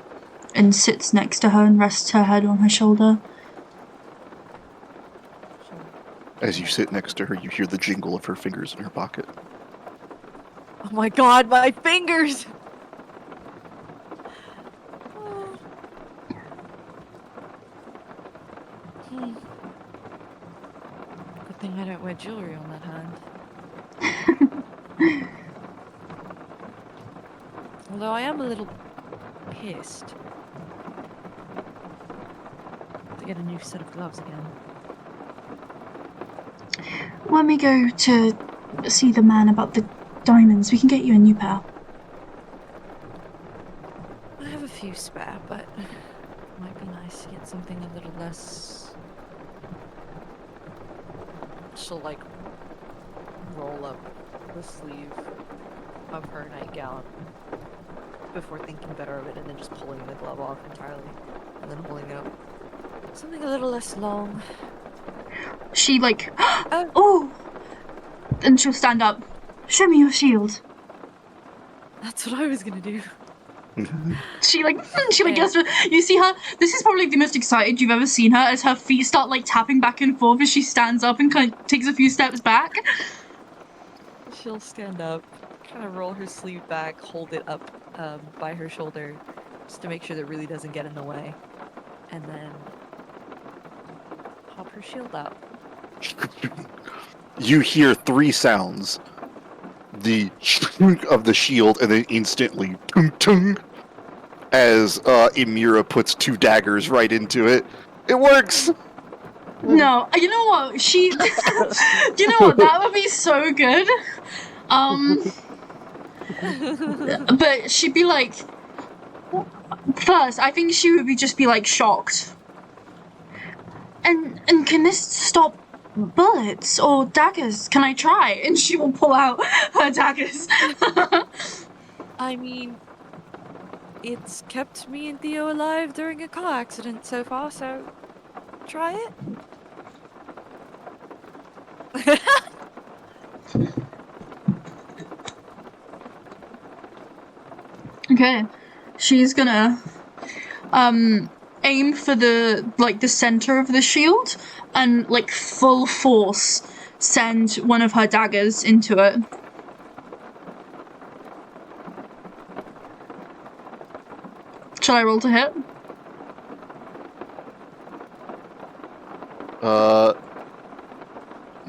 and sits next to her and rests her head on her shoulder. As you sit next to her, you hear the jingle of her fingers in her pocket. Oh my god, my fingers! Good thing I don't wear jewelry on that hand. Although I am a little pissed to get a new set of gloves again. When we go to see the man about the diamonds, we can get you a new pair. I have a few spare, but it might be nice to get something a little less. She'll like roll up the sleeve of her nightgown before thinking better of it, and then just pulling the glove off entirely, and then holding it up. Something a little less long. She like, oh! And she'll stand up. Show me your shield. That's what I was gonna do. She gets. You see her. This is probably the most excited you've ever seen her, as her feet start like tapping back and forth as she stands up and kind of takes a few steps back. She'll stand up, kind of roll her sleeve back, hold it up by her shoulder, just to make sure that it really doesn't get in the way, and then pop her shield out. You hear three sounds. The shunk of the shield, and then instantly tung tung, as Emiera puts two daggers right into it. It works! No, you know what? You know what? That would be so good. But she'd be like, first, I think she would just be like shocked. And can this stop bullets or daggers? Can I try? And she will pull out her daggers. I mean, it's kept me and Theo alive during a car accident so far, so try it. Okay. She's gonna aim for the center of the shield and like full force send one of her daggers into it. Shall I roll to hit?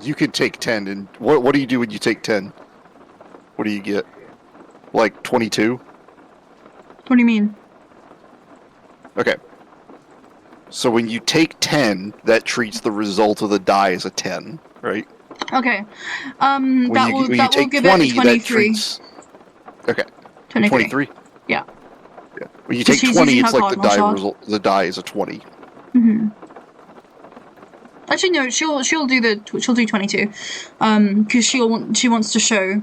You could take 10, and what do you do when you take 10? What do you get? Like 22? What do you mean? Okay. So when you take 10, that treats the result of the die as a 10, right? Okay. When That you will give 20, it a 23. that treats... Okay. 23. 23? Yeah. Yeah. When you So take she's 20, using it's her like the cardinal die shot. result. The die is a 20. Mm-hmm. Actually, no. She'll do 22. Because she wants to show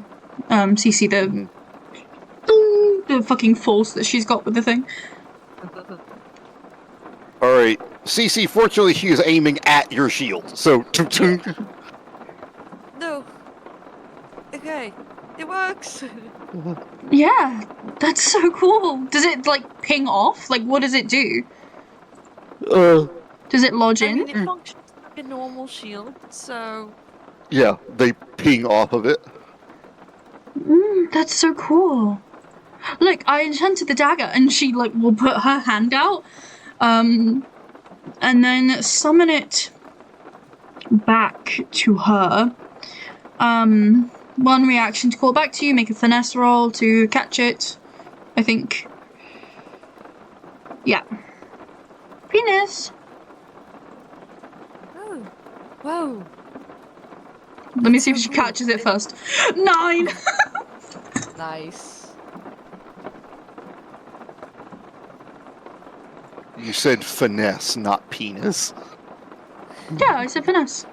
Cece the fucking force that she's got with the thing. Alright. Cece, fortunately, she is aiming at your shield. So, No. Okay. It works. Yeah, that's so cool. Does it like ping off? Like, what does it do? Does it lodge I in? mean, it functions like a normal shield, so yeah, they ping off of it. That's so cool. Look, I enchanted the dagger, and she like will put her hand out, and then summon it back to her. One reaction to call back to you. Make a finesse roll to catch it. I think. Yeah. Penis. oh, whoa. Let me see if so she cool. catches it first. 9. Nice. You said finesse, not penis. Yeah, I said finesse.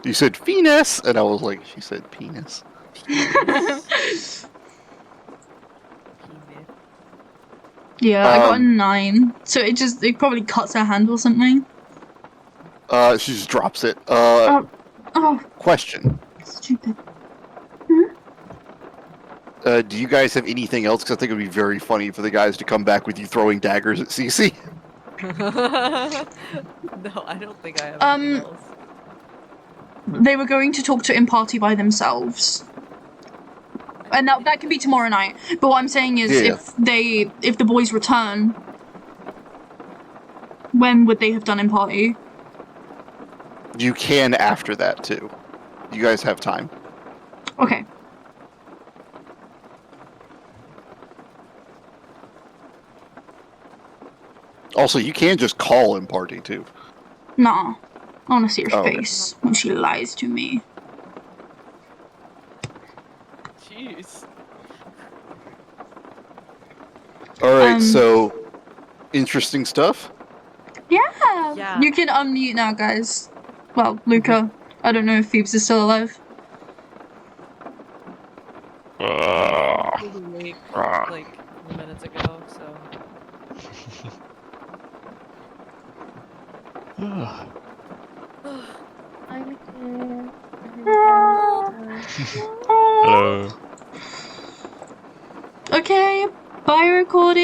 You said finesse, and I was like, she said penis. Penis. Yeah, I got a 9. So it probably cuts her hand or something. She just drops it. Oh, Question. stupid. Do you guys have anything else? Because I think it would be very funny for the guys to come back with you throwing daggers at Cece. No, I don't think I have anything else. They were going to talk to Imparty by themselves. And that can be tomorrow night. But what I'm saying is, Yeah. if the boys return, when would they have done Imparty? You can after that too. You guys have time. Okay. Also, you can just call him party too. Nah. I wanna see her Oh, okay. face when she lies to me. Jeez. All right, Um, so interesting stuff. Yeah. You can unmute now, guys. Well, Luca. I don't know if Phoebes is still alive. He was awake like minutes ago, so. I'm here. Hello. Okay, bye recording.